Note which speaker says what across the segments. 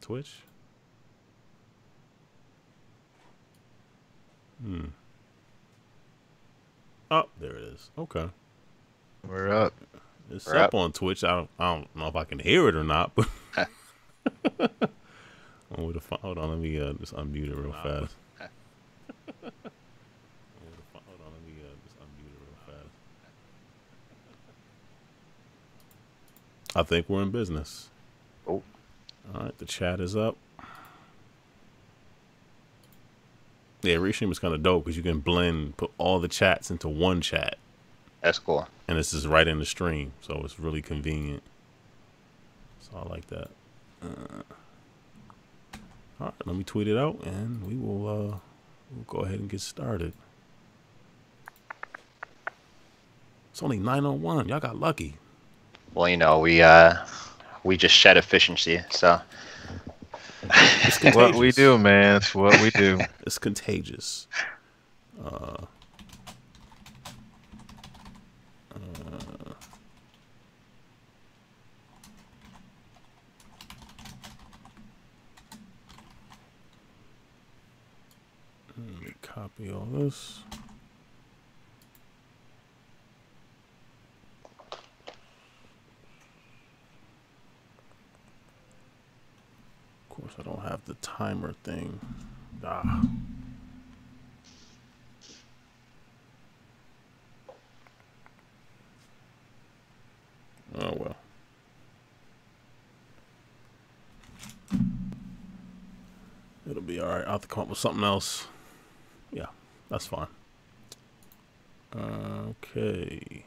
Speaker 1: Twitch. Oh, there it is. Okay.
Speaker 2: We're up.
Speaker 1: It's up on Twitch. I don't know if I can hear it or not, but hold on, let me just unmute it real fast. I think we're in business.
Speaker 2: Oh.
Speaker 1: All right, the chat is up. Yeah, Restream is kind of dope because you can put all the chats into one chat.
Speaker 2: That's cool.
Speaker 1: And this is right in the stream, so it's really convenient. So I like that. All right, let me tweet it out, and we'll go ahead and get started. It's only 9:01. Y'all got lucky.
Speaker 2: Well, you know, we just shed efficiency, so.
Speaker 1: It's
Speaker 3: what we do, man. It's what we do.
Speaker 1: It's contagious. Let me copy all this. Of course, I don't have the timer thing. Ah. Oh, well. It'll be all right. I'll have to come up with something else. Yeah, that's fine. Okay.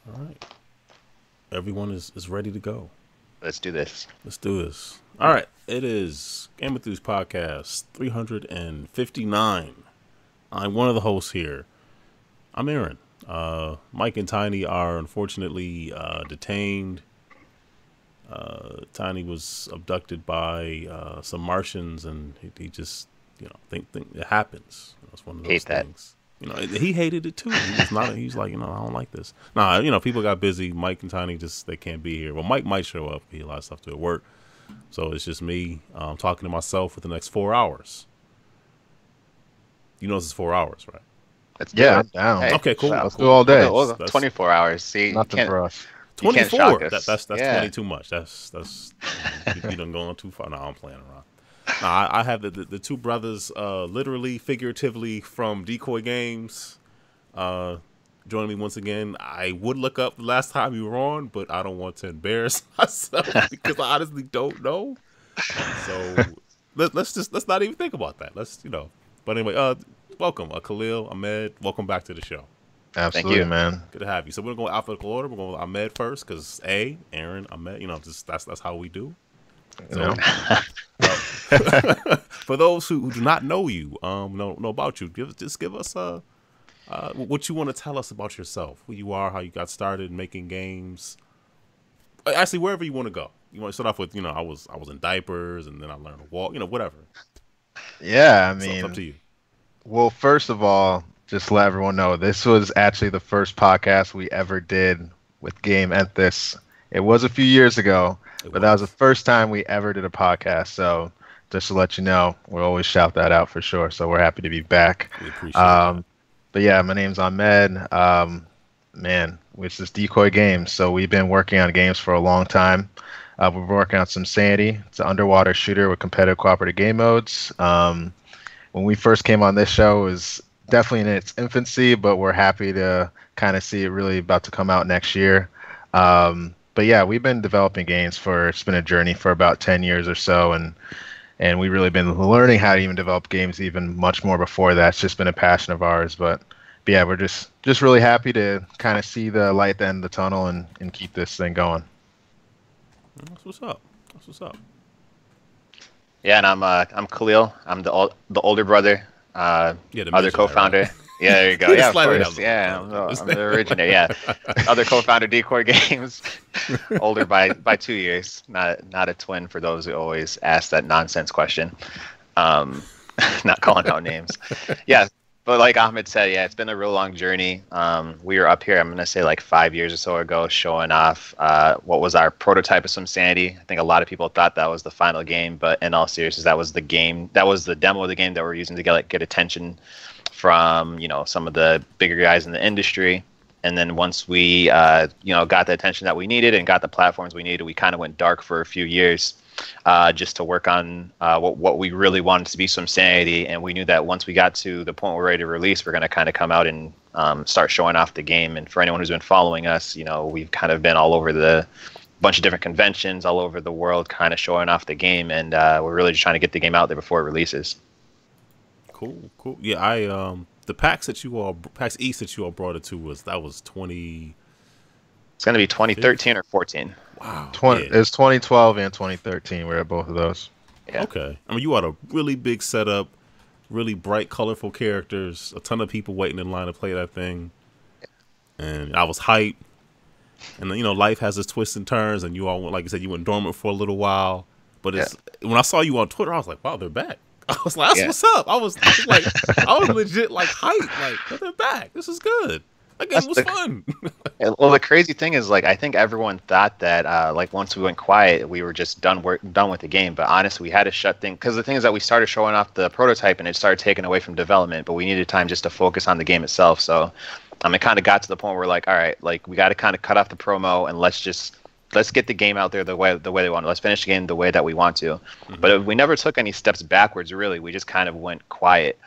Speaker 1: All right. Everyone is ready to go.
Speaker 2: Let's do this.
Speaker 1: Let's do this. All right. It is GameEnthus Podcast 359. I'm one of the hosts here. I'm Aaron. Mike and Tiny are unfortunately detained. Tiny was abducted by some Martians, and he just, think it happens. It's one of those things. He hated it too. He's like, I don't like this. Nah, people got busy. Mike and Tiny they can't be here. Well, Mike might show up. He had a lot of stuff to do at work. So it's just me talking to myself for the next 4 hours. This is 4 hours, right?
Speaker 3: I'm down.
Speaker 2: Hey,
Speaker 1: okay, cool.
Speaker 3: Let's do all day.
Speaker 2: 24 hours. See,
Speaker 3: nothing for us.
Speaker 1: 24. That's 20 too much. That's you done going too far. No, I'm playing around. I have the two brothers, literally, figuratively, from Decoy Games, joining me once again. I would look up the last time you were on, but I don't want to embarrass myself because I honestly don't know. So let's not even think about that. But anyway, welcome, Khalil, Ahmed. Welcome back to the show.
Speaker 3: Absolutely,
Speaker 2: Thank you,
Speaker 3: man.
Speaker 1: Good to have you. So we're going alphabetical order. We're going with Ahmed first because Aaron, Ahmed. That's how we do. So, for those who do not know you, know about you, give us what you want to tell us about yourself, who you are, how you got started making games. Actually, wherever you want to go. You want to start off with, I was in diapers, and then I learned to walk, whatever.
Speaker 3: Yeah, I
Speaker 1: So
Speaker 3: mean,
Speaker 1: it's up to you.
Speaker 3: Well, first of all, just to let everyone know, this was actually the first podcast we ever did with GameEnthus. It was a few years ago, but that was the first time we ever did a podcast. So just to let you know, we'll always shout that out for sure. So we're happy to be back.
Speaker 1: We appreciate that.
Speaker 3: But yeah, my name's Ahmed. Which is Decoy Games. So we've been working on games for a long time. We've been working on Swimsanity. It's an underwater shooter with competitive cooperative game modes. When we first came on this show, it was definitely in its infancy, but we're happy to kind of see it really about to come out next year. But yeah, we've been developing games it's been a journey for about 10 years or so, and we've really been learning how to even develop games even much more before that. It's just been a passion of ours. But yeah, we're just really happy to kind of see the light at the end of the tunnel and keep this thing going.
Speaker 1: That's what's up.
Speaker 2: Yeah, and I'm Khalil. I'm the older brother.
Speaker 1: The
Speaker 2: other co-founder.
Speaker 1: Right?
Speaker 2: Yeah, there you go. Yeah, of
Speaker 1: Slightly
Speaker 2: course. Yeah, I'm the originator. Yeah, other co-founder, Decoy Games. Older by 2 years. Not a twin for those who always ask that nonsense question. Not calling out names. Yeah. But like Ahmed said, yeah, it's been a real long journey. We were up here, I'm going to say like 5 years or so ago, showing off what was our prototype of Swimsanity. I think a lot of people thought that was the final game, but in all seriousness, that was the game. That was the demo of the game that we're using to get attention from, some of the bigger guys in the industry. And then once we, got the attention that we needed and got the platforms we needed, we kind of went dark for a few years. Just to work on what we really wanted to be Swimsanity, and we knew that once we got to the point we're ready to release, we're going to kind of come out and start showing off the game. And for anyone who's been following us, we've kind of been all over the bunch of different conventions all over the world, kind of showing off the game, and we're really just trying to get the game out there before it releases.
Speaker 1: Cool. Yeah, the PAX East that you all brought it to was 20.
Speaker 2: It's going to be 2013 or 14.
Speaker 1: Wow.
Speaker 3: It's 2012 and 2013. We're at both of those.
Speaker 2: Yeah.
Speaker 1: Okay. I mean, you had a really big setup, really bright, colorful characters, a ton of people waiting in line to play that thing. And I was hyped. And, life has its twists and turns, and you all, like you said, you went dormant for a little while. But when I saw you on Twitter, I was like, wow, they're back. I was like, that's what's up. I was legit like hyped. Like, they're back. This is good. That game was fun.
Speaker 2: Well, the crazy thing is, I think everyone thought that, once we went quiet, we were just done with the game. But honestly, we had to shut things, because the thing is that we started showing off the prototype and it started taking away from development. But we needed time just to focus on the game itself. So, it kind of got to the point where we're like, all right, we got to kind of cut off the promo and let's get the game out there the way they want. Let's finish the game the way that we want to. Mm-hmm. But we never took any steps backwards. Really, we just kind of went quiet.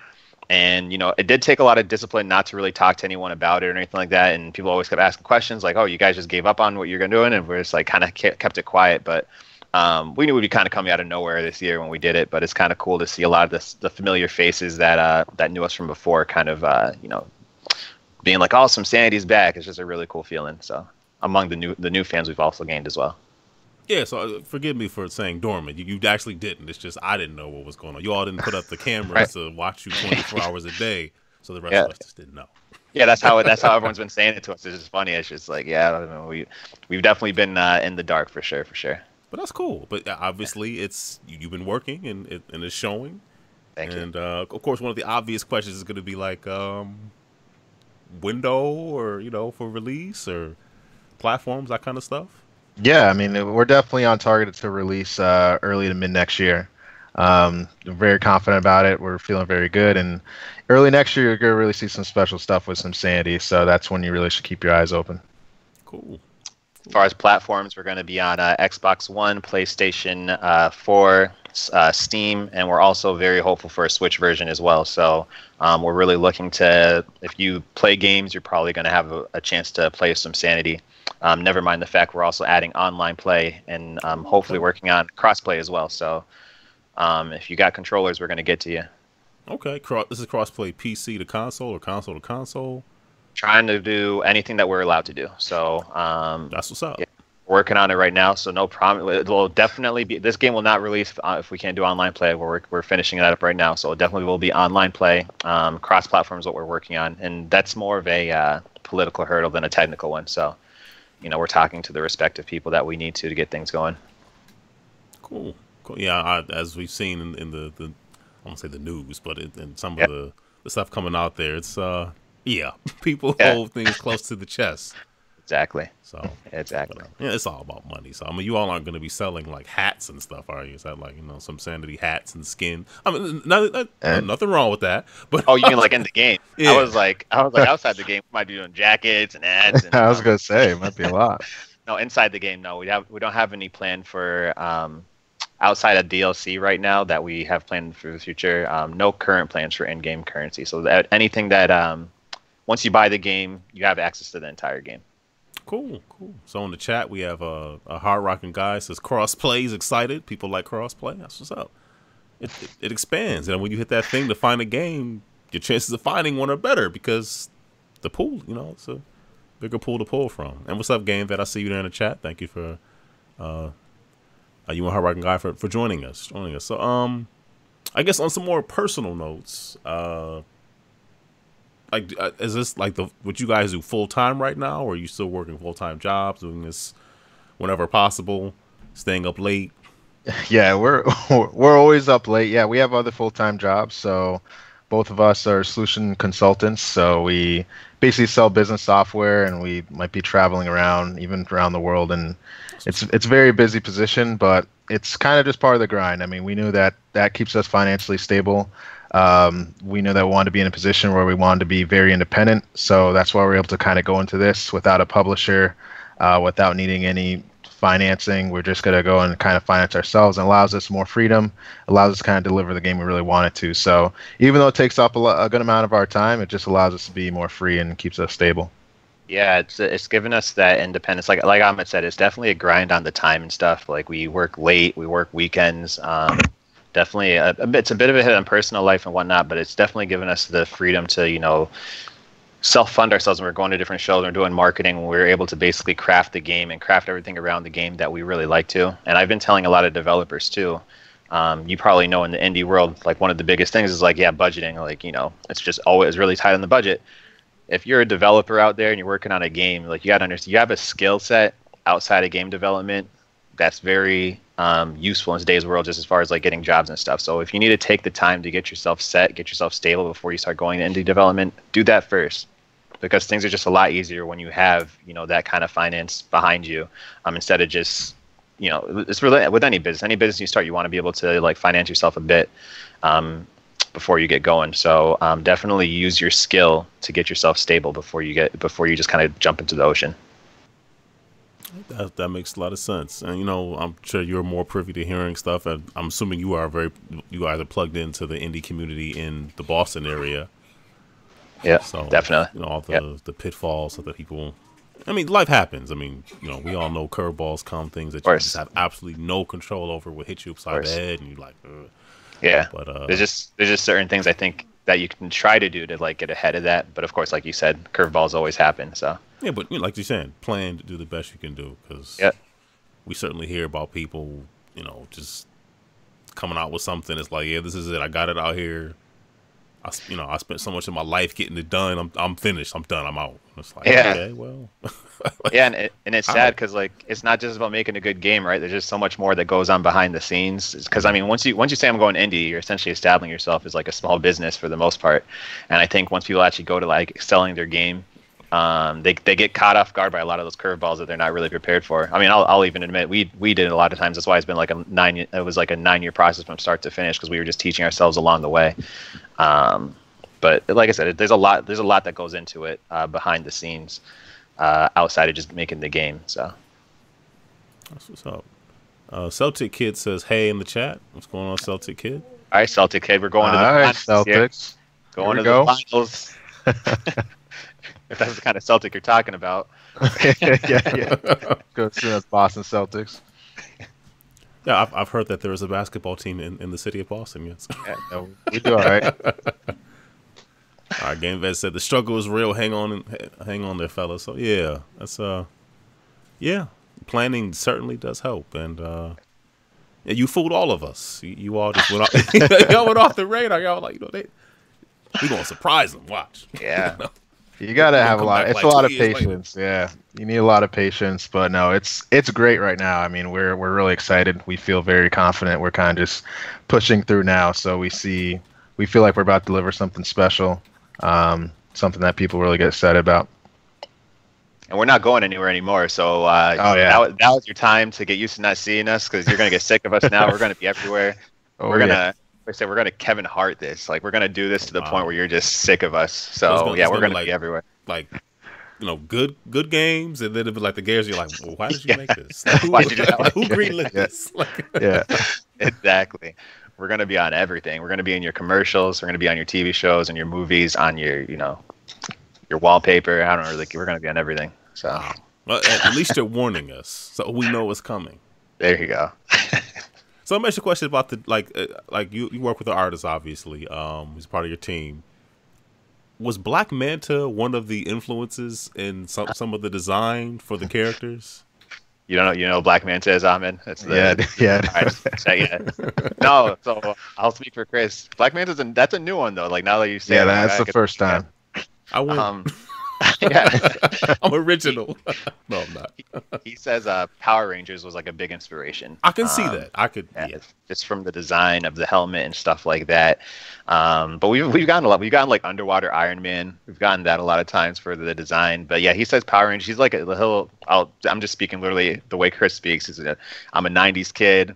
Speaker 2: And, it did take a lot of discipline not to really talk to anyone about it or anything like that. And people always kept asking questions like, oh, you guys just gave up on what you're doing? And we're just kind of kept it quiet. But we knew we'd be kind of coming out of nowhere this year when we did it. But it's kind of cool to see a lot of the familiar faces that knew us from before kind of, being like, oh, Swimsanity's back. It's just a really cool feeling. So among the new fans we've also gained as well.
Speaker 1: Yeah, so forgive me for saying dormant. You actually didn't. It's just I didn't know what was going on. You all didn't put up the cameras to watch you 24 hours a day, so the rest of us just didn't know.
Speaker 2: Yeah, that's how everyone's been saying it to us. It's just funny. It's just like, I don't know. We've definitely been in the dark for sure.
Speaker 1: But that's cool. But obviously, you've been working and it's showing.
Speaker 2: Thank you.
Speaker 1: And of course, one of the obvious questions is going to be like window or for release or platforms, that kind of stuff.
Speaker 3: Yeah, I mean, we're definitely on target to release early to mid next year. Very confident about it. We're feeling very good. And early next year, you're going to really see some special stuff with Swimsanity. So that's when you really should keep your eyes open.
Speaker 1: Cool.
Speaker 2: As far as platforms, we're going to be on Xbox One, PlayStation 4, Steam, and we're also very hopeful for a Switch version as well. So we're really looking to, if you play games, you're probably going to have a chance to play Swimsanity. Never mind the fact we're also adding online play and hopefully working on crossplay as well. So if you got controllers, we're going to get to you.
Speaker 1: Okay. This is crossplay PC to console or console to console?
Speaker 2: Trying to do anything that we're allowed to do. So
Speaker 1: that's what's up.
Speaker 2: Yeah, working on it right now. So no problem. It will definitely be. This game will not release if we can't do online play. We're finishing that up right now. So it definitely will be online play. Cross-platform is what we're working on, and that's more of a political hurdle than a technical one. So we're talking to the respective people that we need to get things going.
Speaker 1: Cool. Yeah, as we've seen in the I won't say the news, but in some of the stuff coming out there, it's people hold things close to the chest.
Speaker 2: Exactly.
Speaker 1: So
Speaker 2: exactly.
Speaker 1: It's all about money. So you all aren't going to be selling like hats and stuff, are you? Is that some Swimsanity hats and skin? Nothing wrong with that. But
Speaker 2: you mean like in the game? Yeah. I was like outside the game, we might be doing jackets and hats. And,
Speaker 3: I was gonna say it might be a lot.
Speaker 2: No, inside the game, no. We don't have any plan for outside of DLC right now that we have planned for the future. No current plans for in-game currency. So that anything that once you buy the game, you have access to the entire game.
Speaker 1: Cool. So in the chat, we have a hard rocking guy says crossplay is excited. People like crossplay. That's what's up. It expands, and when you hit that thing to find a game, your chances of finding one are better because the pool, it's a bigger pool to pull from. And what's up, GameEnthus? I see you there in the chat. Thank you for you and hard rocking guy for joining us. So I guess on some more personal notes, is this like what you guys do full time right now, or are you still working full time jobs, doing this whenever possible, staying up late?
Speaker 3: Yeah, we're always up late. Yeah, we have other full time jobs, so both of us are solution consultants, so we basically sell business software, and we might be traveling around, even around the world, and it's a very busy position, but it's kind of just part of the grind. I mean, we knew that keeps us financially stable. We knew that we wanted to be in a position where we wanted to be very independent, so that's why we're able to kind of go into this without a publisher, without needing any financing. We're just going to go and kind of finance ourselves, and allows us more freedom, allows us to kind of deliver the game we really want it to. So even though it takes up a good amount of our time, it just allows us to be more free and keeps us stable.
Speaker 2: Yeah, it's given us that independence. Like Ahmed said, it's definitely a grind on the time and stuff. Like we work late, we work weekends. Definitely, it's a bit of a hit on personal life and whatnot, but it's definitely given us the freedom to, self-fund ourselves when we're going to different shows and we're doing marketing. We're able to basically craft the game and craft everything around the game that we really like to. And I've been telling a lot of developers too. You probably know in the indie world, like one of the biggest things is budgeting. Like, it's just always really tight on the budget. If you're a developer out there and you're working on a game, like you got to understand, you have a skill set outside of game development that's very useful in today's world, just as far as like getting jobs and stuff. So if you need to take the time to get yourself set, get yourself stable before you start going to indie development, do that first, because things are just a lot easier when you have that kind of finance behind you, instead of just it's really with any business you start, you want to be able to like finance yourself a bit before you get going. So definitely use your skill to get yourself stable before you just kind of jump into the ocean.
Speaker 1: That makes a lot of sense. And I'm sure you're more privy to hearing stuff, and I'm assuming you guys are plugged into the indie community in the Boston area.
Speaker 2: Yeah,
Speaker 1: so
Speaker 2: definitely.
Speaker 1: All the pitfalls of the people. I mean, life happens. I mean, we all know curveballs come, things that you just have absolutely no control over will hit you upside the head, and you're like, ugh.
Speaker 2: Yeah. But there's just certain things I think that you can try to do to like get ahead of that. But of course, like you said, curveballs always happen. So
Speaker 1: yeah, but like you're saying, plan to do the best you can do, because we certainly hear about people, just coming out with something. It's like, yeah, this is it. I got it out here. I spent so much of my life getting it done. I'm finished. I'm done. I'm out. It's like, okay, well.
Speaker 2: Yeah, and it's sad because like it's not just about making a good game, right? There's just so much more that goes on behind the scenes. Because I mean, once you say I'm going indie, you're essentially establishing yourself as like a small business for the most part. And I think once people actually go to like selling their game, they get caught off guard by a lot of those curveballs that they're not really prepared for. I mean, I'll even admit we did it a lot of times. That's why it's been like a 9-year process from start to finish, because we were just teaching ourselves along the way. But like I said, there's a lot that goes into it behind the scenes, outside of just making the game. So
Speaker 1: that's what's up. Celtic Kid says, "Hey" in the chat. What's going on, Celtic Kid?
Speaker 2: All right, Celtic Kid, we're going to the finals.
Speaker 3: Celtics.
Speaker 2: Going to the finals. If that's the kind of Celtic you're talking about.
Speaker 3: yeah. Go to Boston Celtics.
Speaker 1: Yeah, I've heard that there is a basketball team in the city of Boston. Yes.
Speaker 3: Yeah, no, we do all right.
Speaker 1: All right, GameEnthus said the struggle is real. Hang on there, fellas. So yeah, that's planning certainly does help, and you fooled all of us. You all just went off. Y'all went off the radar. Y'all like, we gonna surprise them. Watch.
Speaker 2: Yeah.
Speaker 3: You gotta have a lot. It's a lot of patience. Yeah, you need a lot of patience. But no, it's great right now. I mean, we're really excited. We feel very confident. We're kind of just pushing through now. So we feel like we're about to deliver something special, something that people really get excited about.
Speaker 2: And we're not going anywhere anymore. So that was your time to get used to not seeing us, because you're gonna get sick of us now. We're gonna be everywhere. We're gonna Kevin Hart this. Like, we're gonna do this to the point where you're just sick of us. So we're gonna be everywhere.
Speaker 1: Like, good games, and then it'll be like the games you're like, well, why did you make this?
Speaker 2: Why did you do that?
Speaker 1: Who greenlit this?
Speaker 3: Yeah,
Speaker 2: exactly. We're gonna be on everything. We're gonna be in your commercials. We're gonna be on your TV shows and your movies, on your your wallpaper. I don't know. We're gonna be on everything. So,
Speaker 1: well, at least you're warning us, so we know what's coming.
Speaker 2: There you go.
Speaker 1: So let me ask you a question about the you work with the artist, obviously. Who's part of your team. Was Black Manta one of the influences in some of the design for the characters?
Speaker 2: You know Black Manta is, Ahmed?
Speaker 3: Yeah.
Speaker 2: No, so I'll speak for Chris. Black Manta's that's a new one though. Like, now that you say
Speaker 3: that's the first time.
Speaker 1: I win.
Speaker 2: Yeah.
Speaker 1: I'm original. No, I'm not.
Speaker 2: He says Power Rangers was like a big inspiration.
Speaker 1: I can see that. I could, yeah.
Speaker 2: Just from the design of the helmet and stuff like that. But we've gotten a lot. We've gotten like Underwater Iron Man. We've gotten that a lot of times for the design. But yeah, he says Power Rangers. He's like I'm just speaking literally the way Chris speaks. I'm a '90s kid.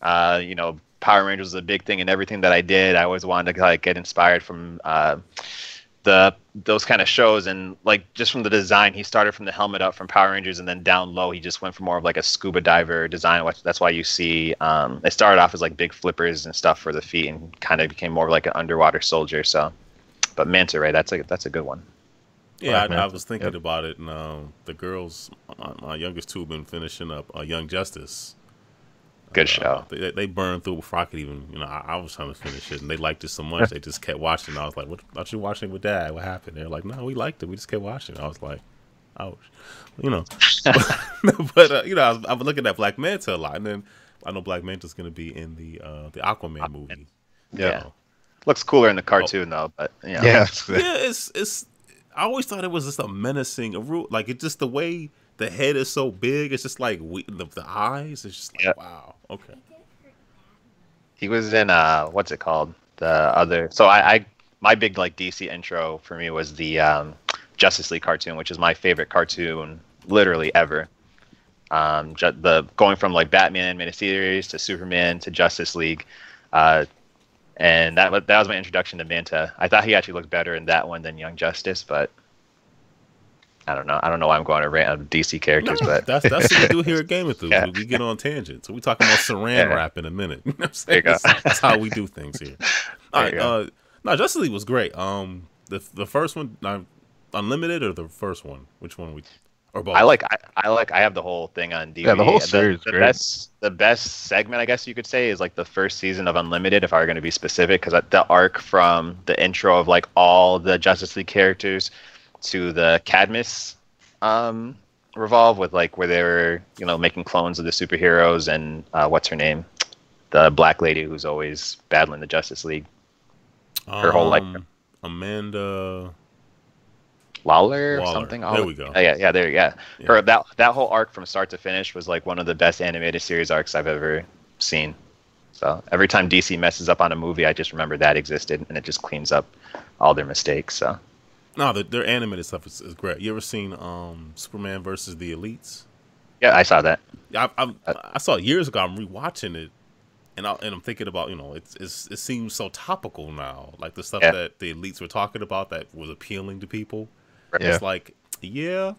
Speaker 2: Power Rangers was a big thing in everything that I did. I always wanted to like get inspired from those kind of shows, and like just from the design, he started from the helmet up from Power Rangers, and then down low he just went for more of like a scuba diver design. That's why you see it started off as like big flippers and stuff for the feet, and kind of became more of like an underwater soldier. So, but Manta Ray, that's a good one.
Speaker 1: Yeah, I was thinking about it, and the girls, my youngest two, have been finishing up Young Justice.
Speaker 2: Good show.
Speaker 1: They burned through before I could even, I was trying to finish it, and they liked it so much they just kept watching. I was like, "What? Aren't you watching with Dad? What happened?" They're like, "No, we liked it. We just kept watching." I was like, "Ouch," But I've been looking at Black Manta a lot, and then I know Black Manta's going to be in the Aquaman movie.
Speaker 2: Yeah, looks cooler in the cartoon though. But
Speaker 1: it's. I always thought it was just a menacing, like it's just the way. The head is so big. It's just like the eyes. It's just like, wow. Okay.
Speaker 2: He was in what's it called? The other. So my big like DC intro for me was the Justice League cartoon, which is my favorite cartoon literally ever. The going from like Batman animated series to Superman to Justice League, and that was my introduction to Manta. I thought he actually looked better in that one than Young Justice, but. I don't know why I'm going to rant on DC characters, but
Speaker 1: that's what we do here at GameEnthus. Yeah. We get on tangents. So we talking about Saran wrap in a minute. You know what I'm saying? That's how we do things here. All right. No, Justice League was great. The first one, Unlimited, or the first one? Which one or both?
Speaker 2: I have the whole thing on DVD.
Speaker 3: Yeah, the whole series.
Speaker 2: The best segment, I guess you could say, is like the first season of Unlimited, if I were going to be specific, because the arc from the intro of like all the Justice League characters to the Cadmus revolve with like where they were making clones of the superheroes, and what's her name, the black lady who's always battling the Justice League, her whole life.
Speaker 1: Amanda
Speaker 2: Lawler or something.
Speaker 1: There we go.
Speaker 2: Yeah. Her that whole arc from start to finish was like one of the best animated series arcs I've ever seen. So every time DC messes up on a movie, I just remember that existed, and it just cleans up all their mistakes. So.
Speaker 1: No, their animated stuff is great. You ever seen Superman versus the Elites?
Speaker 2: Yeah, I saw that.
Speaker 1: Yeah, I saw it years ago. I'm rewatching it, and I'm thinking about it seems so topical now. Like the stuff that the Elites were talking about that was appealing to people. Yeah. It's like I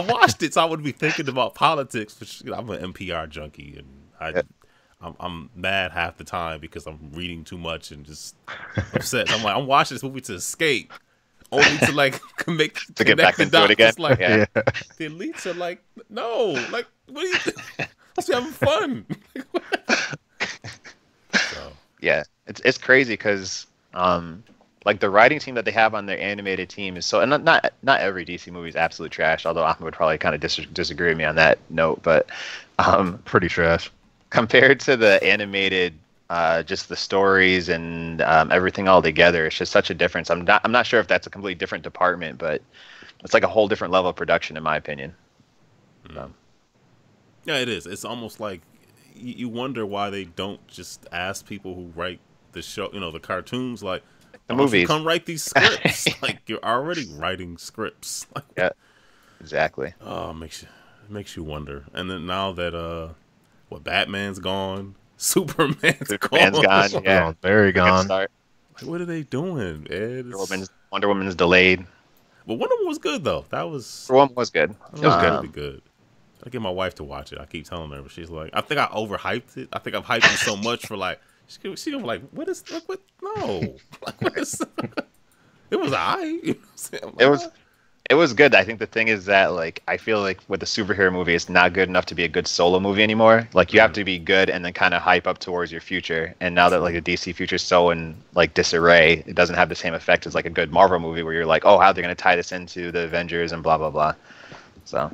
Speaker 1: watched it, so I would be thinking about politics. Which I'm an NPR junkie, and I'm mad half the time because I'm reading too much and just upset. So I'm watching this movie to escape, only to like
Speaker 2: to get back into it again.
Speaker 1: It's like, the Elites are like, no, like what are you? Let's be having fun. So.
Speaker 2: Yeah, it's crazy because like the writing team that they have on their animated team is so, and not every DC movie is absolute trash. Although Ahmed would probably kind of disagree with me on that note, but
Speaker 3: pretty trash.
Speaker 2: Compared to the animated, just the stories and everything all together, it's just such a difference. I'm not sure if that's a completely different department, but it's like a whole different level of production, in my opinion.
Speaker 1: Yeah, it is. It's almost like you wonder why they don't just ask people who write the show, the cartoons, like
Speaker 2: the movies,
Speaker 1: come write these scripts. Like you're already writing scripts. Like,
Speaker 2: yeah, exactly.
Speaker 1: Oh, it makes you wonder. And then now that Batman's gone, Superman's
Speaker 2: gone. Yeah,
Speaker 3: very gone.
Speaker 1: Like, what are they doing, Ed?
Speaker 2: Wonder Woman's delayed.
Speaker 1: But Wonder Woman was good though. Wonder
Speaker 2: Woman was good.
Speaker 1: It was good. Good. I get my wife to watch it. I keep telling her, but she's like, I think I overhyped it. I think I've hyped it so much for like, she gonna be like, what is what? No, like what is? It was
Speaker 2: It was good. I think the thing is that like I feel like with a superhero movie, it's not good enough to be a good solo movie anymore. Like you have to be good and then kind of hype up towards your future. And now that like the DC future is so in like disarray, it doesn't have the same effect as like a good Marvel movie where you're like, oh, how they're gonna tie this into the Avengers and blah blah blah. So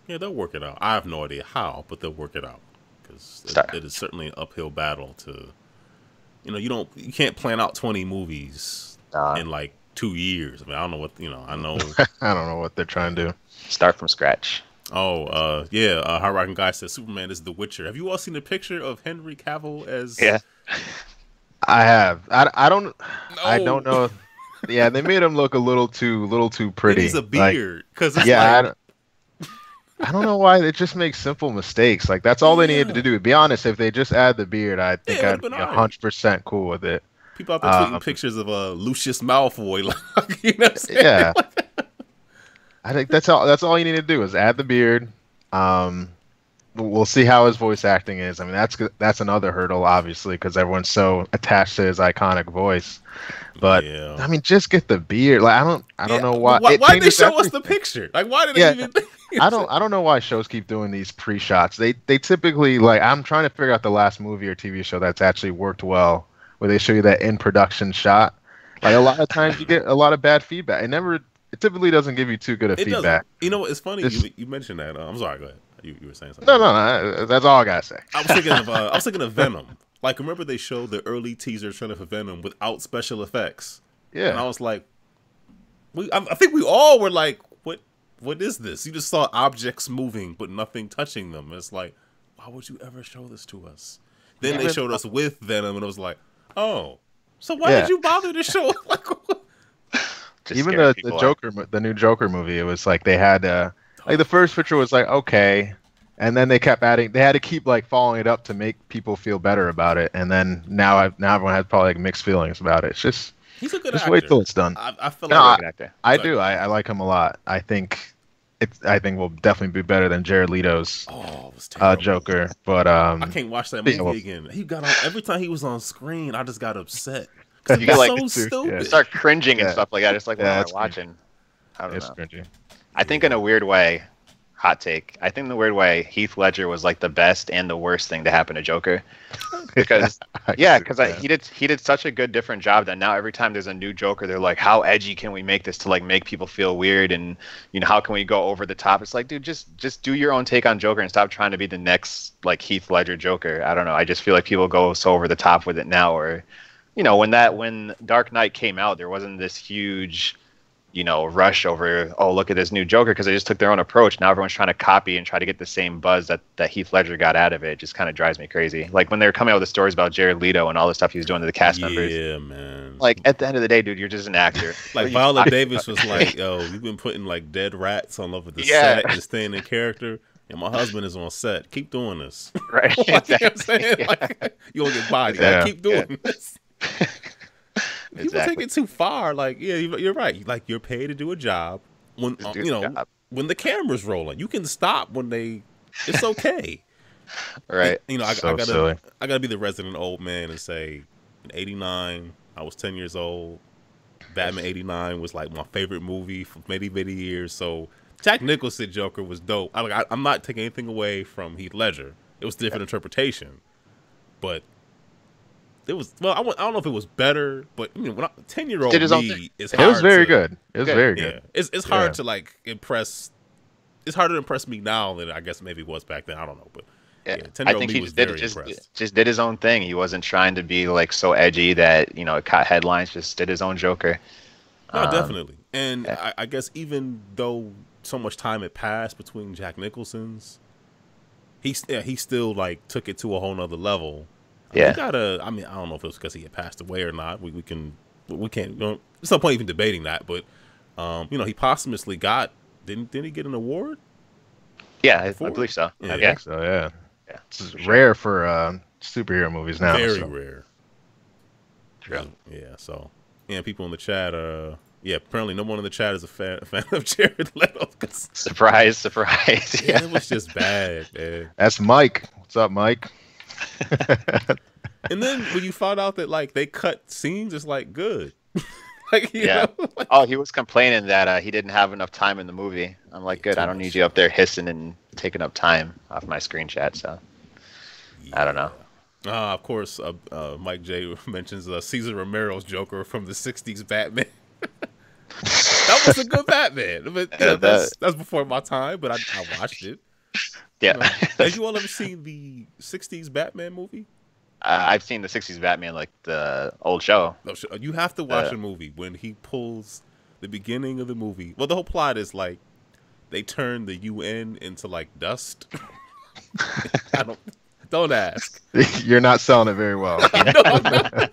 Speaker 1: yeah, they'll work it out. I have no idea how, but they'll work it out because it is certainly an uphill battle to, you can't plan out 20 movies in like 2 years. I mean, I don't know what I know.
Speaker 3: I don't know what they're trying to do.
Speaker 2: Start from scratch.
Speaker 1: Oh, yeah. Hard Rocking Guy says Superman is The Witcher. Have you all seen a picture of Henry Cavill as?
Speaker 2: Yeah,
Speaker 3: I have. I don't.
Speaker 1: No.
Speaker 3: I don't know. Yeah, they made him look a little too pretty.
Speaker 1: He needs a beard because
Speaker 3: I don't know why they just make simple mistakes. Like that's all they needed to do. To be honest, if they just add the beard, I think I'd be 100% cool with it.
Speaker 1: People out there tweeting pictures of Lucius Malfoy, like, you know what I'm saying?
Speaker 3: Yeah. I think that's all you need to do is add the beard. We'll see how his voice acting is. I mean, that's another hurdle, obviously, because everyone's so attached to his iconic voice. But yeah. I mean, just get the beard. Like I don't know why.
Speaker 1: Why did they show us the picture? Like, why did they even?
Speaker 3: I don't know why shows keep doing these pre-shots. They typically, like, I'm trying to figure out the last movie or TV show that's actually worked well, where they show you that in production shot. Like a lot of times you get a lot of bad feedback. It typically doesn't give you too good of feedback.
Speaker 1: Doesn't. You know what? It's funny you mentioned that. I'm sorry. Go ahead. You were saying something.
Speaker 3: No. That's all I gotta say.
Speaker 1: I was thinking of Venom. Like, remember they showed the early teaser trailer for Venom without special effects. Yeah. And I was like, I think we all were like, what is this? You just saw objects moving, but nothing touching them. It's like, why would you ever show this to us? Then they showed us with Venom, and it was like, oh, so why did you bother to show? Like,
Speaker 3: even the Joker, the new Joker movie, it was like they had like the first picture was like okay, and then they kept adding. They had to keep like following it up to make people feel better about it, and then now everyone has probably like mixed feelings about it. It's just
Speaker 1: he's a good
Speaker 3: just
Speaker 1: actor.
Speaker 3: Wait till it's done.
Speaker 1: I feel like
Speaker 2: good actor.
Speaker 3: I do. I like him a lot. I think will definitely be better than Jared Leto's Joker. But
Speaker 1: I can't watch that movie again. He got on every time he was on screen. I just got upset.
Speaker 2: You get like
Speaker 1: so stupid.
Speaker 2: You start cringing and stuff like that. It's like what am I watching? I don't know. Cringy. I think in a weird way, hot take. I think in a weird way, Heath Ledger was like the best and the worst thing to happen to Joker. Because he did such a good different job that now every time there's a new Joker, they're like, how edgy can we make this to like make people feel weird, and how can we go over the top? It's like, dude, just do your own take on Joker and stop trying to be the next like Heath Ledger Joker. I don't know. I just feel like people go so over the top with it now. Or when Dark Knight came out, there wasn't this huge rush over, oh, look at this new Joker, because they just took their own approach. Now everyone's trying to copy and try to get the same buzz that Heath Ledger got out of it. It just kind of drives me crazy. Like when they were coming out with the stories about Jared Leto and all the stuff he was doing to the cast members.
Speaker 1: Yeah, man.
Speaker 2: Like at the end of the day, dude, you're just an actor.
Speaker 1: Like Viola Davis was like, yo, you've been putting like dead rats all over the set and staying in character. And my husband is on set. Keep doing this.
Speaker 2: Right.
Speaker 1: Like, you know what I'm saying? Like, you'll get bodied. Yeah. Like, keep doing this. People take it too far. Like, yeah, you're right. Like, you're paid to do a job. When when the camera's rolling, you can stop when it's okay.
Speaker 2: Right.
Speaker 1: I gotta be the resident old man and say, in '89, I was 10 years old. Batman '89 was like my favorite movie for many, many years. So Jack Nicholson Joker was dope. I'm not taking anything away from Heath Ledger. It was a different interpretation, but it was, well, I don't know if it was better, but when 10-year-old me is hard.
Speaker 3: It was very good. It was very good.
Speaker 1: Yeah. It's hard to like impress. It's harder to impress me now than I guess maybe it was back then. I don't know, but
Speaker 2: yeah, 10-year-old me was very impressed. Just did his own thing. He wasn't trying to be like so edgy that it caught headlines. Just did his own Joker.
Speaker 1: No, definitely. And I guess even though so much time had passed between Jack Nicholson's, he still like took it to a whole nother level.
Speaker 2: Yeah.
Speaker 1: I don't know if it was because he had passed away or not. We can't. There's no point even debating that. But he posthumously didn't he get an award?
Speaker 2: Yeah, I believe so.
Speaker 3: I think so. Yeah. It's rare for superhero movies now.
Speaker 1: Very rare.
Speaker 2: True.
Speaker 1: Yeah. So people in the chat apparently no one in the chat is a fan of Jared Leto.
Speaker 2: Surprise.
Speaker 1: Yeah, it was just bad, man.
Speaker 3: That's Mike. What's up, Mike?
Speaker 1: And then when you found out that like they cut scenes, it's like good. Like, you know, like,
Speaker 2: oh, he was complaining that he didn't have enough time in the movie. I'm like, good. I don't need you up there hissing and taking up time off my screen chat. So I don't know.
Speaker 1: Of course, Mike J mentions Cesar Romero's Joker from the '60s Batman. That was a good Batman, but that's before my time. But I watched it.
Speaker 2: Yeah.
Speaker 1: Have you all ever seen the '60s Batman movie?
Speaker 2: I've seen the '60s Batman, like the old show.
Speaker 1: No, you have to watch a movie when he pulls the beginning of the movie. Well, the whole plot is like they turn the UN into like dust. Don't ask.
Speaker 3: You're not selling it very well.
Speaker 1: No, I'm not.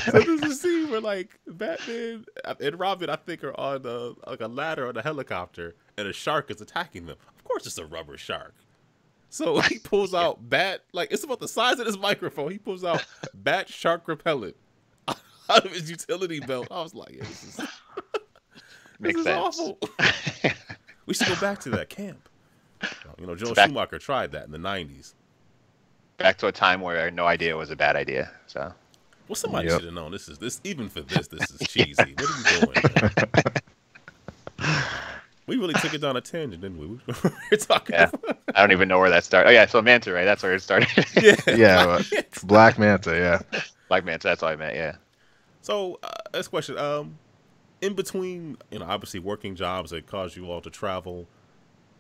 Speaker 1: So there's a scene where like Batman and Robin, I think, are on like a ladder on a helicopter, and a shark is attacking them. Of course, it's a rubber shark. So he pulls out like it's about the size of this microphone. He pulls out bat shark repellent out of his utility belt. I was like, yeah, this
Speaker 2: Makes
Speaker 1: is
Speaker 2: sense.
Speaker 1: awful. We should go back to that camp. Joel Schumacher tried that in the 90s.
Speaker 2: Back to a time where no idea was a bad idea. So,
Speaker 1: well, somebody should have known. This is even for this is cheesy. What are you doing, man? We really took it down a tangent, didn't we? We're talking.
Speaker 2: Yeah. I don't even know where that started. Oh yeah, so Manta, right? That's where it started.
Speaker 3: Yeah, Black Manta. Yeah,
Speaker 2: Black Manta. That's all I meant. Yeah.
Speaker 1: So, this question. In between, obviously working jobs that cause you all to travel.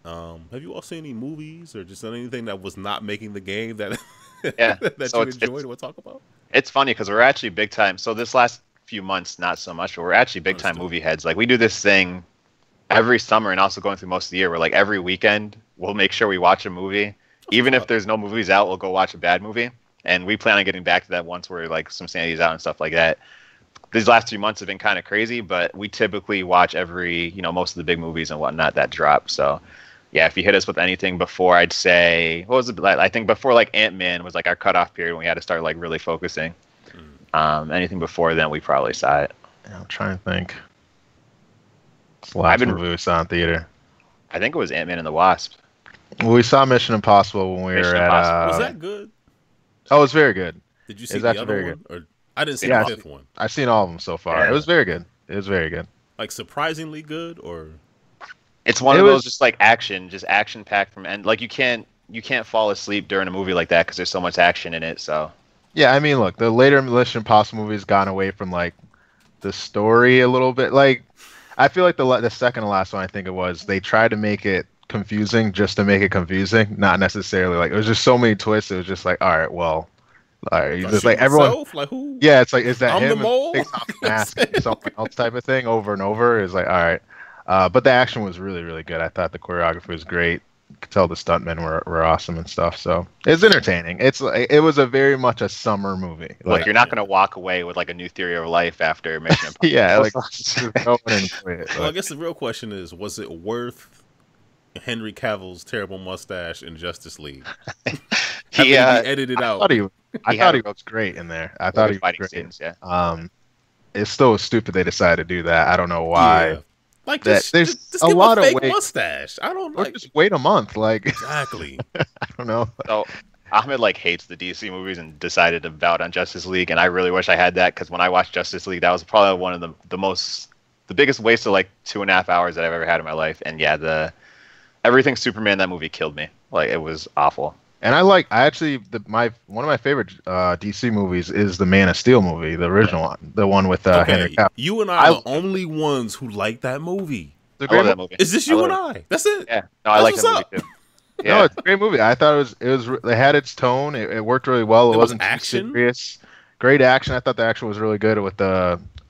Speaker 1: Have you all seen any movies or just anything that was not making the game that that you enjoyed or would talk about?
Speaker 2: It's funny because we're actually big time. So this last few months, not so much, but we're actually big time movie heads. Like we do this thing every summer and also going through most of the year. Where like every weekend we'll make sure we watch a movie, even if there's no movies out. We'll go watch a bad movie, and we plan on getting back to that once we're like Swimsanity's out and stuff like that. These last 3 months have been kind of crazy, but we typically watch every most of the big movies and whatnot that drop. So. Yeah, if you hit us with anything before, I'd say, what was it? I think before like Ant-Man was like our cutoff period when we had to start like really focusing. Anything before then, we probably saw it.
Speaker 3: Yeah, I'm trying to think. It's the last movie we saw in theater.
Speaker 2: I think it was Ant-Man and the Wasp.
Speaker 3: Well, we saw Mission Impossible when we were at.
Speaker 1: Was that good?
Speaker 3: Oh, it was very good.
Speaker 1: Did you see the other one? Or, I didn't see the fifth one.
Speaker 3: I've seen all of them so far. Yeah. It was very good.
Speaker 1: Like surprisingly good, or.
Speaker 2: It's one of those just like action packed from end. Like you can't fall asleep during a movie like that because there's so much action in it. So
Speaker 3: yeah, I mean, look, the later Mission Impossible movies gone away from like the story a little bit. Like I feel like the second to last one, I think it was, they tried to make it confusing just to make it confusing, not necessarily like it was just so many twists. It was just like, all right, just like everyone,
Speaker 1: like who?
Speaker 3: Yeah, it's like is that
Speaker 1: I'm
Speaker 3: him?
Speaker 1: The mole?
Speaker 3: Takes off the mask, something else type of thing over and over. Is like all right. But the action was really, really good. I thought the choreography was great. You could tell the stuntmen were awesome and stuff. So it's entertaining. It was a very much a summer movie.
Speaker 2: Like you're not going to walk away with like a new theory of life after Mission Impossible.
Speaker 3: Yeah, like just go and enjoy it.
Speaker 1: Well, I guess the real question is, was it worth Henry Cavill's terrible mustache in Justice League? He edited out.
Speaker 3: I thought he was great in there. I thought he was great.
Speaker 2: Scenes, yeah.
Speaker 3: It's still stupid they decided to do that. I don't know why.
Speaker 1: Yeah. Like there's
Speaker 3: a lot of
Speaker 1: fake mustache. I don't like.
Speaker 3: Or just wait a month. Like
Speaker 1: exactly.
Speaker 3: I don't know.
Speaker 2: So Ahmed like hates the DC movies and decided to vote on Justice League, and I really wish I had that because when I watched Justice League, that was probably one of the biggest waste of like 2.5 hours that I've ever had in my life. And yeah, everything Superman that movie killed me. Like it was awful. And
Speaker 3: one of my favorite DC movies is the Man of Steel movie, the original one, the one with Henry Cavill.
Speaker 1: You and I are the only ones who like that movie.
Speaker 2: I love that movie.
Speaker 1: Is this you and I? That's it.
Speaker 2: Yeah, no, I like that movie too.
Speaker 3: Yeah. No, it's a great movie. I thought it had its tone. It worked really well. It wasn't
Speaker 1: action.
Speaker 3: Too serious. Great action. I thought the action was really good with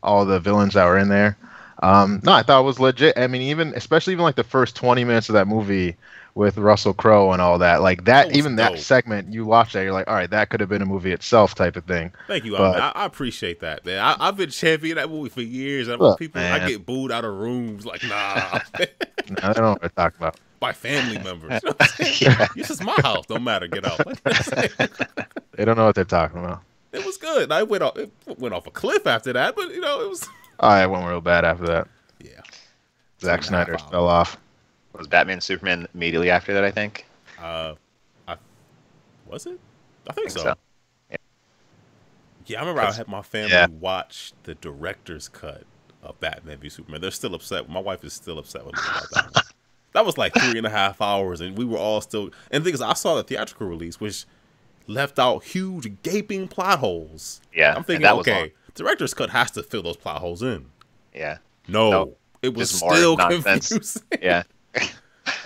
Speaker 3: all the villains that were in there. No, I thought it was legit. I mean, especially like the first 20 minutes of that movie with Russell Crowe and all that, like that even dope. That segment, you watch that, you're like, all right, that could have been a movie itself, type of thing.
Speaker 1: Thank you, I appreciate that, man. I've been championing that movie for years. I get booed out of rooms, like, nah.
Speaker 3: I don't know what they're talking about.
Speaker 1: By family members. You know what I'm saying? This is my house. Don't matter. Get out.
Speaker 3: They don't know what they're talking about.
Speaker 1: It was good. It went off a cliff after that, but it was.
Speaker 3: Oh, it went real bad after that.
Speaker 1: Yeah.
Speaker 3: Zack Snyder fell off.
Speaker 2: Was Batman Superman immediately after that, I think?
Speaker 1: Was it? I think so. Yeah, I remember I had my family watch the director's cut of Batman v Superman. They're still upset. My wife is still upset with me about that one. That was like 3.5 hours, and we were all still. And the thing is, I saw the theatrical release, which left out huge gaping plot holes.
Speaker 2: Yeah,
Speaker 1: I'm thinking, okay, director's cut has to fill those plot holes in.
Speaker 2: Yeah.
Speaker 1: No, it was still confusing.
Speaker 2: Yeah.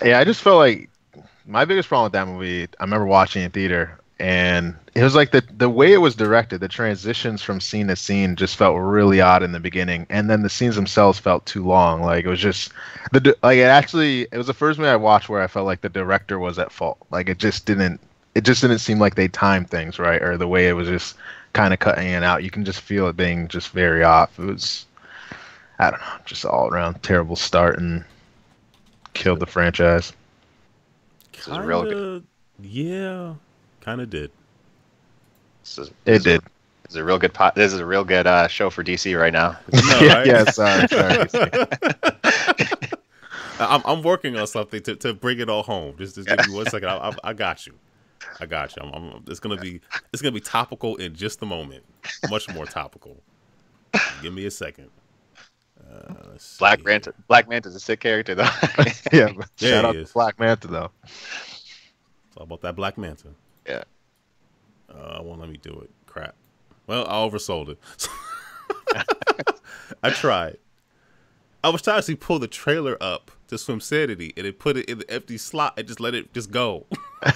Speaker 3: Yeah, I just felt like my biggest problem with that movie, I remember watching it in theater, and it was like the way it was directed, the transitions from scene to scene just felt really odd in the beginning, and then the scenes themselves felt too long. Like it was just it was the first movie I watched where I felt like the director was at fault. Like it just didn't seem like they timed things right, or the way it was just kind of cutting in and out. You can just feel it being just very off. It was, I don't know, just all around terrible start and killed the franchise.
Speaker 1: Yeah, kind of did.
Speaker 3: It did.
Speaker 2: This is a real good This is a real good show for DC right now.
Speaker 1: No, right?
Speaker 3: Yeah, sorry.
Speaker 1: I'm working on something to bring it all home. Just give me 1 second. I got you. It's gonna be topical in just a moment. Much more topical. Give me a second.
Speaker 2: Black Manta's a sick character though.
Speaker 3: Yeah, shout out to Black Manta though.
Speaker 1: It's all about that Black Manta.
Speaker 2: Yeah.
Speaker 1: Won't let me do it. Crap. Well, I oversold it. I tried. I was trying to pull the trailer up to Swimsanity, and it put it in the empty slot and just let it just go. But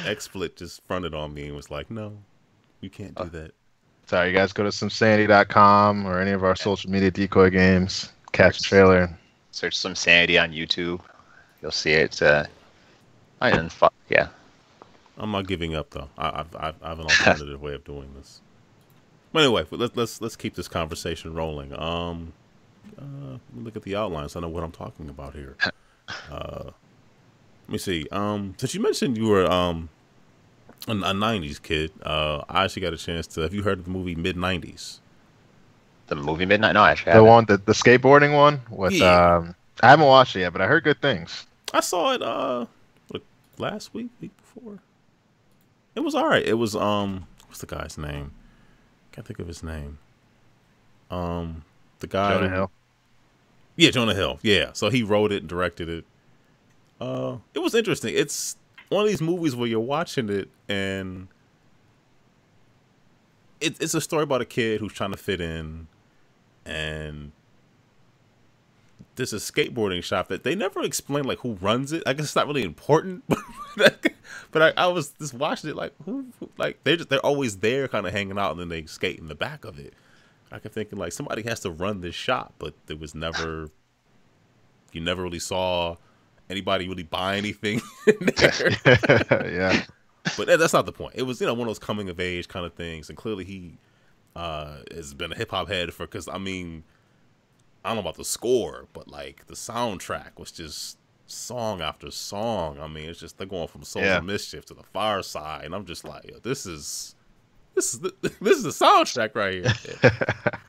Speaker 1: XSplit just fronted on me and was like, "No, you can't do that."
Speaker 3: Sorry, you guys go to Swimsanity.com or any of our social media decoy games. Catch the trailer.
Speaker 2: Search Swimsanity on YouTube. You'll see it. Yeah.
Speaker 1: I'm not giving up though. I have an alternative way of doing this. But anyway, let's keep this conversation rolling. Let me look at the outline so I know what I'm talking about here. Let me see. Since you mentioned you were a 90s kid, I actually got a chance to. Have you heard of the movie Mid-90s?
Speaker 2: The movie Midnight? No, actually.
Speaker 3: The one, the skateboarding one with. I haven't watched it yet, but I heard good things.
Speaker 1: I saw it last week before. It was all right. It was what's the guy's name? Can't think of his name. The guy.
Speaker 3: Jonah Hill.
Speaker 1: Yeah, Jonah Hill. Yeah, so he wrote it and directed it. It was interesting. It's one of these movies where you're watching it and it's a story about a kid who's trying to fit in, and there's a skateboarding shop that they never explain like who runs it. I guess it's not really important, but I was just watching it like who like they're always there, kind of hanging out, and then they skate in the back of it. I kept thinking like somebody has to run this shop, but there was never. You never really saw anybody really buy anything in there.
Speaker 3: Yeah,
Speaker 1: but that's not the point. It was one of those coming of age kind of things, and clearly he has been a hip hop head because I mean. I don't know about the score, but like the soundtrack was just song after song. I mean, it's just they're going from Souls of Mischief to The Far Side, and I'm just like, this is the soundtrack right here.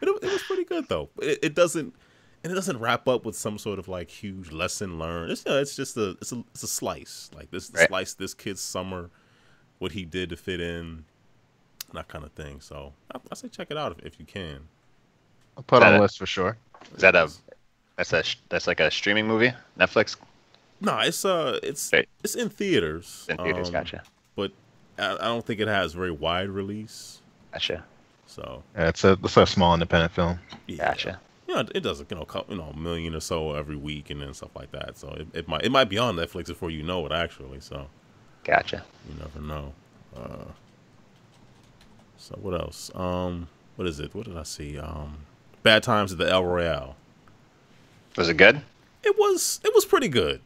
Speaker 1: It was pretty good though. It doesn't wrap up with some sort of like huge lesson learned. It's just a slice like this slice this kid's summer, what he did to fit in, that kind of thing. So I say check it out if you can.
Speaker 3: I'll put on a list for sure.
Speaker 2: Is that that's like a streaming movie? Netflix?
Speaker 1: No, it's in theaters.
Speaker 2: In theaters, gotcha.
Speaker 1: But I don't think it has very wide release.
Speaker 2: Gotcha.
Speaker 1: So
Speaker 3: yeah, it's a small independent film.
Speaker 2: Yeah. Gotcha.
Speaker 1: It does a million or so every week and then stuff like that. So it might be on Netflix before you know it actually. So
Speaker 2: gotcha.
Speaker 1: You never know. So what else? What is it? What did I see? Bad Times at the El Royale.
Speaker 2: Was it good?
Speaker 1: It was pretty good.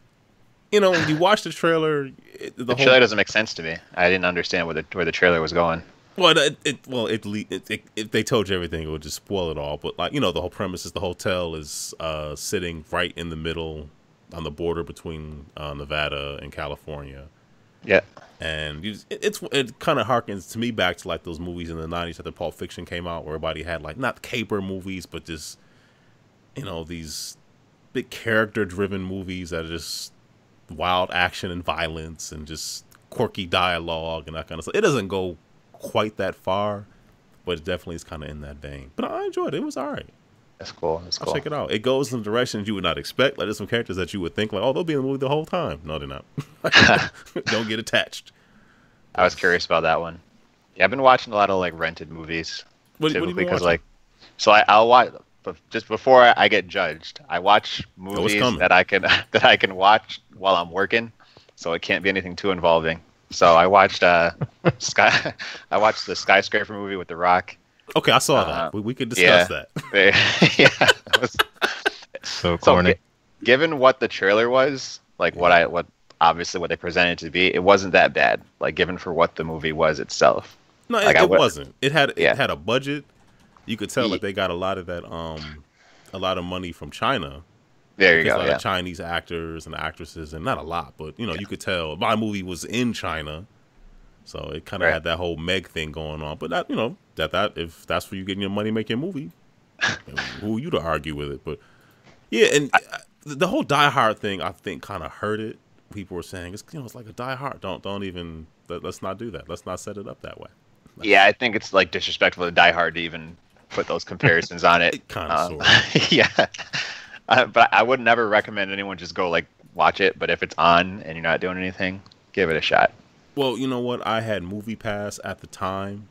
Speaker 1: When you watch the trailer,
Speaker 2: the trailer doesn't make sense to me. I didn't understand where the trailer was going.
Speaker 1: Well, if they told you everything, it would just spoil it all. But the whole premise is the hotel is sitting right in the middle on the border between Nevada and California.
Speaker 2: Yeah.
Speaker 1: And it kind of harkens to me back to like those movies in the 90s after Pulp Fiction came out, where everybody had like not caper movies, but just these big character driven movies that are just wild action and violence and just quirky dialogue and that kind of stuff. It doesn't go quite that far, but it definitely is kind of in that vein. But I enjoyed it. It was all right.
Speaker 2: That's cool.
Speaker 1: I'll check it out. It goes in directions you would not expect. Like there's some characters that you would think like, oh, they'll be in the movie the whole time. No, they're not. Don't get attached.
Speaker 2: I was curious about that one. Yeah, I've been watching a lot of like rented movies.
Speaker 1: What have you been watching?
Speaker 2: Like, so I'll watch, but just before I get judged, I watch movies that I can watch while I'm working. So it can't be anything too involving. So I watched Sky. I watched the Skyscraper movie with The Rock.
Speaker 1: Okay, I saw that. We could discuss that.
Speaker 2: Yeah. It was,
Speaker 3: so corny.
Speaker 2: Given what the trailer was, like what obviously what they presented to be, it wasn't that bad. Like given for what the movie was itself.
Speaker 1: No,
Speaker 2: like,
Speaker 1: it wasn't. It had a budget. You could tell that they got a lot of that a lot of money from China.
Speaker 2: There you go.
Speaker 1: A lot of Chinese actors and actresses, and not a lot, but you could tell my movie was in China, so it kind of had that whole Meg thing going on. But that that if that's where you getting your money, make your movie. Who are you to argue with it? But yeah, and the whole Die Hard thing, I think, kind of hurt it. People were saying it's like a Die Hard. Don't even let's not do that. Let's not set it up that way.
Speaker 2: Yeah, I think it's like disrespectful to Die Hard to even put those comparisons on it.
Speaker 1: Kind of, sort of.
Speaker 2: Yeah. But I would never recommend anyone just go like watch it. But if it's on and you're not doing anything, give it a shot.
Speaker 1: Well, you know what? I had Movie Pass at the time,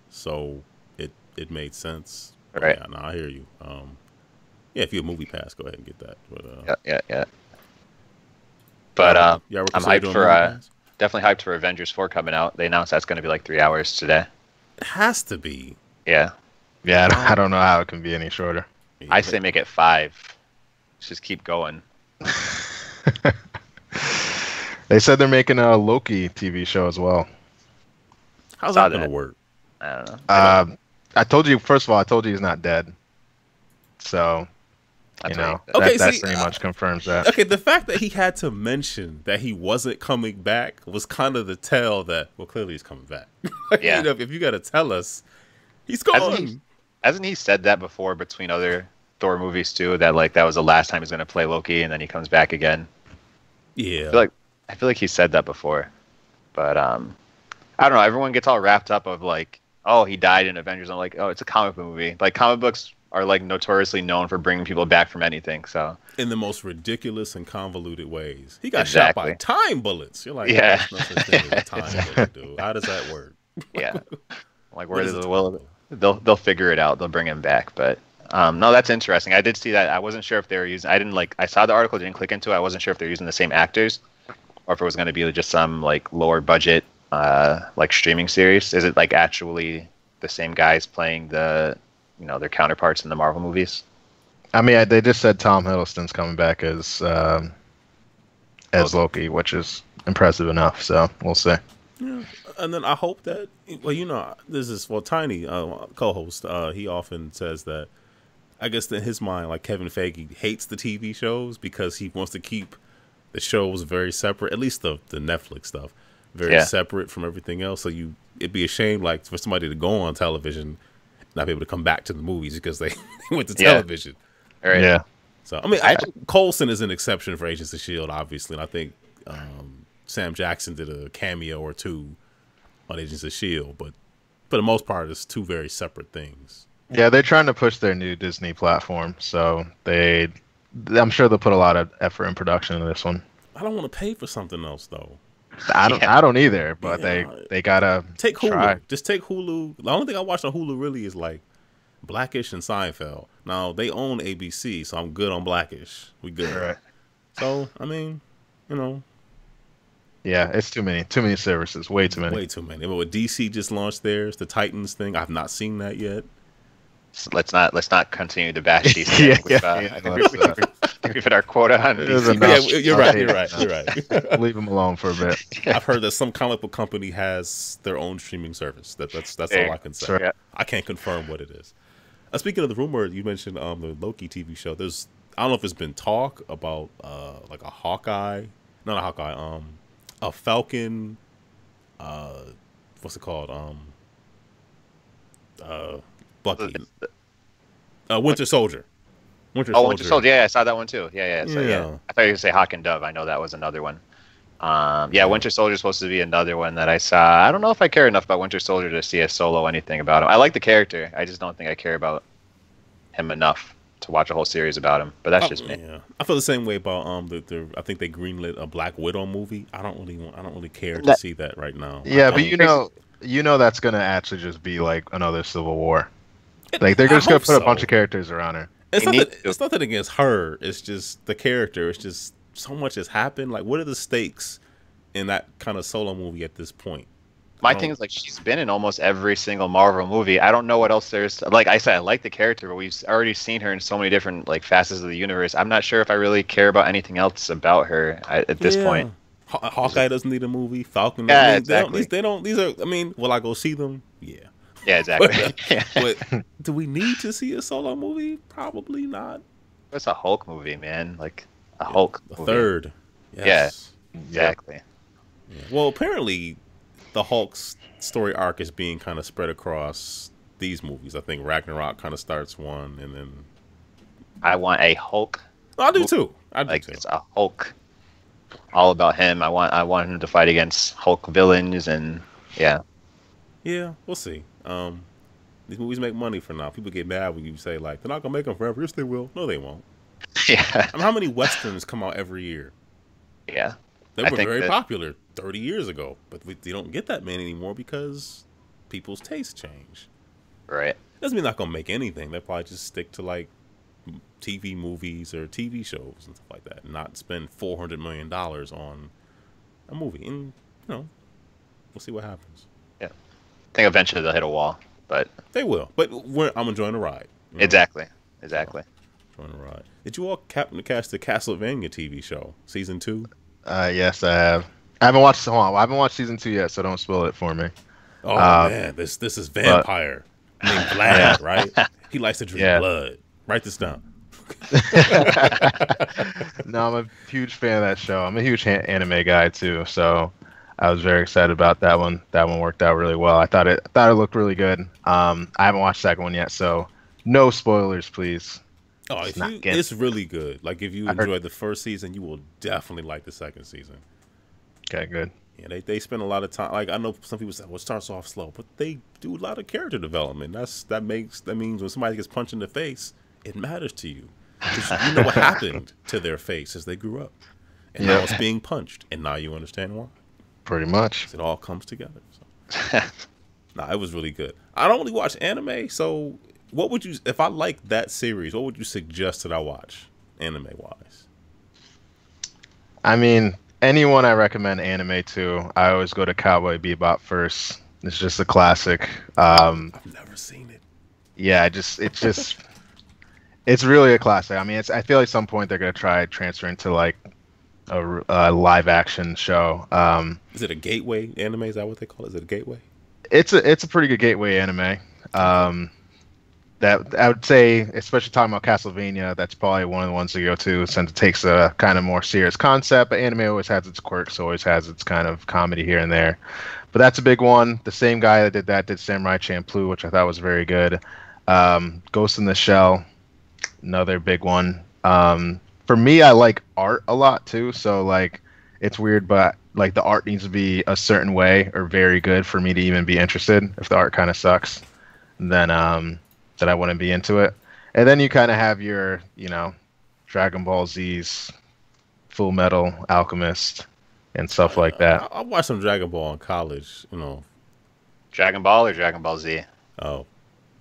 Speaker 1: so it made sense.
Speaker 2: Right.
Speaker 1: Yeah, no, I hear you. Yeah, if you have Movie Pass, go ahead and get that. But
Speaker 2: yeah. But I'm hyped for definitely hyped for Avengers 4 coming out. They announced that's going to be like 3 hours today.
Speaker 1: It has to be.
Speaker 2: Yeah.
Speaker 3: Yeah, I don't know how it can be any shorter.
Speaker 1: Yeah,
Speaker 2: I say make it 5. Let's just keep going.
Speaker 3: They said they're making a Loki TV show as well.
Speaker 1: How's that going to work?
Speaker 2: I don't know.
Speaker 3: I told you, first of all, he's not dead. So, that pretty much confirms that.
Speaker 1: Okay, the fact that he had to mention that he wasn't coming back was kind of the tell that, well, clearly he's coming back.
Speaker 2: Yeah.
Speaker 1: If you got to tell us, he's gone.
Speaker 2: Hasn't he said that before between other Thor movies too? That like that was the last time he's going to play Loki, and then he comes back again.
Speaker 1: Yeah.
Speaker 2: I feel like he said that before, but I don't know. Everyone gets all wrapped up of like, oh, he died in Avengers. I'm like, oh, it's a comic book movie. Like comic books are like notoriously known for bringing people back from anything. So
Speaker 1: in the most ridiculous and convoluted ways, he got shot by time bullets. You're like,
Speaker 2: yeah,
Speaker 1: there's no such thing as a time bullet, dude. How does that work?
Speaker 2: Yeah, like where does they'll figure it out. They'll bring him back, but. No, that's interesting. I did see that. I wasn't sure if they were using. I saw the article, didn't click into it. I wasn't sure if they're using the same actors, or if it was going to be just some like lower budget, like streaming series. Is it like actually the same guys playing their counterparts in the Marvel movies?
Speaker 3: I mean, they just said Tom Hiddleston's coming back as Loki, which is impressive enough. So we'll see.
Speaker 1: Yeah, and then I hope that this is Tiny co-host. He often says that. I guess in his mind, like Kevin Feige hates the TV shows because he wants to keep the shows very separate, at least the Netflix stuff, very separate from everything else. So it'd be a shame like for somebody to go on television, not be able to come back to the movies because they went to television.
Speaker 2: Right.
Speaker 3: Yeah.
Speaker 1: So I mean, Coulson is an exception for Agents of S.H.I.E.L.D., obviously, and I think Sam Jackson did a cameo or two on Agents of S.H.I.E.L.D., but for the most part, it's two very separate things.
Speaker 3: Yeah, they're trying to push their new Disney platform, so I'm sure they'll put a lot of effort in production in this one.
Speaker 1: I don't want to pay for something else though.
Speaker 3: I don't either, but they gotta
Speaker 1: take Hulu.
Speaker 3: Try.
Speaker 1: Just take Hulu. The only thing I watch on Hulu really is like Blackish and Seinfeld. Now they own ABC, so I'm good on Blackish. We good.
Speaker 3: Right.
Speaker 1: So I mean,
Speaker 3: Yeah, it's too many services. Way too many.
Speaker 1: But what DC just launched theirs, the Titans thing. I've not seen that yet.
Speaker 2: So let's not continue to bash DC. I think we've hit our quota on DC.
Speaker 1: Yeah, you're right.
Speaker 3: Leave them alone for a bit.
Speaker 1: I've heard that some comic book company has their own streaming service. That's all I can say.
Speaker 3: Right.
Speaker 1: I can't confirm what it is. Speaking of the rumor, you mentioned the Loki TV show. I don't know if it's been talk about like a Hawkeye, not a Hawkeye, a Falcon. What's it called? Bucky. Winter Soldier.
Speaker 2: Winter Soldier. Yeah, I saw that one too. Yeah. So, I thought you were going to say Hawk and Dove. I know that was another one. Winter Soldier is supposed to be another one that I saw. I don't know if I care enough about Winter Soldier to see a solo anything about him. I like the character. I just don't think I care about him enough to watch a whole series about him. But that's just me.
Speaker 1: Yeah, I feel the same way about I think they greenlit a Black Widow movie. I don't really care to see that right now.
Speaker 3: Yeah, but you know that's going to actually just be like another Civil War. Like they're just gonna put a bunch of characters around her.
Speaker 1: It's nothing against her. It's just the character. It's just so much has happened. Like, what are the stakes in that kind of solo movie at this point.
Speaker 2: My thing is, like, she's been in almost every single Marvel movie. I don't know what else there's. Like I said, I like the character, but we've already seen her in so many different like facets of the universe. I'm not sure if I really care about anything else about her at this point.
Speaker 1: Hawkeye doesn't need a movie. Falcon.
Speaker 2: Yeah, exactly.
Speaker 1: They don't. These are. I mean, will I go see them? Yeah.
Speaker 2: Yeah, exactly.
Speaker 1: But do we need to see a solo movie? Probably not.
Speaker 2: It's a Hulk movie, man. Like a Hulk.
Speaker 1: The third.
Speaker 2: Yes. Yeah. Exactly.
Speaker 1: Yeah. Well, apparently, the Hulk's story arc is being kind of spread across these movies. I think Ragnarok kind of starts one, and then
Speaker 2: I want a Hulk.
Speaker 1: I do too. I do too.
Speaker 2: It's a Hulk. All about him. I want him to fight against Hulk villains, and yeah.
Speaker 1: Yeah, we'll see. These movies make money for now. People get mad when you say like they're not gonna make them forever. Yes, they will. No, they won't.
Speaker 2: Yeah.
Speaker 1: I mean, how many westerns come out every year?
Speaker 2: Yeah.
Speaker 1: They were very popular 30 years ago, but they don't get that many anymore because people's tastes change.
Speaker 2: Right.
Speaker 1: Doesn't mean they're not gonna make anything. They'll probably just stick to like TV movies or TV shows and stuff like that, and not spend $400 million on a movie. And we'll see what happens.
Speaker 2: Yeah, I think eventually they'll hit a wall, but
Speaker 1: they will. But I'm enjoying the ride.
Speaker 2: Exactly.
Speaker 1: Enjoying the ride. Did you all catch the Castlevania TV show season 2?
Speaker 3: Yes, I have. I haven't watched. I haven't watched season 2 yet, so don't spoil it for me.
Speaker 1: Oh man, this is vampire named Vlad, right? He likes to drink blood. Write this down.
Speaker 3: No, I'm a huge fan of that show. I'm a huge anime guy too, so I was very excited about that one. That one worked out really well. I thought it looked really good. I haven't watched the second one yet, so no spoilers, please.
Speaker 1: Oh, it's really good. Like if you enjoyed the first season, you will definitely like the second season.
Speaker 3: Okay, good.
Speaker 1: Yeah, they spend a lot of time. Like I know some people say, "Well, it starts off slow," but they do a lot of character development. That means when somebody gets punched in the face, it matters to you. You know what happened to their face as they grew up, and now it's being punched, and now you understand why.
Speaker 3: Pretty much,
Speaker 1: it all comes together. So. Nah, it was really good. I don't really watch anime, so what would you, if I like that series, what would you suggest that I watch, anime wise?
Speaker 3: I mean, anyone I recommend anime to, I always go to Cowboy Bebop first. It's just a classic.
Speaker 1: I've never seen it.
Speaker 3: Yeah, it's really a classic. I mean, I feel like at some point they're gonna try transferring to like a live action show.
Speaker 1: Is it a gateway anime? Is that what they call it? Is it a gateway?
Speaker 3: It's a pretty good gateway anime. That I would say, especially talking about Castlevania, that's probably one of the ones to go to since it takes a kind of more serious concept. But anime always has its quirks, always has its kind of comedy here and there. But that's a big one. The same guy that did Samurai Champloo, which I thought was very good. Ghost in the Shell, another big one. For me, I like art a lot too. So like, it's weird, but like the art needs to be a certain way or very good for me to even be interested. If the art kind of sucks, then I wouldn't be into it. And then you kind of have your, Dragon Ball Z's, Full Metal Alchemist, and stuff like that.
Speaker 1: I watched some Dragon Ball in college,
Speaker 2: Dragon Ball or Dragon Ball Z?
Speaker 1: Oh,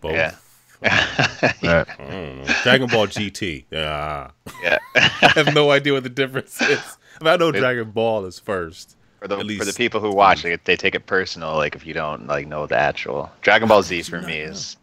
Speaker 1: both.
Speaker 2: Yeah.
Speaker 1: I don't know. Dragon Ball GT. Yeah.
Speaker 2: I
Speaker 1: have no idea what the difference is. I know Dragon Ball is first.
Speaker 2: For the people who watch it, they take it personal. Like if you don't know the actual Dragon Ball Z for me is.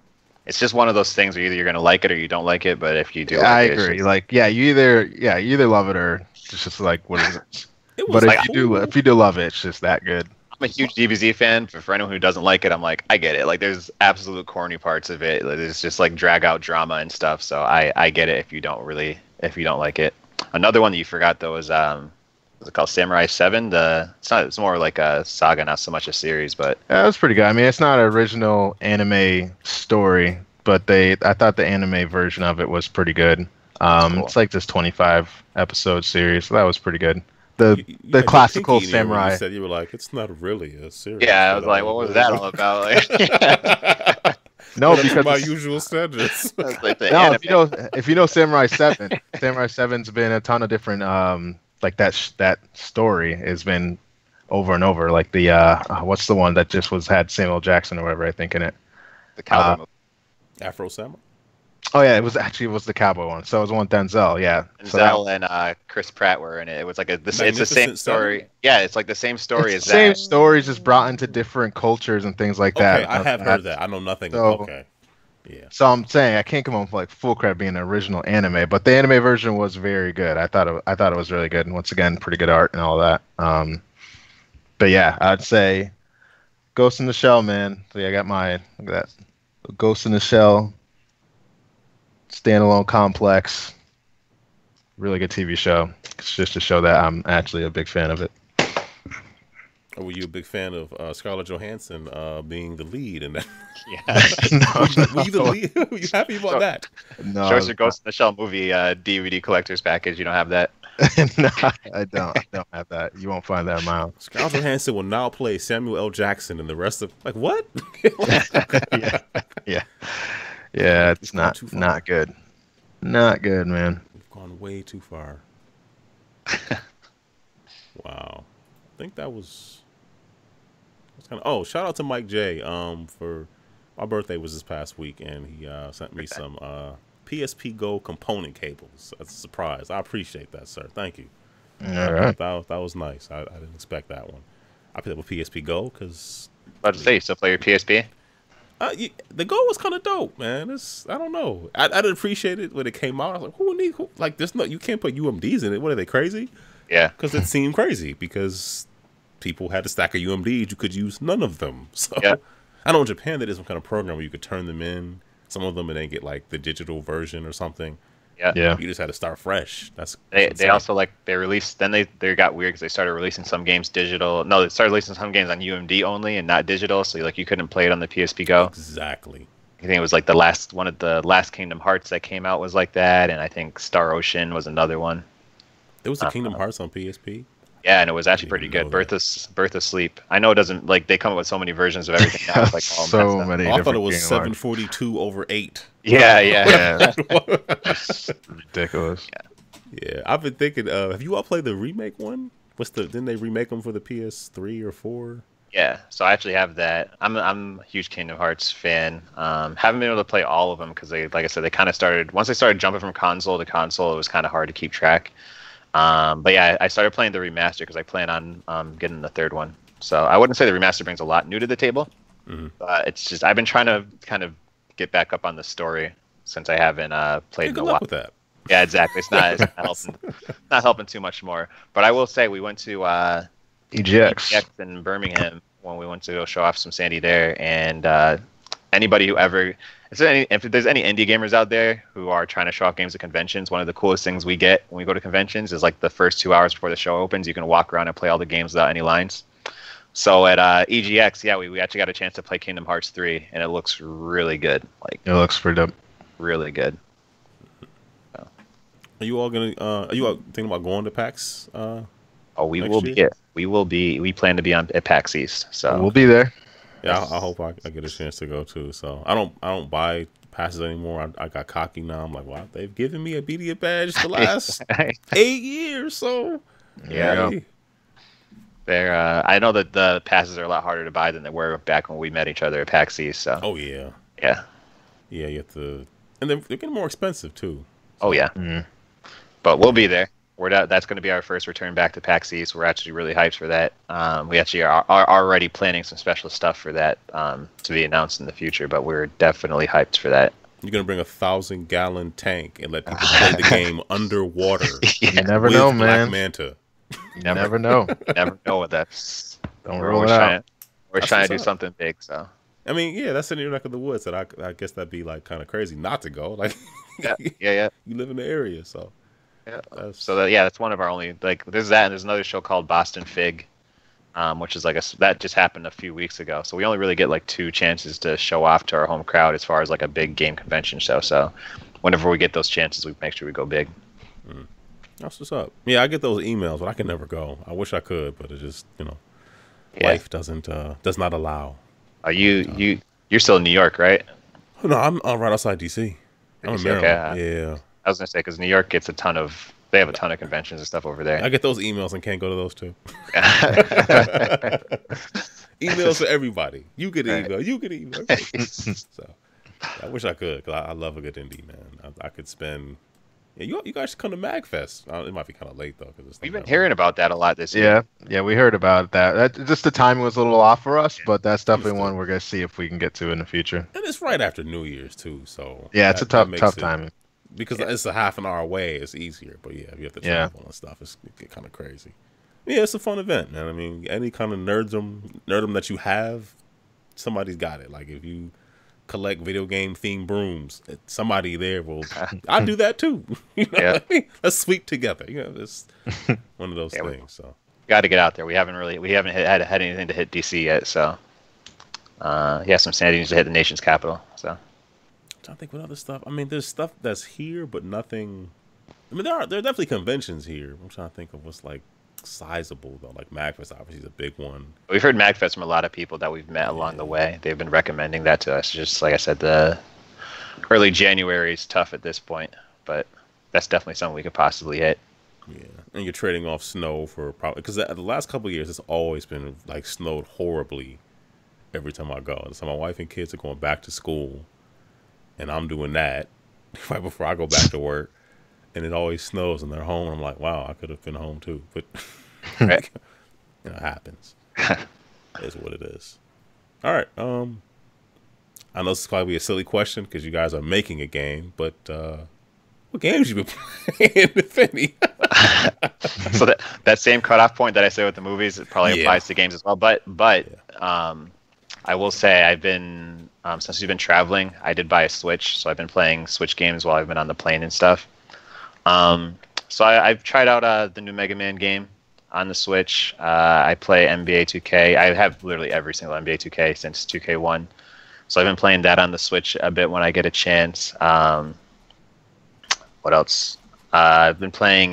Speaker 2: It's just one of those things where either you're gonna like it or you don't like it. But if you do,
Speaker 3: I agree. You either love it or it's just like what is it? But if you do love it, it's just that good.
Speaker 2: I'm a huge DBZ fan. For anyone who doesn't like it, I'm like, I get it. Like there's absolute corny parts of it. It's just like drag out drama and stuff. So I get it if you don't like it. Another one that you forgot though is what's it called? Samurai 7. It's more like a saga, not so much a series, but
Speaker 3: yeah, that's pretty good. I mean, it's not an original anime story, but I thought the anime version of it was pretty good. Cool. It's like this 25 episode series, so that was pretty good. The classical samurai.
Speaker 1: You said you were like, it's not really a series.
Speaker 2: Yeah, I was like, what was that all about? Like,
Speaker 3: no, because
Speaker 1: my usual standards.
Speaker 2: Like
Speaker 3: if you know Samurai 7, Samurai 7's been a ton of different like that story has been over and over. Like the what's the one that just had Samuel Jackson or whatever I think in it.
Speaker 2: The cowboy movie.
Speaker 1: Afro Samurai.
Speaker 3: Oh yeah, it was the cowboy one. So it was one Denzel. Yeah,
Speaker 2: Denzel and Chris Pratt were in it. It was like it's the same story.
Speaker 1: Seven?
Speaker 2: Yeah, it's like the same story
Speaker 3: it's
Speaker 2: as
Speaker 3: the same
Speaker 2: that.
Speaker 3: stories just brought into different cultures and things like that.
Speaker 1: Okay, I have heard that. I know nothing.
Speaker 3: So,
Speaker 1: okay. Yeah.
Speaker 3: So I'm saying I can't come up with like full credit being an original anime, but the anime version was very good. I thought it was really good, and once again, pretty good art and all that. But yeah, I'd say Ghost in the Shell, man. So yeah, I got mine. Look at that, Ghost in the Shell, standalone complex, really good TV show. It's just to show that I'm actually a big fan of it.
Speaker 1: Were you a big fan of Scarlett Johansson being the lead in that?
Speaker 2: Yeah.
Speaker 1: Were you the lead? Were you happy about that?
Speaker 3: No,
Speaker 2: Show us your Ghost in the Shell movie DVD collector's package. You don't have that?
Speaker 3: No, I don't have that. You won't find that in mine.
Speaker 1: Scarlett Johansson will now play Samuel L. Jackson and the rest of what?
Speaker 3: Yeah. It's not good. Not good, man.
Speaker 1: We've gone way too far. Wow. I think that was kind of. Oh, shout out to Mike J. For my birthday was this past week, and he sent me some PSP Go component cables. That's a surprise. I appreciate that, sir. Thank you.
Speaker 3: All right.
Speaker 1: That was nice. I didn't expect that one. I picked up a PSP Go because.
Speaker 2: About to say, you still play your PSP?
Speaker 1: The Go was kind of dope, man. I don't know. I didn't appreciate it when it came out. I was like, there's no, you can't put UMDs in it. What are they, crazy?
Speaker 2: Yeah.
Speaker 1: Because it seemed crazy because people had a stack of UMDs. You could use none of them. So
Speaker 2: yeah.
Speaker 1: I know in Japan they did some kind of program where you could turn them in, some of them, and then get like the digital version or something.
Speaker 2: Yeah.
Speaker 1: You just had to start fresh.
Speaker 2: They also they released, then they got weird because they started releasing some games digital. No, they started releasing some games on UMD only and not digital. So you couldn't play it on the PSP Go.
Speaker 1: Exactly.
Speaker 2: I think it was like one of the last Kingdom Hearts that came out was like that, and I think Star Ocean was another one.
Speaker 1: There was a Kingdom Hearts on PSP.
Speaker 2: Yeah, and it was actually pretty good. Birth of Sleep. I know it doesn't they come up with so many versions of everything now. It's like all
Speaker 3: so many.
Speaker 1: I thought it was 742/8.
Speaker 2: Yeah.
Speaker 3: Ridiculous.
Speaker 1: Yeah, I've been thinking. Have you all played the remake one? Didn't they remake them for the PS3 or 4?
Speaker 2: Yeah, so I actually have that. I'm a huge Kingdom Hearts fan. Haven't been able to play all of them because like I said, they kind of started once they started jumping from console to console. It was kind of hard to keep track. But yeah, I started playing the remaster because I plan on getting the third one. So I wouldn't say the remaster brings a lot new to the table. But it's just I've been trying to kind of get back up on the story since I haven't played in a while.
Speaker 1: With that.
Speaker 2: Yeah, exactly. It's not helping too much more. But I will say we went to EGX in Birmingham when we went to go show off Swimsanity there, and anybody who ever if there's any indie gamers out there who are trying to show off games at conventions, one of the coolest things we get when we go to conventions is like the first 2 hours before the show opens, you can walk around and play all the games without any lines. So at EGX, yeah, we actually got a chance to play Kingdom Hearts 3, and it looks really good. Like
Speaker 3: it looks pretty dope.
Speaker 2: Really good.
Speaker 1: So. Are you all thinking about going to PAX?
Speaker 2: We will be. We plan to be at PAX East. So
Speaker 3: we'll be there.
Speaker 1: Yeah, I hope I get a chance to go too. So I don't buy passes anymore. I got cocky now. I'm like, wow, they've given me a media badge the last 8 years. So
Speaker 2: yeah, they're. I know that the passes are a lot harder to buy than they were back when we met each other at PAX East. So
Speaker 1: yeah. You have to, and they're getting more expensive too.
Speaker 2: So. Oh yeah, but we'll be there. That's going to be our first return back to PAX East. We're actually really hyped for that. We actually are already planning some special stuff for that to be announced in the future, but we're definitely hyped for that.
Speaker 1: You're going to bring a 1,000-gallon tank and let people play the game underwater.
Speaker 3: You never know, man.
Speaker 1: Black Manta.
Speaker 3: You never know.
Speaker 2: Never know what that's.
Speaker 3: We're
Speaker 2: trying to do something big, so.
Speaker 1: I mean, yeah, that's in your neck of the woods. That I guess that'd be like kind of crazy not to go. Like,
Speaker 2: yeah.
Speaker 1: You live in the area, so.
Speaker 2: Yeah. That's one of our only there's that, and there's another show called Boston Fig, which is that just happened a few weeks ago. So we only really get like 2 chances to show off to our home crowd as far as like a big game convention show. So whenever we get those chances, we make sure we go big.
Speaker 1: That's what's up. Yeah, I get those emails, but I can never go. I wish I could, but it just life does not allow.
Speaker 2: Are you're still in New York, right?
Speaker 1: No, I'm right outside DC. I'm in Maryland. Yeah.
Speaker 2: I was gonna say because New York gets they have a ton of conventions and stuff over there.
Speaker 1: I get those emails and can't go to those too. Emails for everybody. You get an email. You get an email. So I wish I could, because I love a good indie, man. I could spend. Yeah, you guys should come to MagFest. It might be kind of late though, because
Speaker 2: we've been hearing about that a lot this
Speaker 3: year.
Speaker 2: year.
Speaker 3: Yeah, we heard about that. Just the timing was a little off for us, but that's definitely one we're gonna see if we can get to in the future.
Speaker 1: And it's right after New Year's too, so
Speaker 3: yeah, it's a tough timing.
Speaker 1: Because it's a half an hour away, it's easier. But yeah, if you have to travel and stuff, it get kind of crazy. Yeah, it's a fun event, man. I mean, any kind of nerdom that you have, somebody's got it. Like if you collect video game themed brooms, somebody there will. I do that too. You know what I mean? Let's sweep together. You know, it's one of those things. So
Speaker 2: got to get out there. We haven't had anything to hit DC yet. So Swimsanity needs to hit the nation's capital. So
Speaker 1: I'm trying to think what other stuff. I mean, there's stuff that's here, but nothing. I mean, there are definitely conventions here. I'm trying to think of what's like sizable though. Like MagFest obviously is a big one.
Speaker 2: We've heard MagFest from a lot of people that we've met along the way. They've been recommending that to us. Just like I said, the early January is tough at this point, but that's definitely something we could possibly hit.
Speaker 1: Yeah, and you're trading off snow for probably because the last couple of years it's always been like snowed horribly every time I go. So my wife and kids are going back to school, and I'm doing that right before I go back to work. And it always snows, and they're home. And I'm like, wow, I could have been home too, but it happens. It's what it is. All right. I know this is probably a silly question because you guys are making a game, but what games you been playing, if any?
Speaker 2: So that same cutoff point that I said with the movies, it probably applies to games as well. But I will say I've been since we've been traveling, I did buy a Switch, so I've been playing Switch games while I've been on the plane and stuff. So I've tried out the new Mega Man game on the Switch. I play NBA 2K. I have literally every single NBA 2K since 2K1. So I've been playing that on the Switch a bit when I get a chance. What else? I've been playing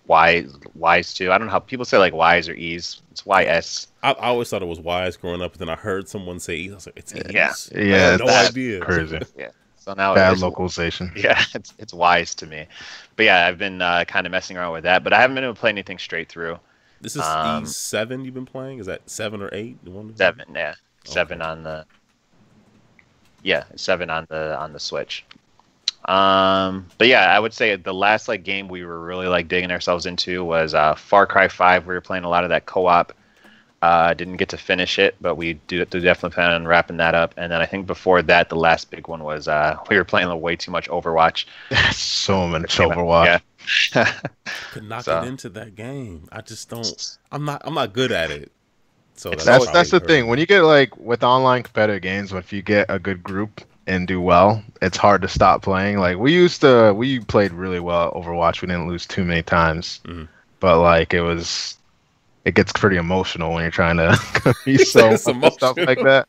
Speaker 2: Wise 2. I don't know how people say like Wise or Ease. It's YS.
Speaker 1: I always thought it was Wise growing up, but then I heard someone say Ease. I was like, it's Ease.
Speaker 3: Yeah,
Speaker 1: I had no idea.
Speaker 3: Crazy.
Speaker 2: Yeah. So now
Speaker 3: bad localization.
Speaker 2: Yeah, it's Wise to me. But yeah, I've been kind of messing around with that, but I haven't been able to play anything straight through.
Speaker 1: This is E7 you've been playing? Is that 7 or 8?
Speaker 2: 7, yeah. 7 on the 7 on the Switch. But yeah, I would say the last like game we were really like digging ourselves into was Far Cry 5. We were playing a lot of that co-op. Didn't get to finish it, but we do definitely plan on wrapping that up. And then I think before that, the last big one was we were playing way too much Overwatch.
Speaker 3: So much Overwatch.
Speaker 1: Yeah. Could not get into that game. I just don't. I'm not good at it. So
Speaker 3: that's the thing. When you get like with online competitive games, if you get a good group and do well, it's hard to stop playing. Like we played really well at Overwatch. We didn't lose too many times, but like it gets pretty emotional when you're trying to be so stuff like that.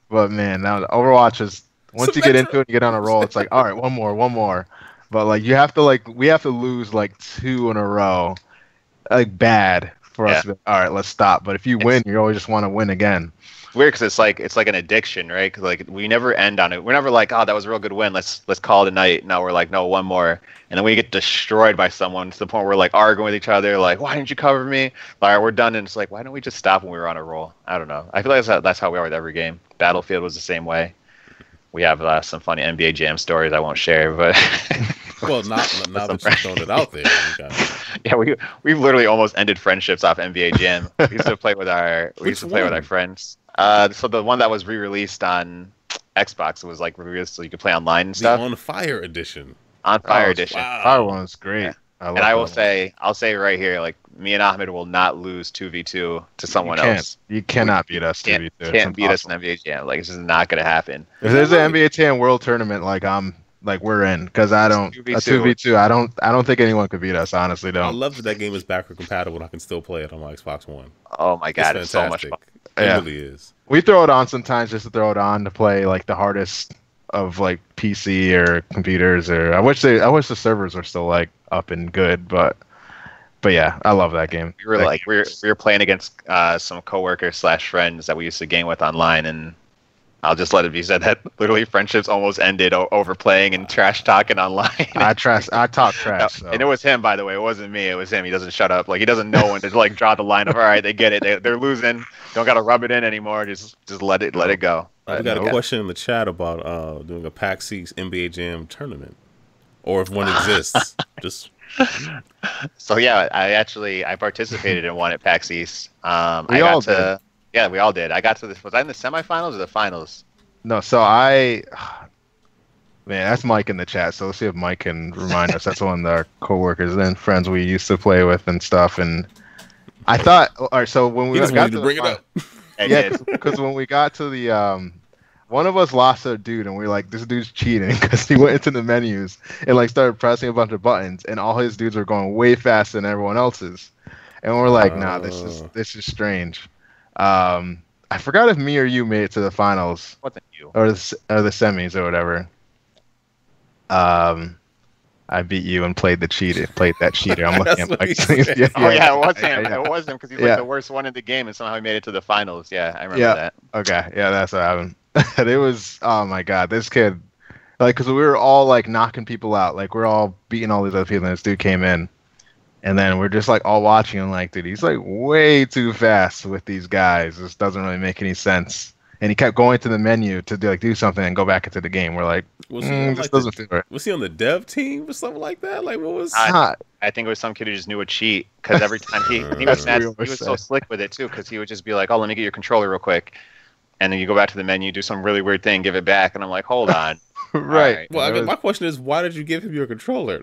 Speaker 3: But man, now Overwatch is once you get into it, you get on a roll. It's like, all right, one more. But like we have to lose like 2 in a row, like bad for us. To, all right, let's stop. But if you win, you always just want to win again.
Speaker 2: It's weird because it's like an addiction, right? Because like we never end on it. We're never like, oh, that was a real good win. Let's call it a night. No, we're like, no, one more. And then we get destroyed by someone to the point where we're like arguing with each other, like, why didn't you cover me? All right, we're done. And it's like, why don't we just stop when we were on a roll? I don't know. I feel like that's how we are with every game. Battlefield was the same way. We have some funny NBA Jam stories I won't share, but
Speaker 1: well, now that you've thrown it out there,
Speaker 2: yeah, we've literally almost ended friendships off NBA Jam. We used to play with our friends. So the one that was re-released on Xbox, it was like re-released so you could play online and stuff.
Speaker 1: The On Fire edition.
Speaker 2: On Fire edition.
Speaker 1: Wow.
Speaker 3: Fire one's great.
Speaker 2: Yeah. I'll say right here, like me and Ahmed will not lose 2v2 to someone else.
Speaker 3: You cannot beat us 2v2.
Speaker 2: Can't beat us in NBA Jam. Like, this is not gonna happen.
Speaker 3: If there's an NBA Jam World Tournament, we're in, because I don't 2v2. I don't think anyone could beat us. Honestly, don't.
Speaker 1: I love that game is backward compatible and I can still play it on my Xbox One.
Speaker 2: Oh my god, it's so much fun.
Speaker 1: It really is.
Speaker 3: We throw it on sometimes just to throw it on to play like the hardest of like PC or computers. Or I wish the servers were still like up and good, but yeah, I love that game.
Speaker 2: We were playing against some coworkers / friends that we used to game with online, and I'll just let it be said that literally friendships almost ended over playing and trash talking online.
Speaker 3: I talk trash. So.
Speaker 2: And it was him, by the way. It wasn't me. It was him. He doesn't shut up. Like, he doesn't know when to like draw the line of, all right, they get it. They're losing. Don't got to rub it in anymore. Just let it go.
Speaker 1: We got a question in the chat about doing a PAX East NBA Jam tournament, or if one exists. Just
Speaker 2: So yeah, I participated in one at PAX East.
Speaker 3: We all did.
Speaker 2: Yeah, we all did. I got to this. Was I in the semifinals or the finals?
Speaker 3: No, man, that's Mike in the chat. So let's see if Mike can remind us. That's one of our coworkers and friends we used to play with and stuff. And I thought, all right. So when we got to
Speaker 1: bring it up,
Speaker 3: yeah, because when we got to the one of us lost a dude, and we were like, this dude's cheating because he went into the menus and like started pressing a bunch of buttons, and all his dudes were going way faster than everyone else's. And we're like, nah, this is strange. I forgot if me or you made it to the finals.
Speaker 2: Wasn't you?
Speaker 3: Or the semis or whatever. I beat you and played that cheater. I'm looking at Mike.
Speaker 2: It wasn't him. It was him because he's like the worst one in the game, and somehow he made it to the finals. Yeah, I remember that.
Speaker 3: Okay, yeah, that's what happened. It was, oh my god, this kid, like, because we were all like knocking people out, like we're all beating all these other people, and this dude came in, and then we're just like all watching him, like, dude, he's like way too fast with these guys. This doesn't really make any sense. And he kept going to the menu to do something and go back into the game. We're like, this doesn't feel right.
Speaker 1: Was he on the dev team or something like that? Like, what was?
Speaker 2: I think it was some kid who just knew a cheat because every time he was so slick with it too, because he would just be like, oh, let me get your controller real quick, and then you go back to the menu, do some really weird thing, give it back, and I'm like, hold on.
Speaker 3: Right.
Speaker 1: Well, my question is, why did you give him your controller?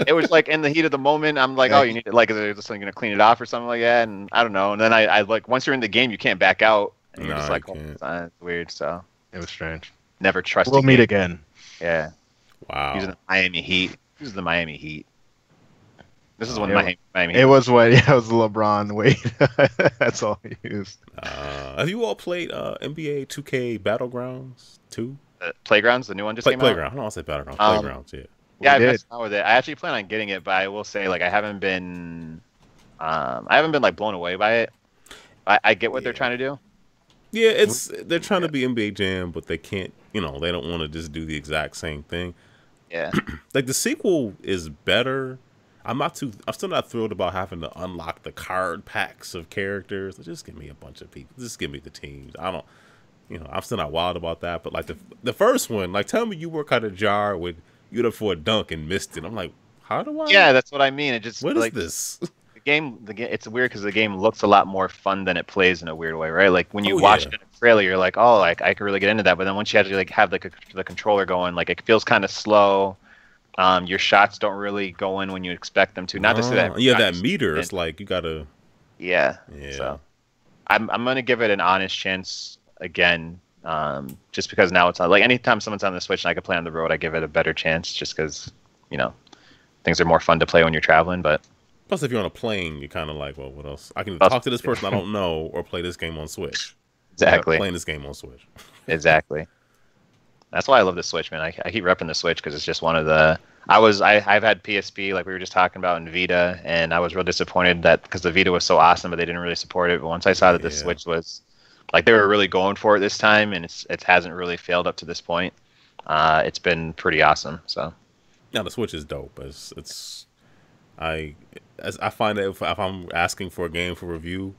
Speaker 2: It was like in the heat of the moment. I'm like, oh, you need to, like, is there something gonna clean it off or something like that? And I don't know. And then I like, once you're in the game, you can't back out. And you're just like, oh, it's weird. So
Speaker 3: it was strange.
Speaker 2: Never trust.
Speaker 3: We'll meet again.
Speaker 2: Yeah.
Speaker 1: Wow.
Speaker 2: Using the Miami Heat. This is the Miami Heat. This is when Miami Heat.
Speaker 3: It was it was LeBron Wade. That's all he used.
Speaker 1: Have you all played NBA 2K Battlegrounds 2?
Speaker 2: Playgrounds, the new one just came
Speaker 1: Playground.
Speaker 2: out.
Speaker 1: I don't want to say Battlegrounds. Playgrounds, yeah.
Speaker 2: Yeah, I messed around with it. I actually plan on getting it, but I will say, like, I haven't been like blown away by it. I get what they're trying to do.
Speaker 1: Yeah, they're trying to be NBA Jam, but they can't. They don't want to just do the exact same thing.
Speaker 2: Yeah,
Speaker 1: like the sequel is better. I'm still not thrilled about having to unlock the card packs of characters. Just give me a bunch of people. Just give me the teams. I don't. I'm still not wild about that. But like the first one, like, tell me you work out a jar with you up for a dunk and missed it. I'm like, how do I?
Speaker 2: Yeah, that's what I mean. It just
Speaker 1: what is this?
Speaker 2: The game, it's weird because the game looks a lot more fun than it plays in a weird way, right? Like when you watch it in a trailer, you're like, oh, like I could really get into that. But then once you actually like have the controller going, like it feels kind of slow. Your shots don't really go in when you expect them to. Not to say that.
Speaker 1: Yeah, that meter. It's like you gotta.
Speaker 2: Yeah. So I'm gonna give it an honest chance again, just because now it's on. Like anytime someone's on the Switch and I can play on the road, I give it a better chance, just because things are more fun to play when you're traveling, but.
Speaker 1: Plus, if you're on a plane, you're kind of like, well, what else? I can talk to this person I don't know or play this game on Switch.
Speaker 2: Exactly.
Speaker 1: Playing this game on Switch.
Speaker 2: Exactly. That's why I love the Switch, man. I keep repping the Switch because it's just one of the... I've had PSP, like we were just talking about, and Vita, and I was real disappointed that because the Vita was so awesome, but they didn't really support it. But once I saw that the Switch was... Like, they were really going for it this time, and it hasn't really failed up to this point. It's been pretty awesome, so...
Speaker 1: Yeah, the Switch is dope. I find that if I'm asking for a game for review,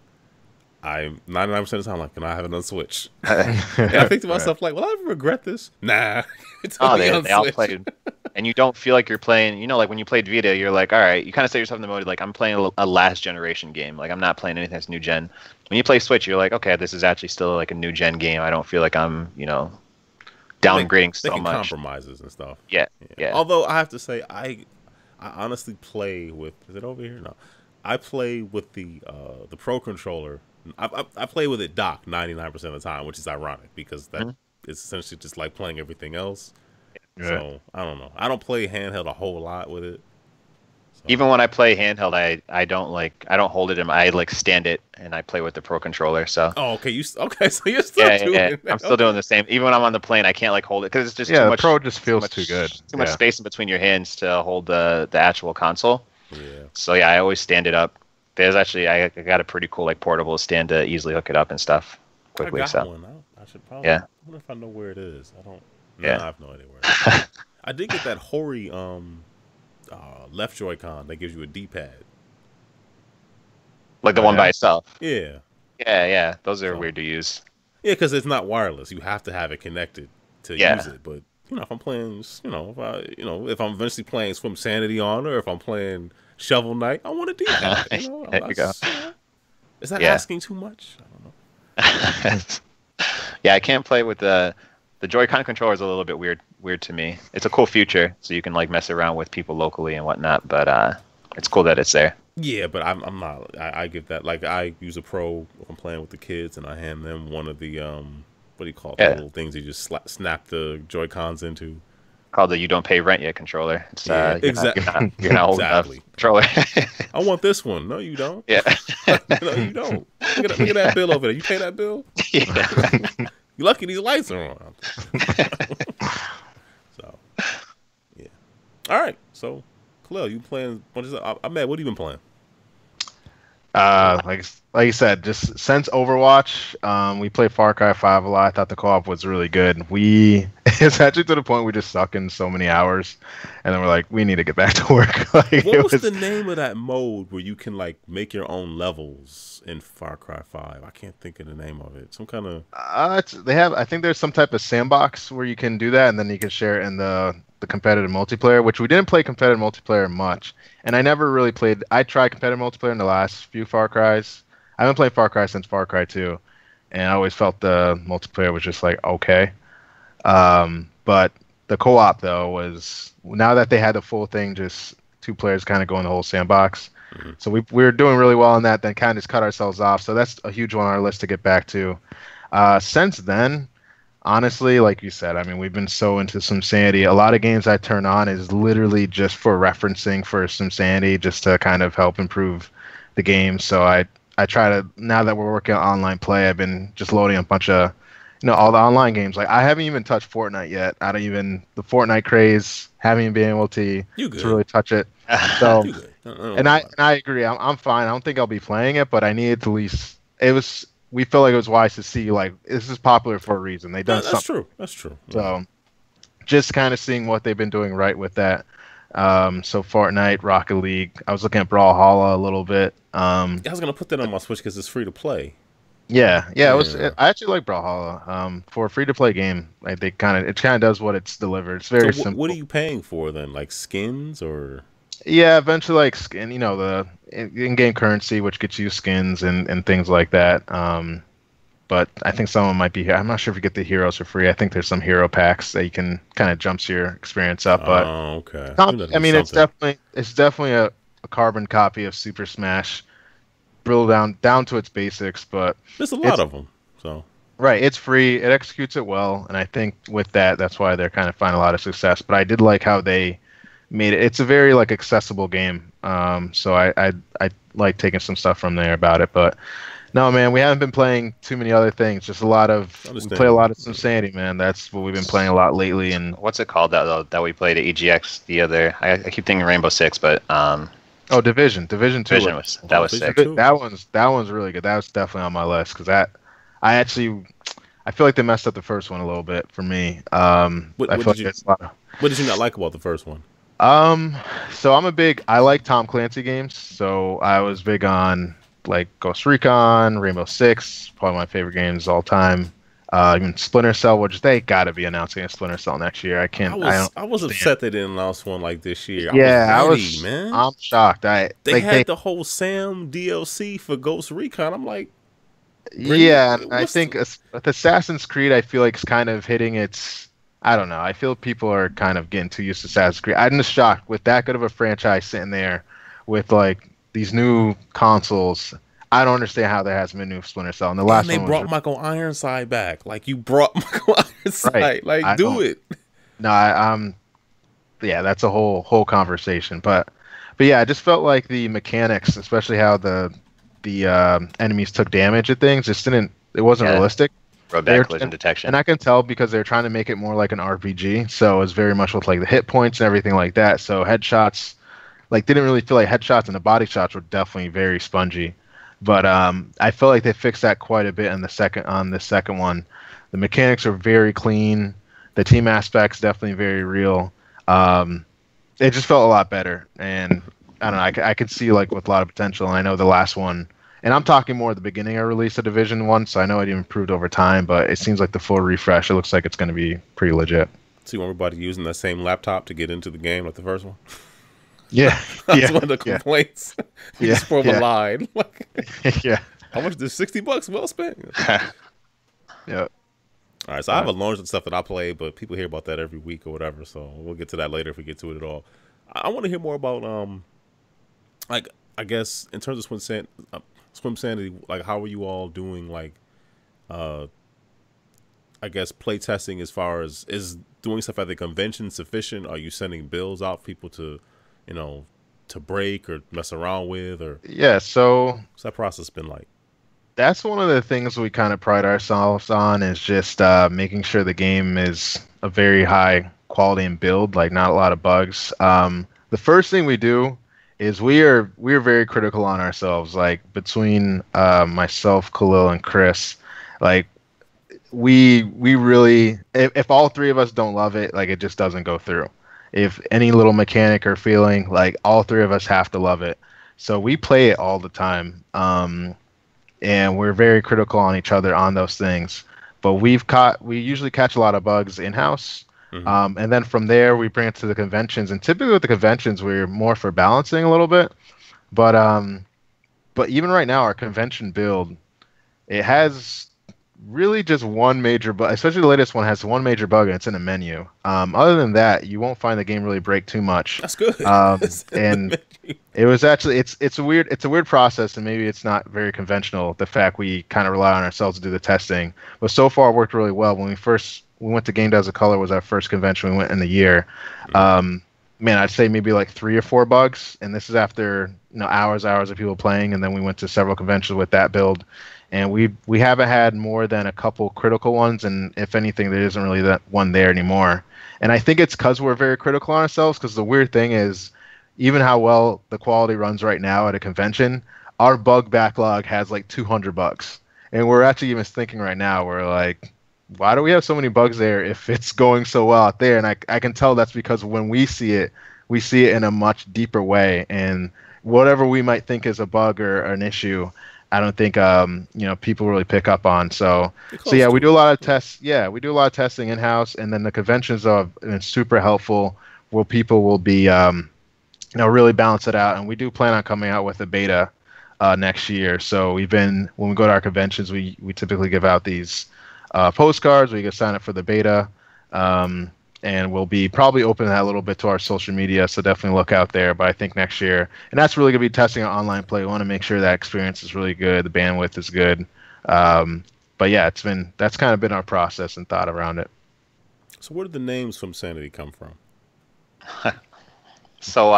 Speaker 1: I'm 99% of the time like, can I have it on Switch? And I think to myself, like, will I ever regret this? Nah.
Speaker 2: They all played. And you don't feel like you're playing, like when you played Vita, you're like, all right, you kind of set yourself in the mode, like, I'm playing a last generation game. Like, I'm not playing anything that's new gen. When you play Switch, you're like, okay, this is actually still like a new gen game. I don't feel like I'm, downgrading so much.
Speaker 1: Compromises and stuff.
Speaker 2: Yeah.
Speaker 1: Although I have to say, I honestly play with. Is it over here? No, I play with the Pro controller. I play with it docked 99% of the time, which is ironic because that is essentially just like playing everything else. Yeah. So I don't know. I don't play handheld a whole lot with it. So.
Speaker 2: Even when I play handheld, I don't hold it. I like stand it and I play with the Pro controller. So.
Speaker 1: Oh, okay. So you're still doing it.
Speaker 2: I'm still doing the same. Even when I'm on the plane, I can't like hold it because it's just too much.
Speaker 3: The Pro just feels too good.
Speaker 2: Too much space in between your hands to hold the actual console.
Speaker 1: Yeah.
Speaker 2: So I always stand it up. There's actually I got a pretty cool like portable stand to easily hook it up and stuff quickly.
Speaker 1: I got one. I should probably.
Speaker 2: Yeah.
Speaker 1: I wonder if I know where it is. I don't.
Speaker 2: Yeah.
Speaker 1: I have no idea where it is. I did get that Hori left Joy-Con that gives you a D-pad.
Speaker 2: Like the one by itself.
Speaker 1: Yeah.
Speaker 2: Yeah. Those are weird to use.
Speaker 1: Yeah, because it's not wireless. You have to have it connected to use it. But if I'm playing, if I'm eventually playing Swimsanity on, or if I'm playing Shovel Knight, I want to do that.
Speaker 2: There you go.
Speaker 1: Is that asking too much? I don't know.
Speaker 2: Yeah, I can't play with the Joy-Con controller is a little bit weird to me. It's a cool feature, so you can like mess around with people locally and whatnot. But it's cool that it's there.
Speaker 1: Yeah, but I'm not. I give that, like, I use a Pro if I'm playing with the kids, and I hand them one of the what do you call it? The little things you just snap the Joy-Cons into.
Speaker 2: Called the "You Don't Pay Rent Yet" controller. It's,
Speaker 1: exactly.
Speaker 2: You're not old enough controller.
Speaker 1: I want this one. No, you don't.
Speaker 2: Yeah.
Speaker 1: No, you don't. Look at that bill over there. You pay that bill?
Speaker 2: Yeah.
Speaker 1: You're lucky these lights are on. So, yeah. All right. So, Khalil, you playing? What have you been playing?
Speaker 3: Like you said, just since Overwatch, we played Far Cry 5 a lot. I thought the co-op was really good. It's actually to the point we just suck in so many hours, and then we're like, we need to get back to work.
Speaker 1: What was the name of that mode where you can like make your own levels in Far Cry 5? I can't think of the name of it. Some kind of
Speaker 3: I think there's some type of sandbox where you can do that, and then you can share it in the competitive multiplayer, which we didn't play competitive multiplayer much. And I never really played. I tried competitive multiplayer in the last few Far Crys. I haven't played Far Cry since Far Cry 2, and I always felt the multiplayer was just like okay. But the co-op though was, now that they had the full thing, just two players kind of going the whole sandbox. Mm-hmm. So we were doing really well in that. Then kind of just cut ourselves off. So that's a huge one on our list to get back to. Since then, honestly, like you said, I mean, we've been so into Swimsanity. A lot of games I turn on is literally just for referencing for Swimsanity, just to kind of help improve the game. So I try to, now that we're working on online play, I've been just loading a bunch of, all the online games. Like, I haven't even touched Fortnite yet. The Fortnite craze, haven't even been able to really touch it. So, and I agree. I'm fine. I don't think I'll be playing it, but I needed to at least, we feel like it was wise to see, like, this is popular for a reason. They've done something.
Speaker 1: That's true.
Speaker 3: So, just kind of seeing what they've been doing right with that. So Fortnite, Rocket League. I was looking at Brawlhalla a little bit.
Speaker 1: I was gonna put that on my Switch because it's free to play.
Speaker 3: Yeah. I actually like Brawlhalla. For a free to play game, like it kind of does what it's delivered. It's very simple.
Speaker 1: What are you paying for then? Like skins or?
Speaker 3: Yeah, eventually like skin. The in-game currency, which gets you skins and things like that. But I think someone might be here. I'm not sure if you get the heroes for free. I think there's some hero packs that you can kind of jumps your experience up. But
Speaker 1: okay.
Speaker 3: I mean, it's definitely a carbon copy of Super Smash, drilled down to its basics. But
Speaker 1: there's a lot of them. So
Speaker 3: right, it's free. It executes it well, and I think with that's why they're kind of finding a lot of success. But I did like how they made it. It's a very like accessible game. So I like taking some stuff from there about it, but. No, man, we haven't been playing too many other things. Just we play a lot of Swimsanity, man. That's what we've been playing a lot lately. And
Speaker 2: what's it called that we played at EGX the other? I keep thinking Rainbow Six, but
Speaker 3: Division 2.
Speaker 2: Division was sick.
Speaker 3: That one's really good. That was definitely on my list because I feel like they messed up the first one a little bit for me.
Speaker 1: What did you not like about the first one?
Speaker 3: So I like Tom Clancy games. So I was big on like Ghost Recon, Rainbow Six, probably my favorite games all time. Even Splinter Cell, which they got to be announcing a Splinter Cell next year. I was
Speaker 1: upset they didn't announce one like this year.
Speaker 3: Man. I'm shocked.
Speaker 1: They had the whole Sam DLC for Ghost Recon. I'm like,
Speaker 3: I think with Assassin's Creed, I feel like it's kind of hitting its. I don't know. I feel people are kind of getting too used to Assassin's Creed. I'm just shocked with that good of a franchise sitting there with like these new consoles. I don't understand how there hasn't been new Splinter Cell. And the last one
Speaker 1: brought Michael Ironside back. Like, you brought Michael Ironside. Right. Like, do it.
Speaker 3: No, yeah, that's a whole conversation. But yeah, I just felt like the mechanics, especially how the enemies took damage at things, it wasn't realistic.
Speaker 2: Rollback collision detection.
Speaker 3: And I can tell because they're trying to make it more like an RPG. So it's very much with like the hit points and everything like that. So headshots, like, didn't really feel like headshots, and the body shots were definitely very spongy. But I feel like they fixed that quite a bit on the second one. The mechanics are very clean. The team aspect's definitely very real. It just felt a lot better, and I don't know. I could see like with a lot of potential. And I know the last one, And I'm talking more at the beginning of release of Division 1, so I know it improved over time, but it seems like the full refresh, it looks like it's going to be pretty legit.
Speaker 1: So you want everybody using that same laptop to get into the game like the first one?
Speaker 3: Yeah.
Speaker 1: That's one of the complaints. You just form a line.
Speaker 3: Yeah.
Speaker 1: How much is $60? Well spent.
Speaker 3: Yeah.
Speaker 1: All right, so I have a launch and stuff that I play, but people hear about that every week or whatever, so we'll get to that later if we get to it at all. I want to hear more about, like, I guess, in terms of Swimsanity, like, how are you all doing, like, I guess, play testing as far as, is doing stuff at the convention sufficient? Are you sending bills out for people to, to break or mess around with? Or
Speaker 3: Yeah, so
Speaker 1: what's that process been like?
Speaker 3: that's one of the things we kind of pride ourselves on, is just making sure the game is a very high quality and build, like not a lot of bugs. The first thing we do is we're very critical on ourselves. Like between myself, Khalil, and Chris, like we really, if all three of us don't love it, like it just doesn't go through. If any little mechanic or feeling, like all three of us have to love it. So we play it all the time. And we're very critical on each other on those things. But we usually catch a lot of bugs in-house. Mm-hmm. And then from there, we bring it to the conventions. And typically with the conventions, we're more for balancing a little bit. But even right now, our convention build, it has really just one major bug. Especially the latest one has one major bug, and it's in the menu. Other than that, you won't find the game really break too much.
Speaker 1: That's good.
Speaker 3: And it was actually it's a weird process, and maybe it's not very conventional, the fact we kind of rely on ourselves to do the testing. But so far it worked really well. When we went to Game Dev Color, was our first convention we went in the year. Man, I'd say maybe like 3 or 4 bugs, and this is after hours of people playing, and then we went to several conventions with that build, and we haven't had more than a couple critical ones, and if anything, there isn't really that one there anymore. And I think it's because we're very critical on ourselves, because the weird thing is, even how well the quality runs right now at a convention, our bug backlog has like 200 bugs. And we're actually even thinking right now, we're like, why do we have so many bugs there if it's going so well out there? And I can tell that's because when we see it in a much deeper way. And whatever we might think is a bug or an issue, I don't think people really pick up on. So yeah, we do a lot of tests. Yeah, we do a lot of testing in-house. And then the conventions have been super helpful, where people will be really balance it out. And we do plan on coming out with a beta next year. So when we go to our conventions, we typically give out these postcards where you can sign up for the beta. And we'll be probably opening that a little bit to our social media. So definitely look out there. But I think next year, and that's really going to be testing our online play. We want to make sure that experience is really good. The bandwidth is good. But yeah, that's kind of been our process and thought around it.
Speaker 1: So where did the name Swimsanity come from?
Speaker 2: So,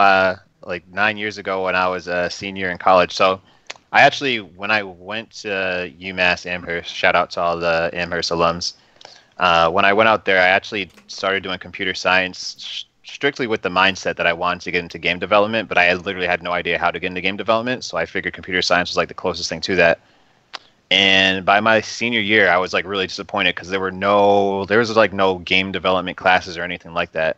Speaker 2: like 9 years ago when I was a senior in college. So, I actually, when I went to UMass Amherst, shout out to all the Amherst alums. When I went out there, I actually started doing computer science strictly with the mindset that I wanted to get into game development, but I literally had no idea how to get into game development. So I figured computer science was like the closest thing to that. And by my senior year, I was like really disappointed because there was no game development classes or anything like that.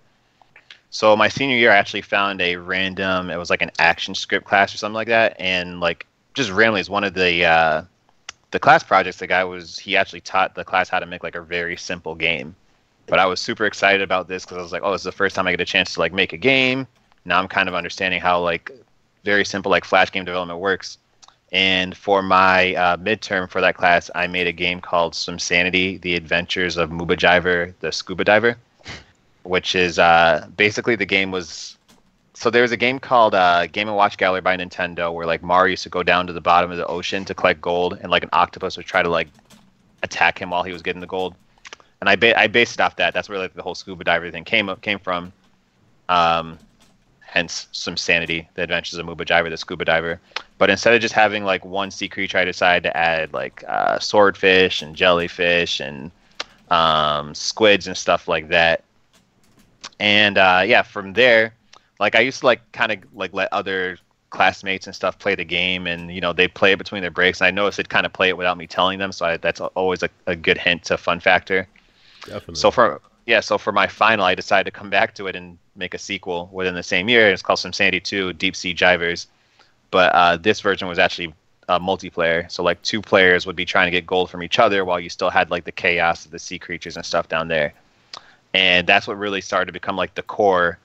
Speaker 2: So my senior year, I actually found it was like an action script class or something like that. And like just randomly, as one of the class projects, he actually taught the class how to make like a very simple game. But I was super excited about this because I was like, oh, this is the first time I get a chance to like make a game. Now I'm kind of understanding how like very simple like Flash game development works. And for my midterm for that class, I made a game called Swimsanity: The Adventures of Mooba Jiver, the Scuba Diver. Which is basically the game was, so there was a game called Game & Watch Gallery by Nintendo where like Mario used to go down to the bottom of the ocean to collect gold, and like an octopus would try to like attack him while he was getting the gold. And I based it off that. That's where like the whole scuba diver thing came from. Hence Swimsanity: The Adventures of Mooba Jiver, the Scuba Diver. But instead of just having like one sea creature, I decided to add like swordfish and jellyfish and squids and stuff like that. And from there, like I used to like kind of like let other classmates and stuff play the game, and they play it between their breaks. And I noticed they'd kind of play it without me telling them, so that's always a good hint to fun factor.
Speaker 1: Definitely.
Speaker 2: So for my final, I decided to come back to it and make a sequel within the same year. It's called Swimsanity 2: Deep Sea Jivers. But this version was actually multiplayer. So like 2 players would be trying to get gold from each other while you still had like the chaos of the sea creatures and stuff down there. And that's what really started to become like the core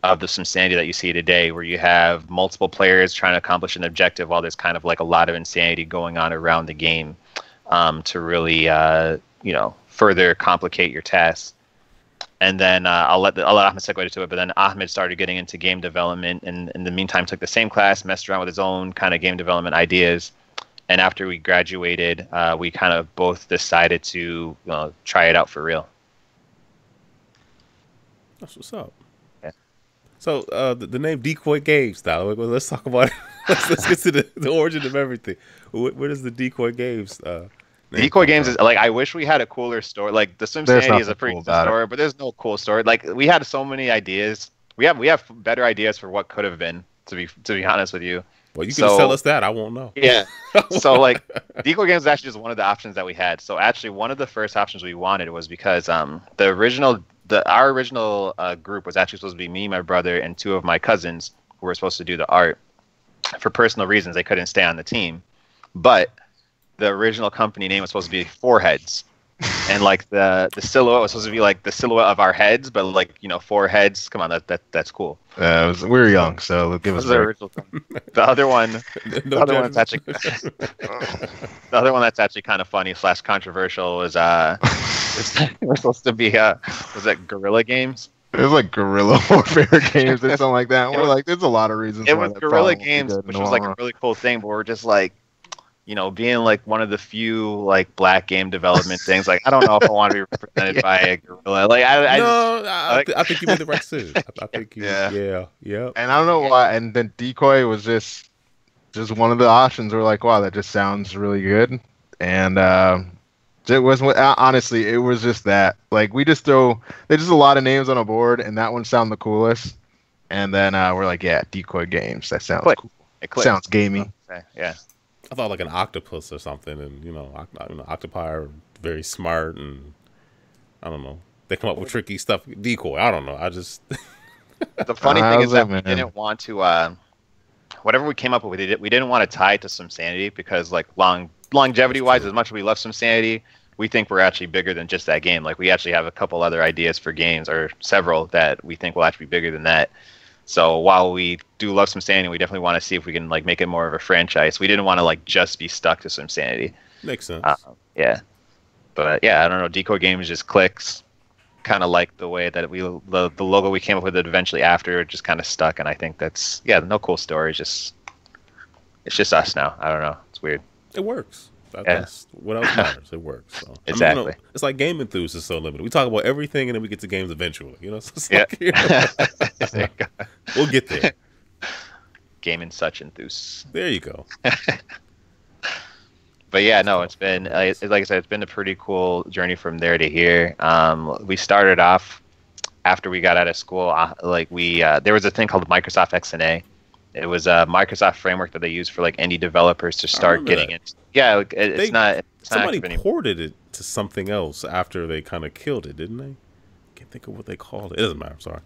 Speaker 2: of the Swimsanity that you see today, where you have multiple players trying to accomplish an objective while there's kind of like a lot of insanity going on around the game to really, further complicate your tasks. And then I'll let Ahmed segue into it, but then Ahmed started getting into game development, and in the meantime took the same class, messed around with his own kind of game development ideas. And after we graduated, we kind of both decided to try it out for real.
Speaker 1: That's what's up.
Speaker 2: Yeah.
Speaker 1: So the name Decoy Games, now let's talk about it. let's get to the origin of everything. Where does the Decoy Games?
Speaker 2: Decoy Games is like, I wish we had a cooler story. Like the Swimsanity is a pretty cool story, but there's no cool story. Like we had so many ideas. We have better ideas for what could have been. To be honest with you.
Speaker 1: Well, you can tell us that. I won't know.
Speaker 2: Yeah. So like Decoy Games is actually just one of the options that we had. So actually one of the first options we wanted was because our original group was actually supposed to be me, my brother, and 2 of my cousins who were supposed to do the art. For personal reasons, they couldn't stay on the team. But the original company name was supposed to be Foreheads. And like the silhouette was supposed to be like the silhouette of our heads, but like 4 heads. Come on, that's cool.
Speaker 3: We were young, so give us
Speaker 2: the original thing. The other one, the other one that's actually kind of funny / controversial was we're supposed to be was it Guerrilla Games?
Speaker 3: It was like Guerrilla Warfare Games or something like that. We're like, there's a lot of reasons.
Speaker 2: It was Guerrilla Games, which was like a really cool thing, but we're just like, being like one of the few like black game development things. Like, I don't know if I want to be represented by a gorilla. Like,
Speaker 1: I think you made the right decision. I think yeah.
Speaker 3: And I don't know why. And then Decoy was just one of the options. We're like, wow, that just sounds really good. And it was honestly, it was just that. Like, there's just a lot of names on a board, and that one sounded the coolest. And then we're like, yeah, Decoy Games. That sounds cool. It sounds gamey.
Speaker 2: Okay. Yeah.
Speaker 1: I thought like an octopus or something, and octopi are very smart, and I don't know. They come up with tricky stuff. Decoy. I don't know. I just
Speaker 2: the funny thing is that we didn't want to. Whatever we came up with, we didn't want to tie it to Swimsanity because like longevity wise, as much as we love Swimsanity, we think we're actually bigger than just that game. Like we actually have a couple other ideas for games, or several that we think will actually be bigger than that. So while we do love Swimsanity, we definitely want to see if we can like make it more of a franchise. We didn't want to like just be stuck to Swimsanity.
Speaker 1: Makes sense.
Speaker 2: Yeah, but yeah, I don't know. Decoy Games just clicks, kind of like the way that the logo we came up with it eventually after just kind of stuck. And I think that's no cool story. It's just us now. I don't know. It's weird.
Speaker 1: It works. That's what else matters. It works. So.
Speaker 2: Exactly.
Speaker 1: I mean, it's like GameEnthus is so limited. We talk about everything, and then we get to games eventually. So it's like, we'll get there.
Speaker 2: Game and such enthuse.
Speaker 1: There you go.
Speaker 2: But yeah, no, it's been like I said, it's been a pretty cool journey from there to here. We started off after we got out of school. There was a thing called Microsoft XNA. It was a Microsoft framework that they use for like indie developers to start getting it. Yeah, it's not.
Speaker 1: Somebody ported it to something else after they kind of killed it, didn't they? Can't think of what they called it. It doesn't matter. I'm sorry.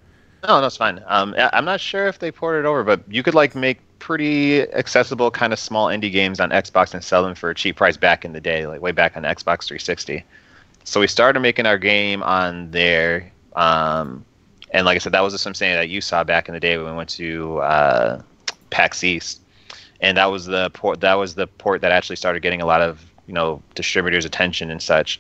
Speaker 2: No, that's fine. I'm not sure if they ported it over, but you could like make pretty accessible kind of small indie games on Xbox and sell them for a cheap price back in the day, like way back on Xbox 360. So we started making our game on there. And like I said, that was something that you saw back in the day when we went to PAX East, and that was the port that actually started getting a lot of distributors' attention and such.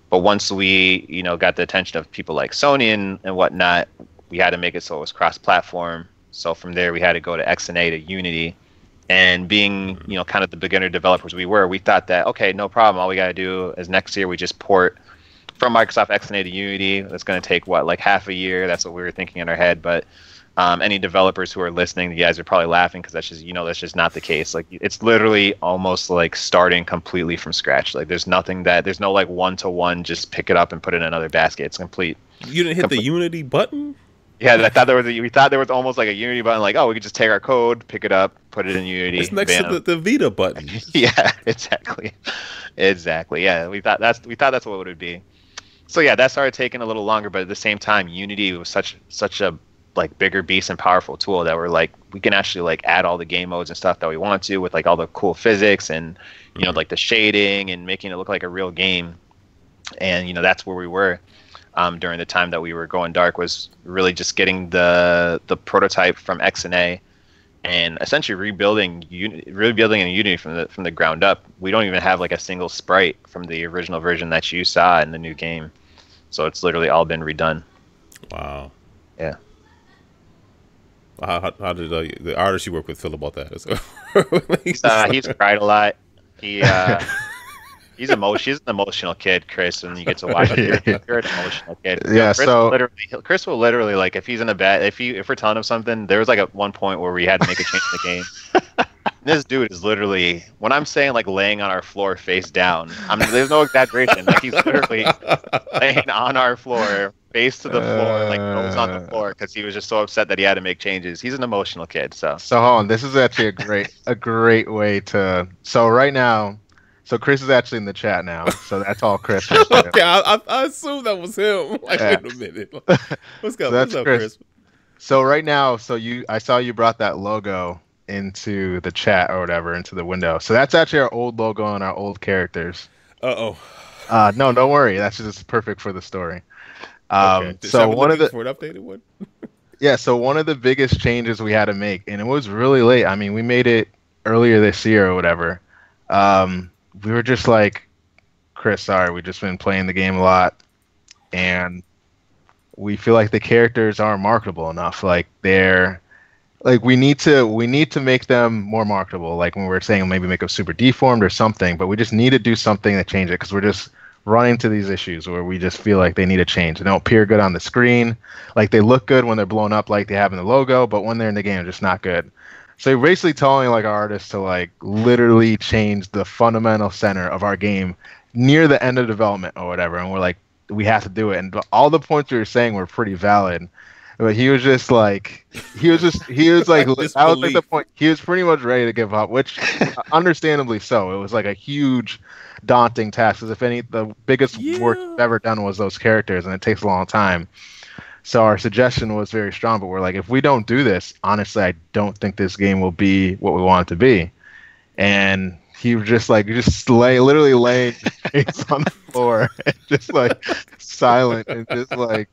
Speaker 2: But once we got the attention of people like Sony and whatnot, we had to make it so it was cross-platform. So from there we had to go to XNA to Unity, and being kind of the beginner developers we thought that okay, no problem, all we got to do is next year we just port from Microsoft XNA to Unity. That's going to take like half a year. That's what we were thinking in our head. But any developers who are listening, you guys are probably laughing because that's just not the case. Like it's literally almost like starting completely from scratch. Like there's no like one-to-one just pick it up and put it in another basket. It's complete.
Speaker 1: You didn't hit the Unity button?
Speaker 2: Yeah, we thought there was almost like a Unity button. Like, oh, we could just take our code, pick it up, put it in Unity.
Speaker 1: It's next to the Vita button.
Speaker 2: Yeah, exactly. Yeah, we thought that's what it would be. So yeah, that started taking a little longer, but at the same time, Unity was such a like bigger beast and powerful tool that we're like we can actually like add all the game modes and stuff that we want to with like all the cool physics and you know like the shading and making it look like a real game. And you know that's where we were during the time that we were going dark, was really just getting the prototype from XNA and essentially rebuilding in Unity from the ground up. We don't even have like a single sprite from the original version that you saw in the new game, so it's literally all been redone.
Speaker 1: Wow.
Speaker 2: Yeah.
Speaker 1: How did the artist you work with feel about that?
Speaker 2: He's cried a lot. He's an emotional kid, Chris. When you get to watch it, you're an emotional kid.
Speaker 3: Yeah.
Speaker 2: Chris will literally like if he's in a bad if we're telling him something. There was like at one point where we had to make a change in the game. This dude is literally, when I'm saying like laying on our floor face down, there's no exaggeration. Like he's literally laying on our floor, face to the floor, like nose on the floor, because he was just so upset that he had to make changes. He's an emotional kid. So
Speaker 3: hold on, this is actually a great way to. So right now, so Chris is actually in the chat now. So that's all Chris.
Speaker 1: Okay, I assume that was him. Like, wait a minute. What's up, Chris?
Speaker 3: So right now, I saw you brought that logo into the chat or whatever, into the window. So that's actually our old logo and our old characters.
Speaker 1: No,
Speaker 3: don't worry. That's just perfect for the story.
Speaker 1: Okay.
Speaker 3: So one of the
Speaker 1: for an updated one.
Speaker 3: Yeah, so one of the biggest changes we had to make, and it was really late. I mean, we made it earlier this year or whatever. We were just like, Chris, sorry, we've just been playing the game a lot, and we feel like the characters aren't marketable enough. Like we need to make them more marketable. Like when we were saying maybe make them super deformed or something, but we just need to do something to change it because we're just running into these issues where we just feel like they need a change. They don't appear good on the screen. Like they look good when they're blown up like they have in the logo, but when they're in the game, they're just not good. So we're basically telling like our artists to like literally change the fundamental center of our game near the end of development or whatever. And we're like, we have to do it. And all the points we were saying were pretty valid. But he was like, that was like the point. He was pretty much ready to give up, which understandably so. It was like a huge, daunting task. Because the biggest work we've ever done was those characters, and it takes a long time. So our suggestion was very strong, but we're like, if we don't do this, honestly, I don't think this game will be what we want it to be. And he was just like, literally laying face on the floor, and just like silent and just like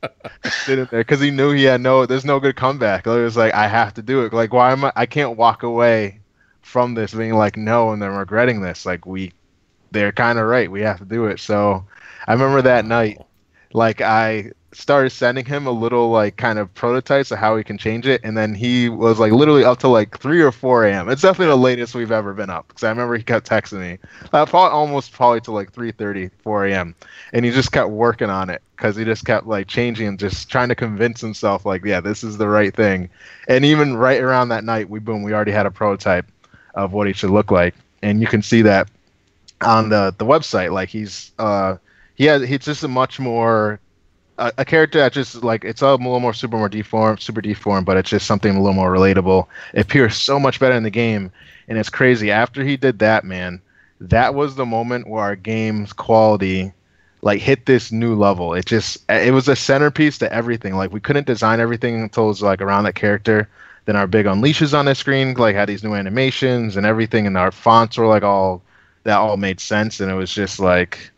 Speaker 3: sitting there because he knew there's no good comeback. It was like, I have to do it. Like, I can't walk away from this being like, no, and then regretting this. Like they're kind of right. We have to do it. So I remember that night, like I started sending him a little like kind of prototypes of how we can change it, and then he was like literally up to like 3 or 4 a.m. It's definitely the latest we've ever been up because I remember he kept texting me probably to like 3:30, 4 a.m. and he just kept working on it because he just kept like changing and just trying to convince himself like, yeah, this is the right thing. And even right around that night, we already had a prototype of what he should look like, and you can see that on the website. Like he's just a much more a character that just like, it's a little more super deformed, but it's just something a little more relatable. It appears so much better in the game, and it's crazy. After he did that, man, that was the moment where our game's quality like hit this new level. It was a centerpiece to everything. Like we couldn't design everything until it was like around that character. Then our big unleashes on the screen like had these new animations and everything, and our fonts were like all made sense, and it was just like,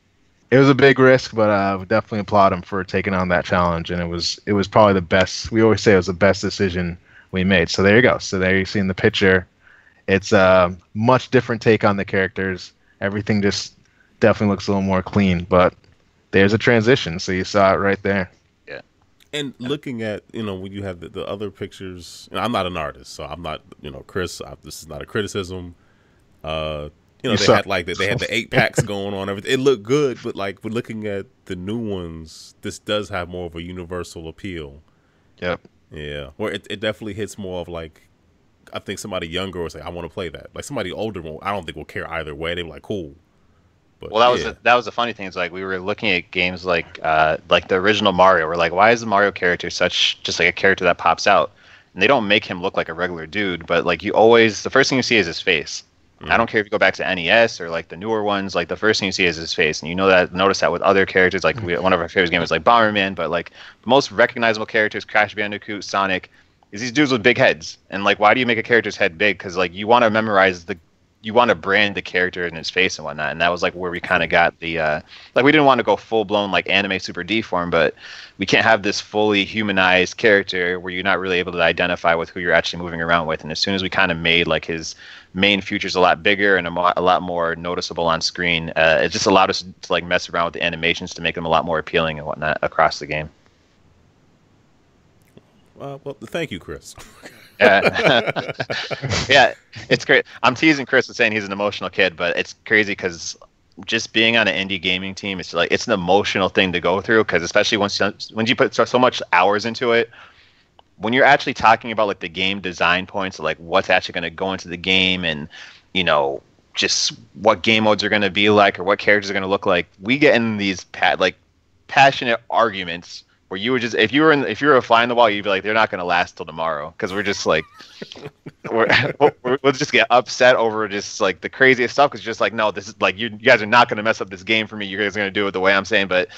Speaker 3: it was a big risk, but I would definitely applaud him for taking on that challenge. And it was probably the best. We always say it was the best decision we made. So there you go. So there you see in the picture, it's a much different take on the characters. Everything just definitely looks a little more clean, but there's a transition. So you saw it right there.
Speaker 2: Yeah.
Speaker 1: And looking at, when you have the other pictures, and I'm not an artist, so I'm not, Chris, this is not a criticism. They had the 8-packs going on. Everything. It looked good, but like we're looking at the new ones, this does have more of a universal appeal.
Speaker 3: Yep.
Speaker 1: Yeah. Where it definitely hits more of like, I think somebody younger will say, I want to play that. Like somebody older, I don't think will care either way. They were like, cool. But,
Speaker 2: that was the funny thing. Is like we were looking at games like the original Mario. We're like, why is the Mario character just like a character that pops out? And they don't make him look like a regular dude, but like the first thing you see is his face. I don't care if you go back to NES or like the newer ones, like the first thing you see is his face, and you know that. Notice that with other characters, like one of our favorite games is like Bomberman, but like the most recognizable characters, Crash Bandicoot, Sonic, is these dudes with big heads. And like, why do you make a character's head big? Because like you want to memorize you want to brand the character in his face and whatnot, and that was like where we kind of got the like we didn't want to go full blown like anime super deform, but we can't have this fully humanized character where you're not really able to identify with who you're actually moving around with. And as soon as we kind of made like his main features a lot bigger and a lot more noticeable on screen, it just allowed us to like mess around with the animations to make them a lot more appealing and whatnot across the game.
Speaker 1: Well, thank you, Chris.
Speaker 2: Yeah, it's great. I'm teasing Chris with saying he's an emotional kid, but it's crazy because just being on an indie gaming team, it's like it's an emotional thing to go through. Because especially when you put so much hours into it, when you're actually talking about like the game design points, like what's actually going to go into the game, and you know just what game modes are going to be like or what characters are going to look like, we get in these passionate arguments. Where you would just, if you were a fly in the wall, you'd be like, they're not going to last till tomorrow, because we're just like, we'll just get upset over just like the craziest stuff, because just like, no, this is like, you guys are not going to mess up this game for me. You guys are going to do it the way I'm saying. But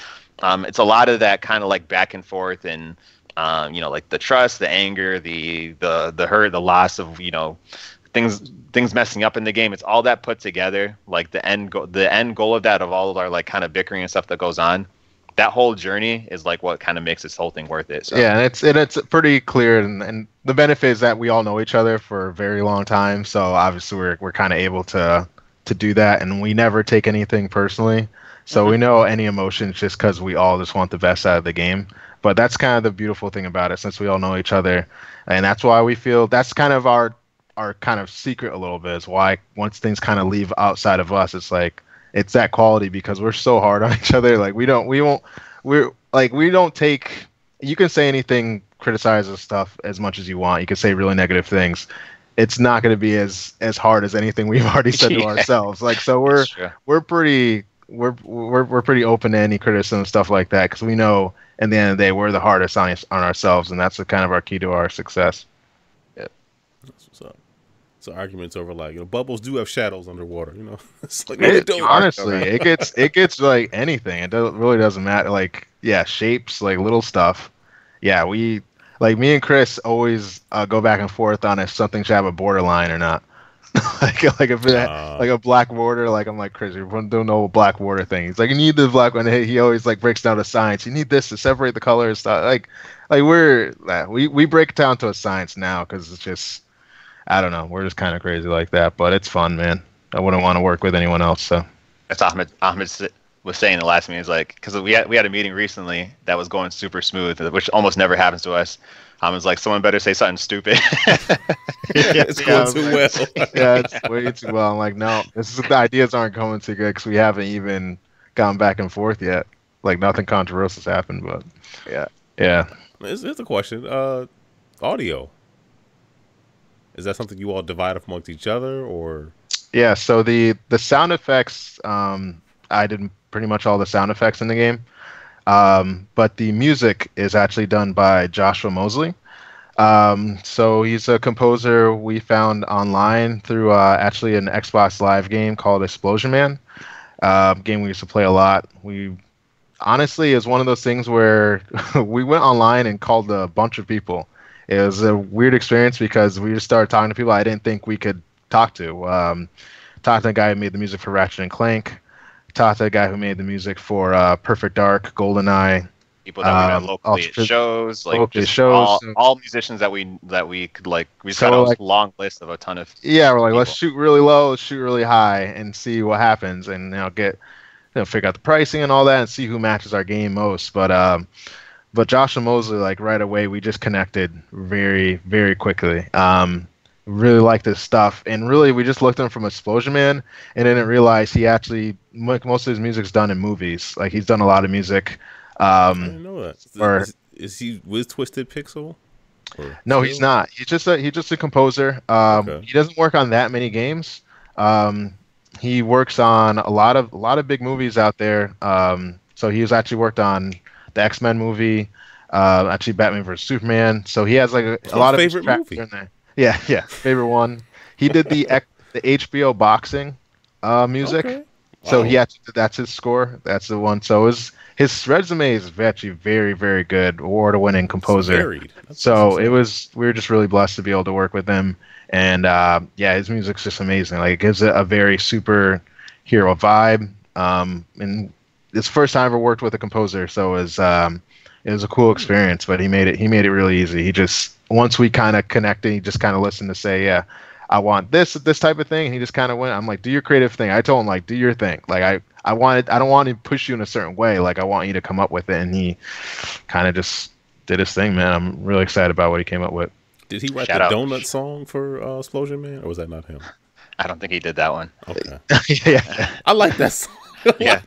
Speaker 2: it's a lot of that kind of like back and forth, and you know, like the trust, the anger, the hurt, the loss of, you know, things messing up in the game. It's all that put together, like the end goal of that, of all of our like kind of bickering and stuff that goes on. That whole journey is like what kind of makes this whole thing worth it. So.
Speaker 3: Yeah, and it's pretty clear, and the benefit is that we all know each other for a very long time. So obviously we're kind of able to do that, and we never take anything personally. So we know any emotions just because we all just want the best out of the game. But that's kind of the beautiful thing about it, since we all know each other, and that's why we feel that's kind of our kind of secret a little bit. Is why once things kind of leave outside of us, it's like. It's that quality, because we're so hard on each other. Like we don't take. You can say anything, criticize us stuff as much as you want. You can say really negative things. It's not going to be as hard as anything we've already said to ourselves. Like so, we're pretty open to any criticism and stuff like that, because we know at the end of the day we're the hardest on ourselves, and that's the kind of our key to our success.
Speaker 1: Yep. That's what's up. So arguments over like, you know, bubbles do have shadows underwater, you know. It's like,
Speaker 3: honestly, it gets like anything. It really doesn't matter. Like, yeah, shapes, like little stuff. Yeah, we like me and Chris always go back and forth on if something should have a borderline or not. like if it like a black border, like I'm like, Chris, you don't know a black border thing. He's like, you need the black one. He always like breaks down to science. You need this to separate the colors. Stuff like we break it down to a science now, because it's just. I don't know. We're just kind of crazy like that, but it's fun, man. I wouldn't want to work with anyone else. So
Speaker 2: that's Ahmed was saying the last meeting. Is like, because we had a meeting recently that was going super smooth, which almost never happens to us. Ahmed's like, someone better say something stupid.
Speaker 1: It's going too well.
Speaker 3: Yeah, it's way too well. I'm like, no, the ideas aren't going too good, because we haven't even gone back and forth yet. Like nothing controversial has happened, but yeah.
Speaker 1: Here's a question. Audio. Is that something you all divide up amongst each other, or?
Speaker 3: Yeah, so the sound effects, I did pretty much all the sound effects in the game, but the music is actually done by Joshua Mosley. So he's a composer we found online through actually an Xbox Live game called Explosion Man, game we used to play a lot. We honestly is one of those things where we went online and called a bunch of people. It was a weird experience, because we just started talking to people I didn't think we could talk to. Talked to the guy who made the music for Ratchet and Clank. Talked to the guy who made the music for Perfect Dark, GoldenEye.
Speaker 2: People that we met locally at shows, like just shows. All musicians that we could like. We just got a long list of a ton of.
Speaker 3: Yeah, we're like,
Speaker 2: people.
Speaker 3: Let's shoot really low, let's shoot really high, and see what happens, and figure out the pricing and all that, and see who matches our game most. But Joshua Mosley, like right away, we just connected very, very quickly. Really liked his stuff, and really we just looked at him from Explosion Man, and didn't realize he actually most of his music's done in movies. Like he's done a lot of music.
Speaker 1: I didn't know that. Is he with Twisted Pixel?
Speaker 3: No, he's not. He's just a composer. Okay. He doesn't work on that many games. He works on a lot of big movies out there. So he's actually worked on the X-Men movie, actually Batman vs Superman. So he has like a lot of
Speaker 1: favorite movie
Speaker 3: in there. Yeah, favorite one. He did the the HBO boxing music.
Speaker 1: Okay.
Speaker 3: So
Speaker 1: Wow.
Speaker 3: that's his score. That's the one. So his resume is actually very, very good, award-winning
Speaker 1: It's
Speaker 3: composer.
Speaker 1: varied.
Speaker 3: So we were just really blessed to be able to work with him. And yeah, his music's just amazing. Like it gives it a very superhero vibe. And it's the first time I ever worked with a composer, so it was a cool experience. But he made it really easy. He just once we kind of connected, he just kind of listened to say, yeah, I want this type of thing, and he just kind of went. I'm like, do your creative thing. I told him like, do your thing. Like I don't want to push you in a certain way. Like I want you to come up with it, and he kind of just did his thing, man. I'm really excited about what he came up with.
Speaker 1: Did he write
Speaker 2: Shout
Speaker 1: the
Speaker 2: out.
Speaker 1: donut song for Explosion Man, or was that not him?
Speaker 2: I don't think he did that one.
Speaker 1: Okay.
Speaker 3: Yeah,
Speaker 1: I like that song.
Speaker 2: Yeah.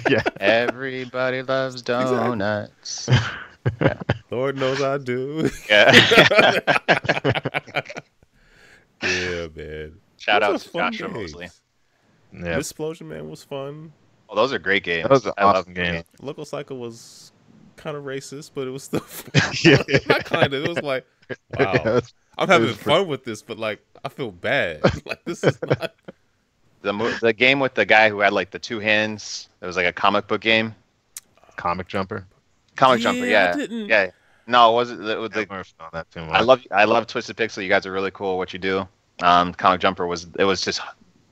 Speaker 3: yeah.
Speaker 2: Everybody loves donuts. Yeah.
Speaker 1: Lord knows I do.
Speaker 2: Yeah.
Speaker 1: Yeah, man.
Speaker 2: Shout out
Speaker 1: Those
Speaker 2: to
Speaker 1: are fun
Speaker 2: Joshua
Speaker 1: games.
Speaker 2: Mosley.
Speaker 3: Yeah.
Speaker 1: This Explosion Man was fun.
Speaker 2: Well, those are great games.
Speaker 3: That was an
Speaker 2: I love
Speaker 3: awesome game.
Speaker 1: Local Cycle was kind of racist, but it was still
Speaker 3: Yeah.
Speaker 1: not kind of. It was like, wow,
Speaker 3: Yeah,
Speaker 1: I'm having fun with this, but like I feel bad. Like this is not.
Speaker 2: The game with the guy who had like the two hands. It was like a comic book game.
Speaker 3: Comic Jumper.
Speaker 2: Comic Jumper,
Speaker 1: I
Speaker 2: yeah,
Speaker 1: didn't-
Speaker 2: yeah. No, it wasn't.
Speaker 3: I never found that too much.
Speaker 2: I love Twisted Pixel. You guys are really cool. What you do. Comic Jumper was just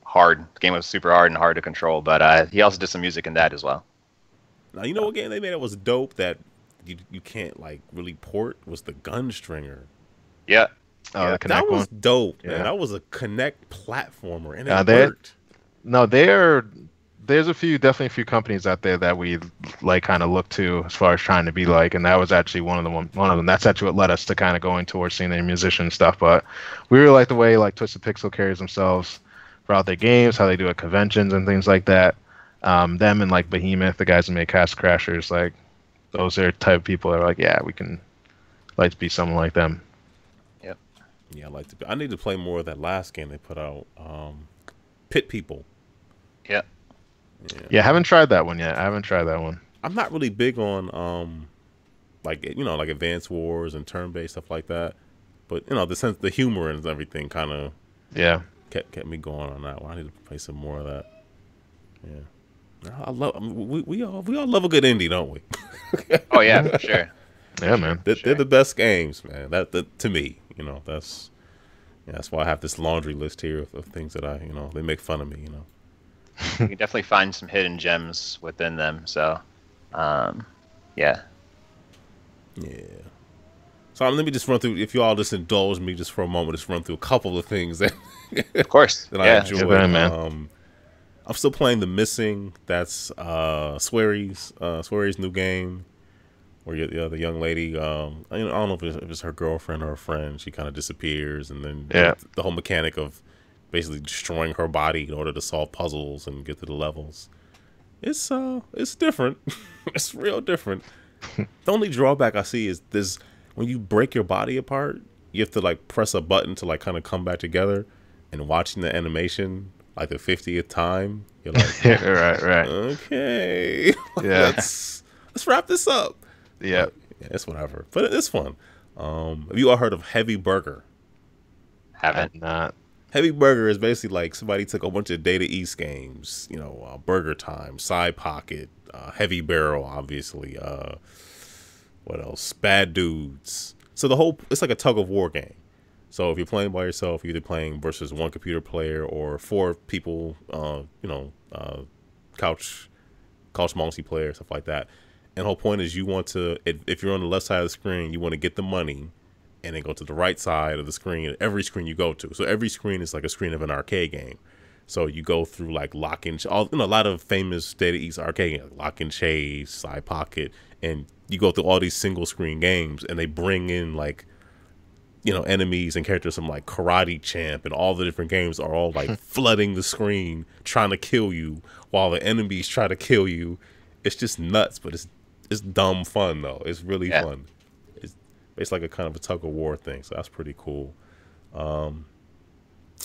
Speaker 2: hard. The game was super hard and hard to control. But he also did some music in that as well.
Speaker 1: Now you know what game they made that was dope that you can't like really port was the Gunstringer.
Speaker 2: Yeah.
Speaker 3: Oh,
Speaker 2: Yeah.
Speaker 3: the Connect
Speaker 1: That was
Speaker 3: one.
Speaker 1: dope, man.
Speaker 3: Yeah.
Speaker 1: That was a Connect platformer, and
Speaker 3: Yeah,
Speaker 1: it
Speaker 3: they-
Speaker 1: worked.
Speaker 3: No, there's definitely a few companies out there that we like kind of look to as far as trying to be like, and that was actually one of them. That's actually what led us to kind of going towards seeing their musician stuff. But we really like the way like Twisted Pixel carries themselves throughout their games, how they do at conventions and things like that. Them and like Behemoth, the guys who make Cast Crashers, like those are type of people that are like, yeah, we can like to be someone like them.
Speaker 1: Yeah, I like to. I need to play more of that last game they put out, Pit People.
Speaker 2: Yeah.
Speaker 3: Yeah, I haven't tried that one yet.
Speaker 1: I'm not really big on like like Advance Wars and turn-based stuff like that, but the humor and everything kind of
Speaker 3: Yeah.
Speaker 1: kept me going on that one. I need to play some more of that. Yeah, I love. We all love a good indie, don't we?
Speaker 2: Oh yeah, for sure.
Speaker 3: Yeah, man.
Speaker 1: They're the best games, man. That to me, that's why I have this laundry list here of things that they make fun of me,
Speaker 2: You can definitely find some hidden gems within them. So, yeah.
Speaker 1: Yeah. So let me just run through. If you all just indulge me just for a moment, just run through a couple of things that
Speaker 2: Of course.
Speaker 1: that I
Speaker 2: Yeah.
Speaker 1: enjoy.
Speaker 3: Yeah, man.
Speaker 1: I'm still playing The Missing. That's Swery's new game. Where the young lady, I don't know if it's her girlfriend or a friend. She kind of disappears, and then the whole mechanic of basically destroying her body in order to solve puzzles and get to the levels. It's different. It's real different. The only drawback I see is when you break your body apart, you have to like press a button to like kind of come back together. And watching the animation like the 50th time, you're like,
Speaker 3: right.
Speaker 1: okay,
Speaker 3: Yeah.
Speaker 1: let's wrap this up.
Speaker 3: Yeah.
Speaker 1: Yeah, it's whatever, but it's fun. Have you all heard of Heavy Burger?
Speaker 2: Haven't.
Speaker 3: Not.
Speaker 1: Heavy Burger is basically like somebody took a bunch of Data East games, Burger Time, Side Pocket, Heavy Barrel, obviously. What else? Bad Dudes. So it's like a tug of war game. So if you're playing by yourself, you're either playing versus one computer player or four people, couch multiplayer, stuff like that. And the whole point is you want to, if you're on the left side of the screen, you want to get the money and then go to the right side of the screen, every screen you go to. So every screen is like a screen of an arcade game. So you go through like Lock and a lot of famous Data East arcade games, like Lock and Chase, Side Pocket, and you go through all these single screen games, and they bring in like, enemies and characters from like Karate Champ, and all the different games are all like flooding the screen trying to kill you while the enemies try to kill you. It's just nuts, but it's dumb fun though. It's really fun. It's like a kind of a tug of war thing, so that's pretty cool.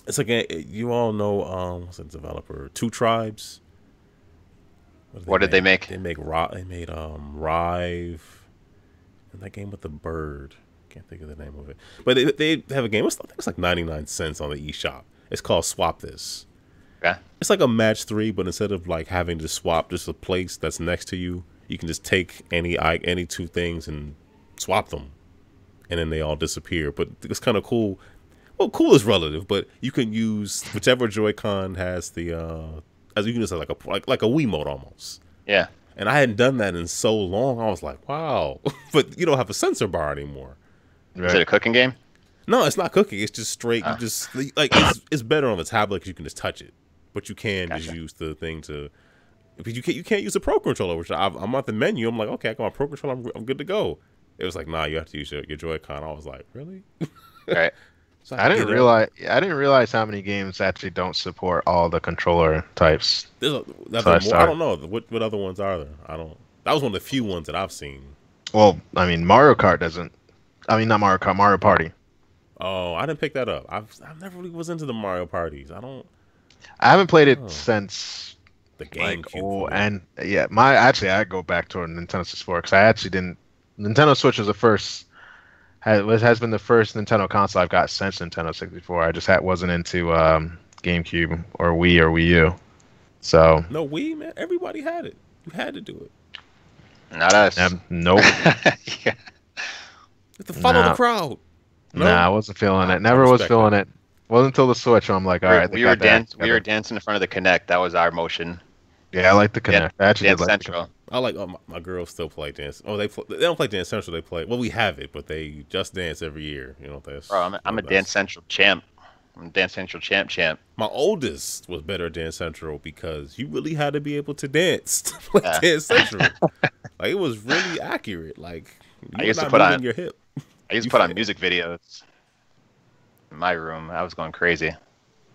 Speaker 1: It's like you all know what's the developer? Two Tribes.
Speaker 2: What did they make?
Speaker 1: They made Rive, and that game with the bird. Can't think of the name of it, but they have a game. I think it's like 99 cents on the eShop. It's called Swap This.
Speaker 2: Okay.
Speaker 1: It's like a match 3, but instead of like having to swap just a place that's next to you, you can just take any 2 things and swap them, and then they all disappear. But it's kind of cool. Well, cool is relative, but you can use whichever Joy-Con has the as you can just say like a Wiimote almost.
Speaker 2: Yeah.
Speaker 1: And I hadn't done that in so long. I was like, wow. But you don't have a sensor bar anymore.
Speaker 2: Right. Is it a cooking game?
Speaker 1: No, it's not cooking. It's just straight. You just like it's better on the tablet because you can just touch it, but you can just use the thing to. But you can't use the Pro Controller, which I'm at the menu. I'm like, okay, I got my Pro Controller. I'm good to go. It was like, nah, you have to use your Joy-Con. I was like, really?
Speaker 2: Right.
Speaker 3: So I didn't realize how many games actually don't support all the controller types.
Speaker 1: I don't know what other ones are there. That was one of the few ones that I've seen.
Speaker 3: Well, I mean, Mario Kart doesn't. I mean, not Mario Kart, Mario Party.
Speaker 1: Oh, I didn't pick that up. I've never really was into the Mario parties. I
Speaker 3: haven't played it since
Speaker 1: the GameCube.
Speaker 3: Like, and yeah, I go back to Nintendo 64 because I actually didn't. Nintendo Switch was the first. Has been the first Nintendo console I've got since Nintendo 64. I just wasn't into GameCube or Wii or Wii U. So
Speaker 1: no Wii, man. Everybody had it. You had to do it.
Speaker 2: Not us.
Speaker 3: Nope.
Speaker 2: Yeah.
Speaker 1: You have to follow the crowd. No?
Speaker 3: Nah, I wasn't feeling it. Never was feeling it. Wasn't until the Switch. I'm like, all right.
Speaker 2: We were dancing in front of the Kinect. That was our motion.
Speaker 3: Yeah, I like the Kinect. I actually
Speaker 2: Dance
Speaker 3: did like
Speaker 2: Central.
Speaker 1: I like my girls still play Dance. Oh, they don't play Dance Central. They play. Well, we have it, but they just dance every year. You know that's.
Speaker 2: Bro, I'm a Dance Central champ. I'm a Dance Central champ.
Speaker 1: My oldest was better at Dance Central because you really had to be able to dance to play Dance Central. Like it was really accurate. Like
Speaker 2: I used to put on
Speaker 1: your hip.
Speaker 2: I used to put on music videos in my room. I was going crazy.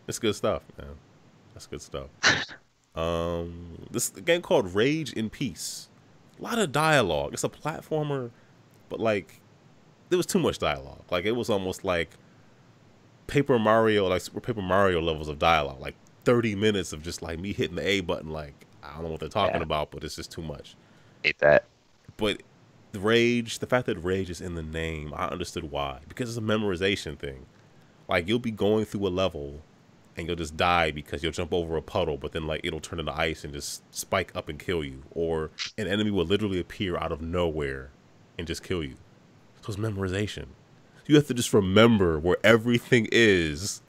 Speaker 1: It's good stuff, man. That's good stuff. This game called Rage in Peace. A lot of dialogue. It's a platformer, but like there was too much dialogue. Like it was almost like Paper Mario levels of dialogue. Like 30 minutes of just like me hitting the A button. Like I don't know what they're talking about, but it's just too much.
Speaker 2: Hate that.
Speaker 1: But the fact that Rage is in the name, I understood why. Because it's a memorization thing. Like you'll be going through a level and you'll just die because you'll jump over a puddle, but then like it'll turn into ice and just spike up and kill you. Or an enemy will literally appear out of nowhere and just kill you. So it's memorization. You have to just remember where everything is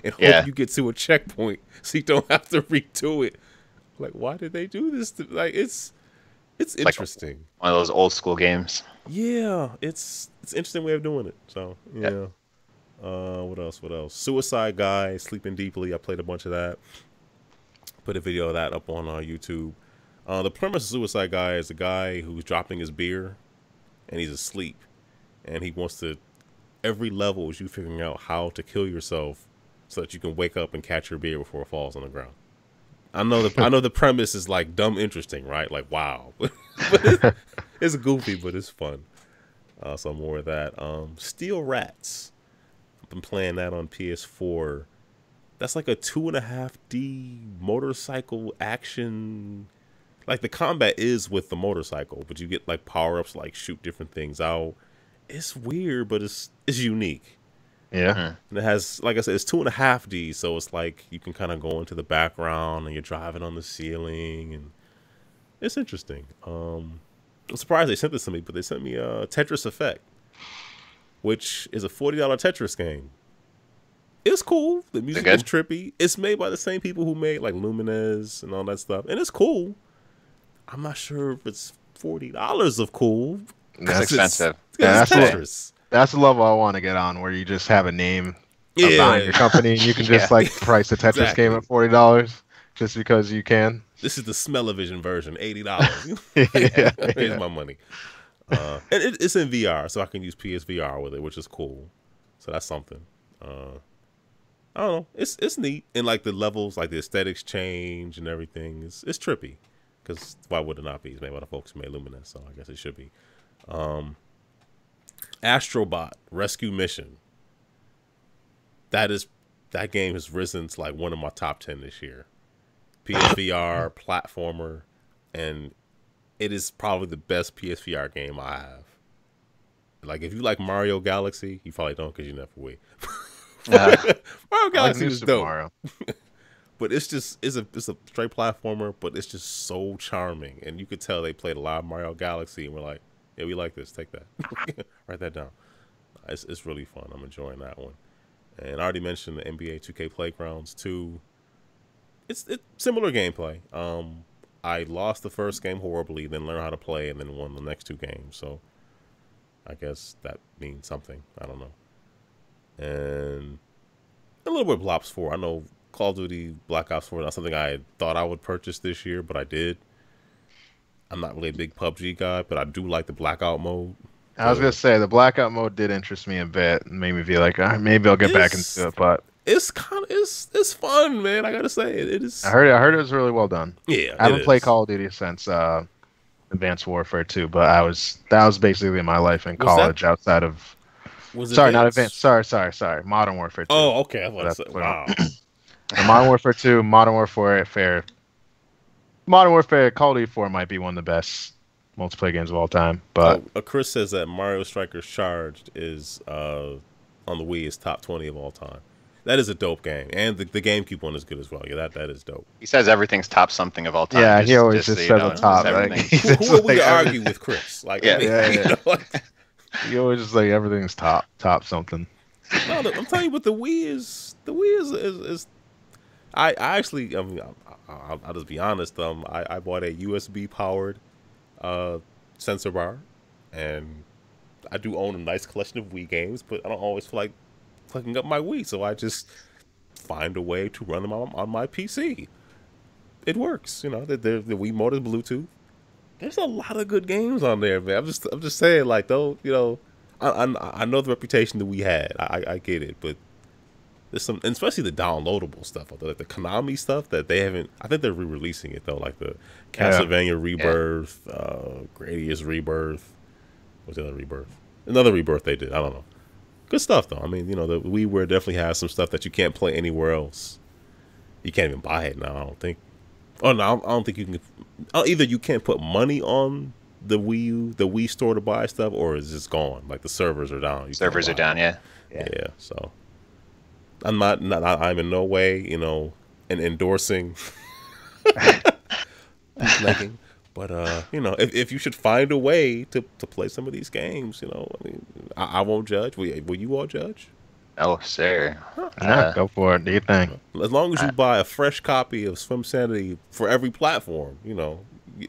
Speaker 1: and hope you get to a checkpoint so you don't have to redo it. Like, why did they do this? Like, it's interesting.
Speaker 2: Like one of those old school games.
Speaker 1: Yeah, it's an interesting way of doing it. So yeah. What else? Suicide Guy, Sleeping Deeply. I played a bunch of that. Put a video of that up on YouTube. The premise of Suicide Guy is a guy who's dropping his beer, and he's asleep, and he wants to. Every level is you figuring out how to kill yourself so that you can wake up and catch your beer before it falls on the ground. I know the premise is like dumb interesting, right? Like wow, but it's goofy, but it's fun. So more of that. Steel Rats. I've been playing that on PS4. That's like a 2.5D motorcycle action. Like the combat is with the motorcycle, but you get like power ups, like shoot different things out. It's weird, but it's unique.
Speaker 3: Yeah.
Speaker 1: And it has, like I said, it's 2.5D, so it's like you can kind of go into the background and you're driving on the ceiling, and it's interesting. I'm surprised they sent this to me, but they sent me Tetris Effect, which is a $40 Tetris game. It's cool. The music is trippy. It's made by the same people who made like Lumines and all that stuff, and it's cool. I'm not sure if it's $40 of cool.
Speaker 2: That's expensive.
Speaker 3: That's the level I want to get on, where you just have a name behind your company, and you can just like price a Tetris game at $40 just because you can.
Speaker 1: This is the Smell-O-Vision version, $80. Here's my money. And it's in VR, so I can use PSVR with it, which is cool. So that's something. I don't know. It's neat, and like the levels, like the aesthetics change and everything. It's trippy, because why would it not be? It's made by the folks who made Lumines, so I guess it should be. Astrobot Rescue Mission. That game has risen to like one of my top 10 this year. PSVR platformer, and it is probably the best PSVR game I have. Like if you like Mario Galaxy, you probably don't because you never will. Mario Galaxy
Speaker 3: like
Speaker 1: was dope.
Speaker 3: Mario.
Speaker 1: But it's a straight platformer, but it's just so charming, and you could tell they played a lot of Mario Galaxy, and we're like, yeah, we like this. Take that, write that down. It's really fun. I'm enjoying that one. And I already mentioned the NBA 2K Playgrounds 2. It's similar gameplay. I lost the first game horribly, then learned how to play, and then won the next 2 games. So I guess that means something. I don't know. And a little bit of Blops 4. I know Call of Duty Black Ops 4 not something I thought I would purchase this year, but I did. I'm not really a big PUBG guy, but I do like the Blackout mode.
Speaker 3: I was gonna say the Blackout mode did interest me a bit, and made me feel like maybe I'll get back into it. But
Speaker 1: it's it's fun, man. I gotta say it is.
Speaker 3: I heard it was really well done.
Speaker 1: Yeah,
Speaker 3: I haven't played Call of Duty since Advanced Warfare 2, but that was basically my life in college outside of. Not Advanced. Sorry. Modern Warfare 2.
Speaker 1: Oh, okay. Wow.
Speaker 3: Modern Warfare 2, Modern Warfare, Call of Duty 4 might be one of the best multiplayer games of all time. But
Speaker 1: Chris says that Mario Strikers Charged is on the Wii is top 20 of all time. That is a dope game, and the GameCube one is good as well. Yeah, that is dope.
Speaker 2: He saes everything's top something of all time.
Speaker 3: Yeah, he always just says on top.
Speaker 1: Who would we argue with Chris? Like,
Speaker 3: yeah. He always just like everything's top something.
Speaker 1: No, I'm telling you, what the Wii is. The Wii is. I actually, I mean, I'll just be honest. I bought a USB powered sensor bar, and I do own a nice collection of Wii games, but I don't always feel like plugging up my Wii, so I just find a way to run them on my PC. It works, you know. The Wii mode is Bluetooth. There's a lot of good games on there, man. I'm just saying, like, though, you know, I know the reputation that we had. I get it, but there's some, and especially the downloadable stuff, like the Konami stuff that they haven't. I think they're re-releasing it though, like the Castlevania Rebirth, Gradius Rebirth. What's the other Rebirth? Another Rebirth they did. I don't know. Good stuff though. I mean, you know, the WiiWare definitely has some stuff that you can't play anywhere else. You can't even buy it now, I don't think. Oh no, I don't think you can. Either you can't put money on the Wii store to buy stuff, or it's just gone. Like the servers are down.
Speaker 2: Servers are down, yeah.
Speaker 1: So I'm I'm in no way, you know, endorsing making, but you know, if you should find a way to play some of these games, you know, I mean, I won't judge. Will you all judge?
Speaker 2: Oh, sir.
Speaker 3: Go for it. Do you think?
Speaker 1: As long as you buy a fresh copy of Swimsanity for every platform, you know.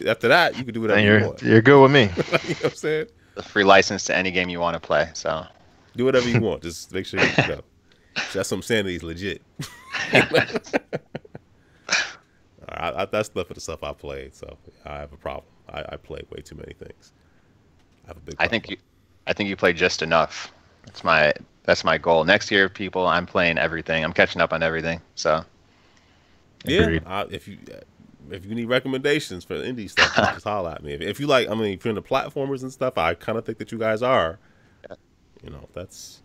Speaker 1: After that, you can do whatever you want.
Speaker 3: You're good with me.
Speaker 1: You know what I'm saying?
Speaker 2: A free license to any game you want to play. So
Speaker 1: do whatever you want. Just make sure you know. That's Swimsanity is legit. That's enough of the stuff I played. So I have a problem. I play way too many things. I have a big problem.
Speaker 2: I think you played just enough. That's my goal. Next year, people, I'm playing everything. I'm catching up on everything. So
Speaker 1: yeah, if you need recommendations for indie stuff, just holler at me. If you like, I mean, if you're into platformers and stuff, I kind of think that you guys are.
Speaker 2: Yeah.
Speaker 1: You know, there's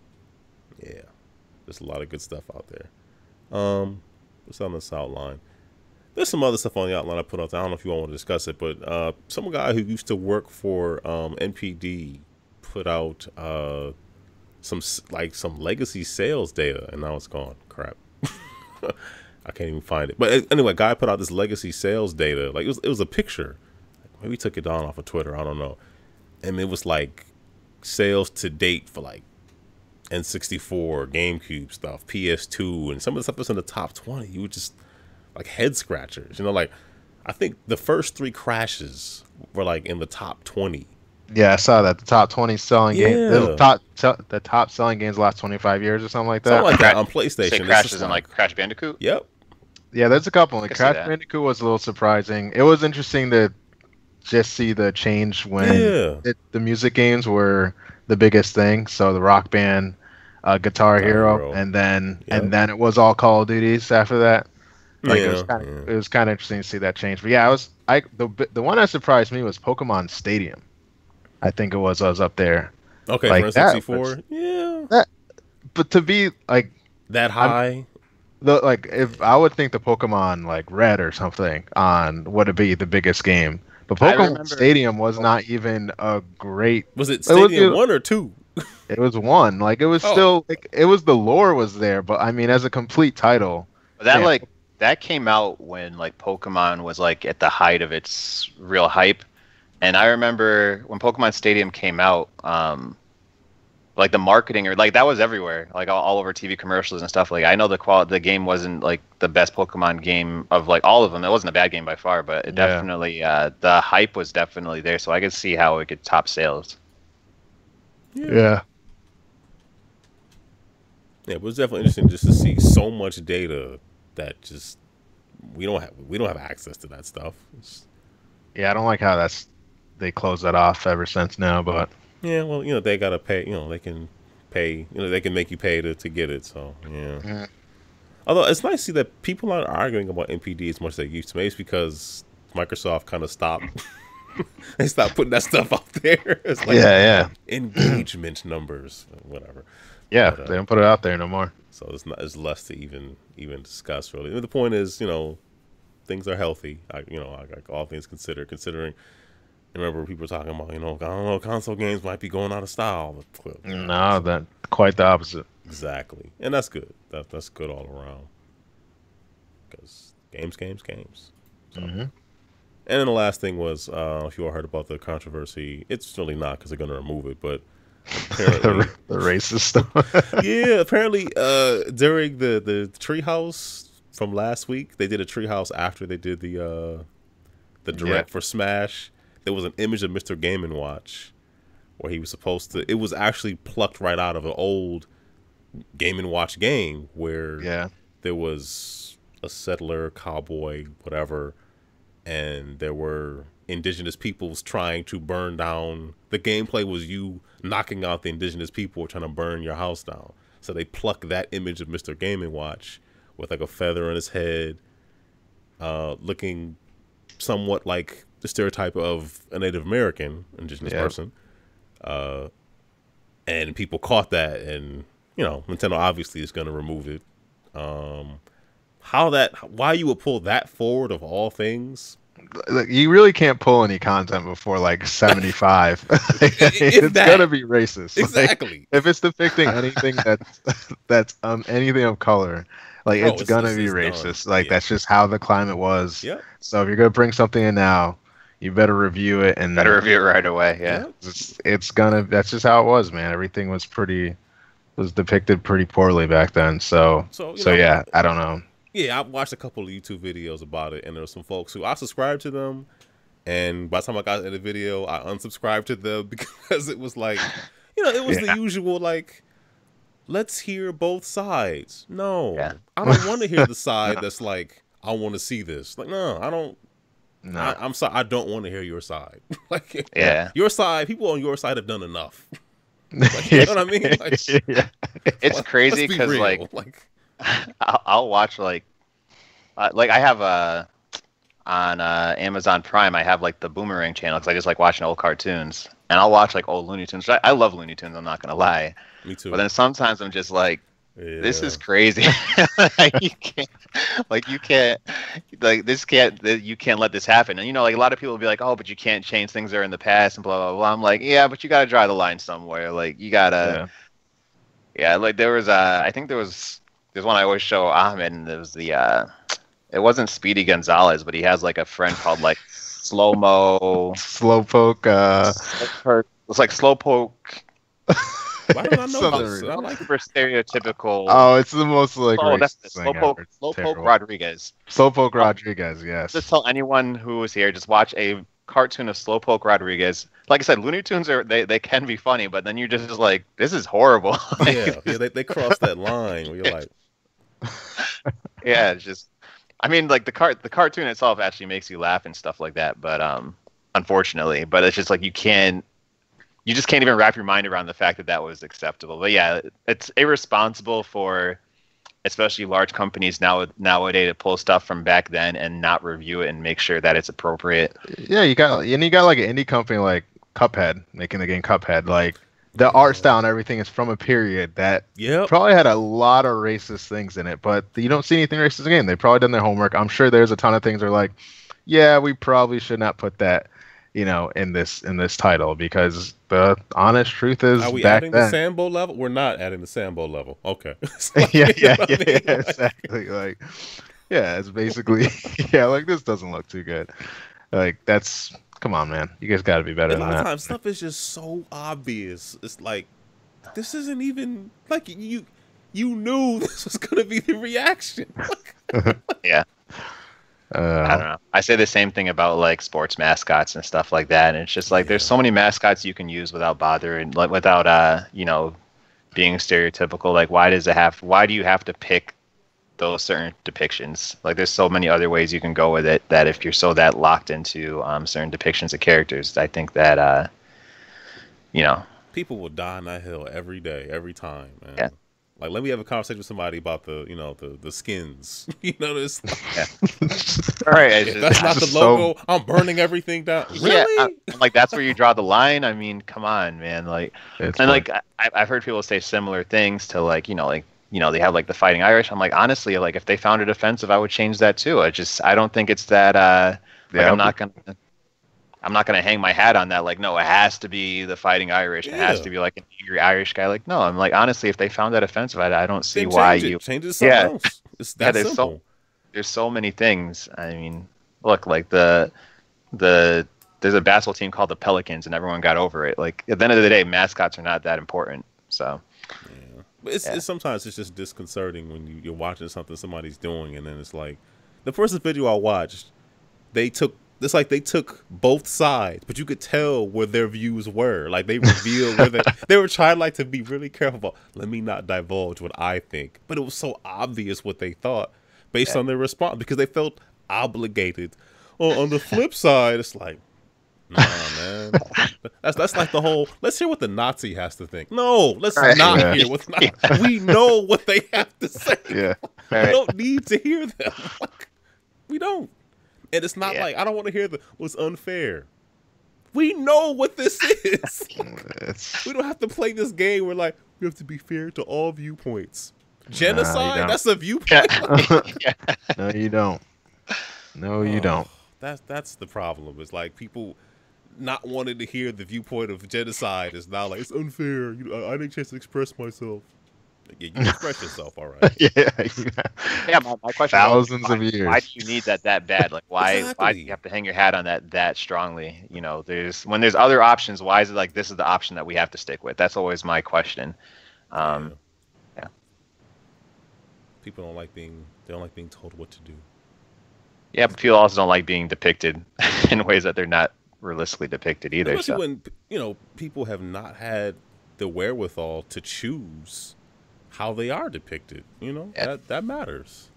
Speaker 1: a lot of good stuff out there. What's on this outline? There's some other stuff on the outline I put out there. I don't know if you all want to discuss it, but some guy who used to work for NPD put out some legacy sales data, and now it's gone. Crap. I can't even find it. But anyway, guy put out this legacy sales data. Like it was a picture. Maybe he took it down off of Twitter. I don't know. And it was like sales to date for like N64, GameCube stuff, PS2, and some of the stuff that's in the top 20. You would just like head scratchers. You know, like I think the first 3 crashes were like in the top 20.
Speaker 3: Yeah, I saw that. The top 20 selling games. The top selling games the last 25 years or something like that.
Speaker 1: Something like that on PlayStation.
Speaker 2: Say crashes in like Crash Bandicoot?
Speaker 1: Yep.
Speaker 3: Yeah, there's a couple. Like Crash Bandicoot was a little surprising. It was interesting to just see the change when the music games were the biggest thing. So the Rock Band, Guitar Hero, and then it was all Call of Duties after that. Like it was kind of interesting to see that change. But yeah, the one that surprised me was Pokemon Stadium. I think it was up there.
Speaker 1: Okay,
Speaker 3: like
Speaker 1: for N64. Yeah.
Speaker 3: But to be like
Speaker 1: that high,
Speaker 3: if I would think the Pokemon like Red or something would it be the biggest game? But Pokemon Stadium was not even a great.
Speaker 1: Was it Stadium 1 or 2?
Speaker 3: It was one. Like it was still, like, it was the lore was there, but I mean, as a complete title,
Speaker 2: that came out when like Pokemon was like at the height of its real hype, and I remember when Pokemon Stadium came out, like the marketing or like that was everywhere, like all over TV commercials and stuff. Like I know the game wasn't like the best Pokemon game of like all of them. It wasn't a bad game by far, but it definitely the hype was definitely there. So I could see how it could top sales.
Speaker 3: Yeah.
Speaker 1: Yeah, but it's definitely interesting just to see so much data that just we don't have access to that stuff.
Speaker 3: Yeah, I don't like how they closed that off ever since now, but
Speaker 1: yeah, well, they gotta pay. They can pay. They can make you pay to get it. So yeah.
Speaker 3: Mm.
Speaker 1: Although it's nice to see that people aren't arguing about NPD as much as they used to. Maybe it's because Microsoft kind of stopped. They stopped putting that stuff out there. It's like engagement numbers, whatever.
Speaker 3: Yeah, but, they don't put it out there no more.
Speaker 1: So it's less to even discuss really. And the point is, things are healthy. Like all things considered. Considering, I remember people were talking about, I don't know, console games might be going out of style.
Speaker 3: No, that quite the opposite.
Speaker 1: Exactly, and that's good. That's good all around. Because games. So.
Speaker 3: Mm-hmm.
Speaker 1: And then the last thing was, if you all heard about the controversy, it's really not because they're going to remove it, but apparently
Speaker 3: the racist stuff.
Speaker 1: Yeah, apparently during the treehouse from last week, they did a treehouse after they did the direct for Smash. There was an image of Mr. Game & Watch where he was supposed to. It was actually plucked right out of an old Game & Watch game where there was a settler, cowboy, whatever, and there were indigenous peoples trying to burn down. The gameplay was you knocking out the indigenous people trying to burn your house down. So they plucked that image of Mr. Game & Watch with like a feather on his head, looking somewhat like the stereotype of a Native American indigenous person. And people caught that, and Nintendo obviously is going to remove it. Why you would pull that forward of all things?
Speaker 3: Like, you really can't pull any content before like 75. It's gonna be racist.
Speaker 1: Exactly.
Speaker 3: Like, if it's depicting anything that's anything of color, like it's gonna be racist. Done. Like that's just how the climate was.
Speaker 1: Yeah.
Speaker 3: So if you're gonna bring something in now, you better review it and
Speaker 2: review it right away. Yeah.
Speaker 3: It's gonna. That's just how it was, man. Everything was depicted pretty poorly back then. So yeah, I don't know.
Speaker 1: Yeah, I watched a couple of YouTube videos about it, and there were some folks who I subscribed to them, and by the time I got in the video, I unsubscribed to them because it was like, it was the usual, like, let's hear both sides. No, I don't want to hear the side that's like, I want to see this. Like, no, I don't. No, I'm sorry, I don't want to hear your side. Like, your side, people on your side have done enough. Like, you know what I mean? Like,
Speaker 2: it's crazy because like I'll watch like I have on Amazon Prime I have like the Boomerang channel because I just like watching old cartoons, and I'll watch like old Looney Tunes. I love Looney Tunes, I'm not gonna lie.
Speaker 1: Me too.
Speaker 2: But then sometimes I'm just like, this is crazy. You can't let this happen. And like a lot of people will be like, oh, but you can't change things that are in the past and blah blah blah. I'm like, yeah, but you gotta draw the line somewhere. Like you gotta like there was I think there's one I always show Ahmed, and there was it wasn't Speedy Gonzalez, but he has like a friend called like Slowpoke. It's like Slowpoke.
Speaker 1: Why don't I know this?
Speaker 2: I like super stereotypical.
Speaker 3: Oh, it's the most like
Speaker 2: that's Slowpoke Rodriguez.
Speaker 3: Slowpoke Rodriguez, yes.
Speaker 2: Just tell anyone who is here, just watch a cartoon of Slowpoke Rodriguez. Like I said, Looney Tunes they can be funny, but then you're just like, this is horrible.
Speaker 1: They cross that line where you're like,
Speaker 2: it's just, I mean, like the cartoon itself actually makes you laugh and stuff like that, but unfortunately, but it's just like you just can't even wrap your mind around the fact that was acceptable. But yeah, it's irresponsible for especially large companies nowadays to pull stuff from back then and not review it and make sure that it's appropriate.
Speaker 3: Yeah, you got like an indie company like Cuphead making the game Cuphead. Like the art style and everything is from a period that probably had a lot of racist things in it, but you don't see anything racist in the game. They've probably done their homework. I'm sure there's a ton of things that are like, yeah, we probably should not put that in this title, because the honest truth is,
Speaker 1: are we
Speaker 3: back
Speaker 1: adding
Speaker 3: then,
Speaker 1: the Sambo level? We're not adding the Sambo level. Okay.
Speaker 3: yeah, exactly. Like, yeah, it's basically yeah, like this doesn't look too good. Like come on, man, you guys got to be better
Speaker 1: A
Speaker 3: than
Speaker 1: lot
Speaker 3: that.
Speaker 1: of times stuff is just so obvious. It's like, this isn't even like you knew this was gonna be the reaction.
Speaker 2: Yeah. I don't know. I say the same thing about like sports mascots and stuff like that. And it's just like there's so many mascots you can use without bothering, like without being stereotypical. Like why do you have to pick those certain depictions? Like there's so many other ways you can go with it, that if you're that locked into certain depictions of characters, I think that
Speaker 1: people will die on that hill every day, every time, man.
Speaker 2: Yeah.
Speaker 1: Like, let me have a conversation with somebody about the skins. This.
Speaker 2: Yeah. All right.
Speaker 1: If that's not the logo, I'm burning everything down. Really?
Speaker 2: Yeah. I'm like, that's where you draw the line. I mean, come on, man. Like, like I've heard people say similar things to they have like the Fighting Irish. I'm like, honestly, like if they found it offensive, I would change that too. I don't think it's that. I'm not gonna hang my hat on that. Like, no, it has to be the Fighting Irish. It has to be like an angry Irish guy. Like, no, I'm like, honestly, if they found that offensive, I don't see why you
Speaker 1: change it to something else. It's that simple.
Speaker 2: There's so many things. I mean, look, like there's a basketball team called the Pelicans, and everyone got over it. Like at the end of the day, mascots are not that important. So,
Speaker 1: yeah, but it's sometimes it's just disconcerting when you're watching something somebody's doing, and then it's like the first video I watched, they took both sides, but you could tell where their views were. Like they revealed where they were trying like to be really careful about, let me not divulge what I think. But it was so obvious what they thought based on their response, because they felt obligated. On the flip side, it's like, nah, man. That's like the whole, let's hear what the Nazi has to think. No, let's not hear what we know what they have to say.
Speaker 3: Yeah.
Speaker 1: We don't need to hear them. We don't. And it's not like, I don't want to hear what's unfair. We know what this is. We don't have to play this game where like, we have to be fair to all viewpoints. Genocide? That's a viewpoint.
Speaker 3: No, you don't. No, you don't.
Speaker 1: That's the problem. It's like people not wanting to hear the viewpoint of genocide is now like, it's unfair. I didn't get a chance to express myself. Yeah, you express yourself, all right.
Speaker 2: Yeah. My question:
Speaker 3: thousands of years.
Speaker 2: Why do you need that bad? Like, why do you have to hang your hat on that strongly? When there's other options, why is it like this is the option that we have to stick with? That's always my question. Yeah.
Speaker 1: People don't like being told what to do.
Speaker 2: Yeah, but people also don't like being depicted in ways that they're not realistically depicted either.
Speaker 1: Especially when people have not had the wherewithal to choose how they are depicted. That matters.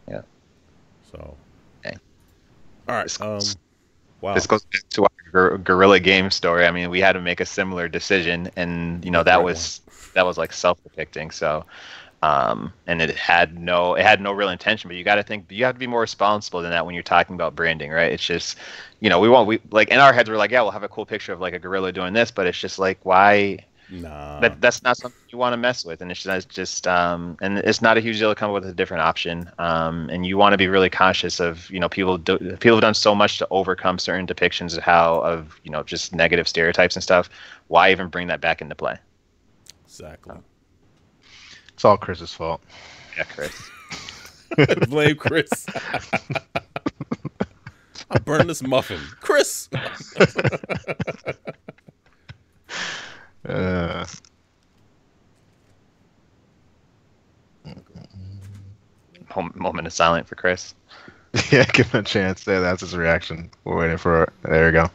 Speaker 2: Yeah.
Speaker 1: So.
Speaker 2: Okay.
Speaker 1: All right. Wow.
Speaker 2: This goes back to our Guerrilla Game story. I mean, we had to make a similar decision, and that was like self-depicting. So. And it had no real intention, but you got to think, you have to be more responsible than that when you're talking about branding, right? It's just, we like in our heads, we're like, yeah, we'll have a cool picture of like a gorilla doing this, but it's just like, why?
Speaker 1: Nah.
Speaker 2: That's not something you want to mess with. And it's just and it's not a huge deal to come up with a different option. And you want to be really conscious of, people have done so much to overcome certain depictions of just negative stereotypes and stuff. Why even bring that back into play?
Speaker 1: Exactly.
Speaker 3: It's all Chris's fault.
Speaker 2: Yeah, Chris.
Speaker 1: Blame Chris. I burned this muffin. Chris!
Speaker 2: Moment of silence for Chris.
Speaker 3: Yeah, give him a chance. Yeah, that's his reaction. We're waiting for it. There you go.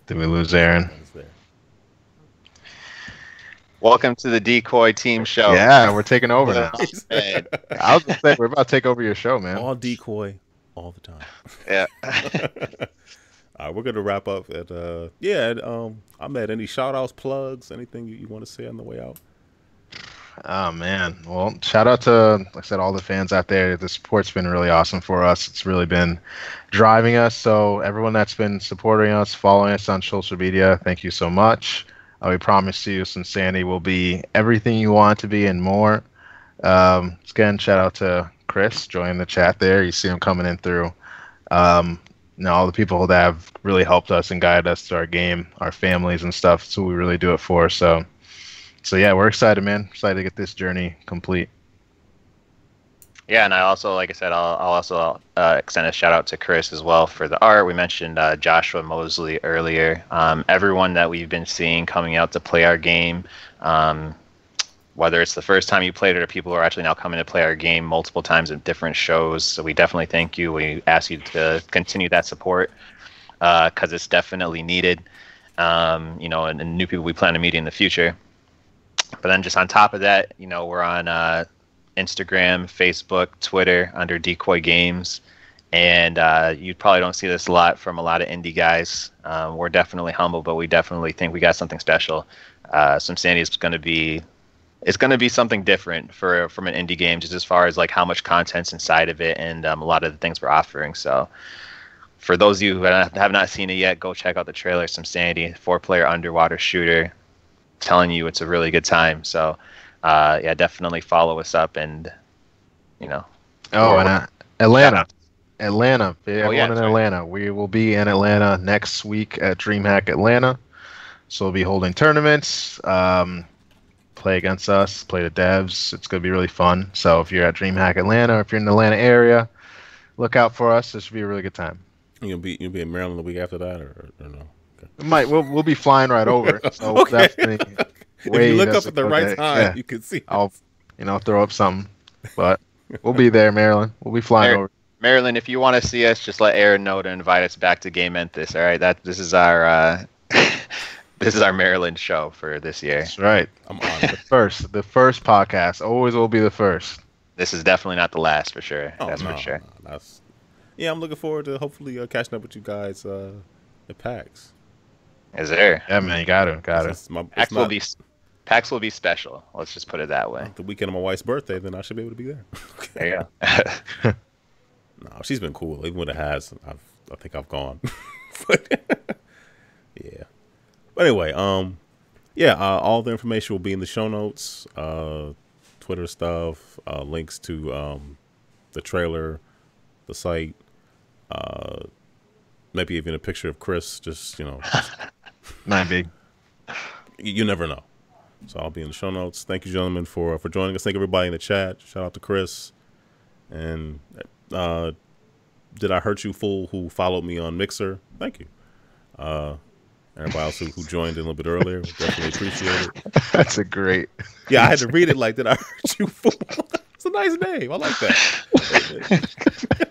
Speaker 3: Did we lose Aaron?
Speaker 2: Welcome to the Decoy Team Show.
Speaker 3: Yeah, we're taking over now.
Speaker 2: I
Speaker 3: was gonna say, we're about to take over your show, man.
Speaker 1: All Decoy, all the time.
Speaker 2: Yeah.
Speaker 1: All right, we're gonna wrap up at Ahmed, any shout outs, plugs, anything you want to say on the way out?
Speaker 3: Oh man, well, shout out to, like I said, all the fans out there. The support's been really awesome for us. It's really been driving us. So everyone that's been supporting us, following us on social media, thank you so much. We promise you Swimsanity will be everything you want it to be and more. Again, shout out to Chris joining the chat there. You see him coming in through. All the people that have really helped us and guided us to our game, our families and stuff. So we really do it for. So yeah, we're excited, man. Excited to get this journey complete.
Speaker 2: Yeah, and I also, like I said, I'll also extend a shout out to Chris as well for the art. We mentioned Joshua Mosley earlier. Everyone that we've been seeing coming out to play our game, whether it's the first time you played it or people who are actually now coming to play our game multiple times at different shows. So we definitely thank you. We ask you to continue that support because it's definitely needed. And new people we plan to meet in the future. But then just on top of that, we're on Instagram, Facebook, Twitter under Decoy Games. And you probably don't see this a lot from a lot of indie guys. We're definitely humble, but we definitely think we got something special. Swimsanity is going to be... It's going to be something different from an indie game, just as far as like how much content's inside of it and a lot of the things we're offering. So for those of you who have not seen it yet, go check out the trailer. Swimsanity, 4-player underwater shooter. Telling you it's a really good time. So yeah, definitely follow us up and
Speaker 3: Atlanta. Atlanta. Everyone in Atlanta.
Speaker 2: Right.
Speaker 3: We will be in Atlanta next week at DreamHack Atlanta. So we'll be holding tournaments. Play against us, play the devs. It's going to be really fun. So if you're at DreamHack Atlanta or if you're in the Atlanta area, look out for us. This should be a really good time.
Speaker 1: You'll be in Maryland the week after that, or no?
Speaker 3: Okay. We'll be flying right over. So
Speaker 1: okay.
Speaker 3: definitely.
Speaker 1: If you look up at the right time, you can see.
Speaker 3: I'll throw up something, but we'll be there, Maryland. We'll be flying over.
Speaker 2: Maryland, if you want to see us, just let Aaron know to invite us back to GameEnthus. All right, this is our. This is our Maryland show for this year.
Speaker 3: That's right.
Speaker 1: I'm on
Speaker 3: the first podcast. Always will be the first.
Speaker 2: This is definitely not the last for sure.
Speaker 1: Oh,
Speaker 2: for sure.
Speaker 1: No, I'm looking forward to hopefully catching up with you guys at PAX.
Speaker 2: Is there?
Speaker 3: Yeah, man, you got it.
Speaker 2: PAX will be special. Let's just put it that way.
Speaker 1: The weekend of my wife's birthday, then I should be able to be there.
Speaker 2: There you go.
Speaker 1: No, she's been cool. Even when it has, I think I've gone. But yeah. But anyway, all the information will be in the show notes, Twitter stuff, links to the trailer, the site, maybe even a picture of Chris. Just
Speaker 3: not big.
Speaker 1: You never know. So I'll be in the show notes. Thank you, gentlemen, for joining us. Thank everybody in the chat. Shout out to Chris. And did I hurt you, fool, who followed me on Mixer? Thank you. Everybody else who joined in a little bit earlier, definitely appreciate it.
Speaker 3: That's a great.
Speaker 1: Yeah, I had to read it like, did I hurt you, fool? It's a nice name. I like that.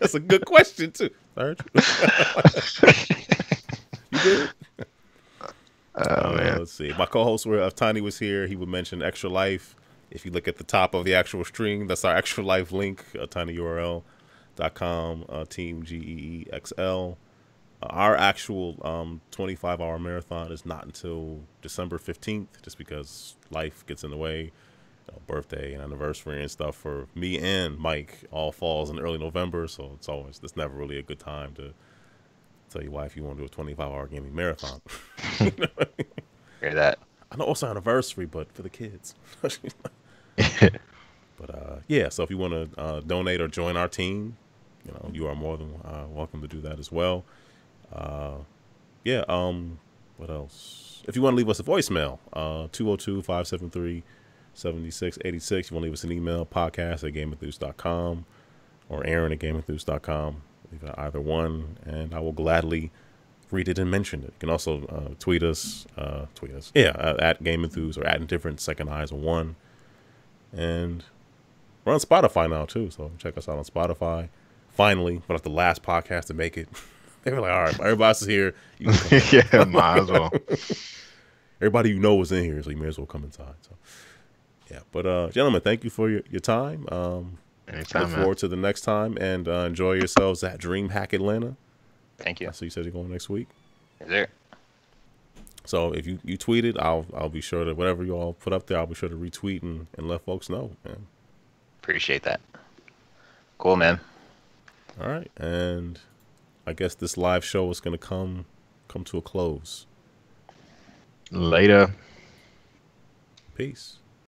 Speaker 1: That's a good question, too. I hurt you. You good?
Speaker 3: Oh, man.
Speaker 1: Let's see. My co-host, if Tiny was here, he would mention Extra Life. If you look at the top of the actual stream, that's our Extra Life link, tinyurl.com, team GEEXL. Our actual 25-hour marathon is not until December 15th, just because life gets in the way. Birthday and anniversary and stuff for me and Mike all falls in early November, so it's never really a good time to tell your wife you want to do a 25-hour gaming marathon.
Speaker 2: Hear that?
Speaker 1: I know it's our anniversary, but for the kids. But yeah, so if you want to donate or join our team, you are more than welcome to do that as well. What else? If you want to leave us a voicemail, 202-573-7686. You want to leave us an email, podcast@GameEnthus.com or Aaron@GameEnthus.com. Leave it either one, and I will gladly read it and mention it. You can also tweet us. At GameEnthus or at Indifferent, second eyes of one. And we're on Spotify now, too, so check us out on Spotify. Finally, but the last podcast to make it. They were like, all right, everybody else is here. You can come
Speaker 3: yeah, might as well.
Speaker 1: Everybody you know is in here, so you may as well come inside. So, yeah. But, gentlemen, thank you for your time.
Speaker 3: Anytime,
Speaker 1: look forward to the next time, and enjoy yourselves at DreamHack Atlanta.
Speaker 2: Thank you.
Speaker 1: So you said you're going next week?
Speaker 2: Is there?
Speaker 1: So if you tweet it, I'll be sure to, whatever you all put up there, I'll be sure to retweet and let folks know, man.
Speaker 2: Appreciate that. Cool, man.
Speaker 1: All right, and I guess this live show is going to come to a close.
Speaker 3: Later.
Speaker 1: Peace.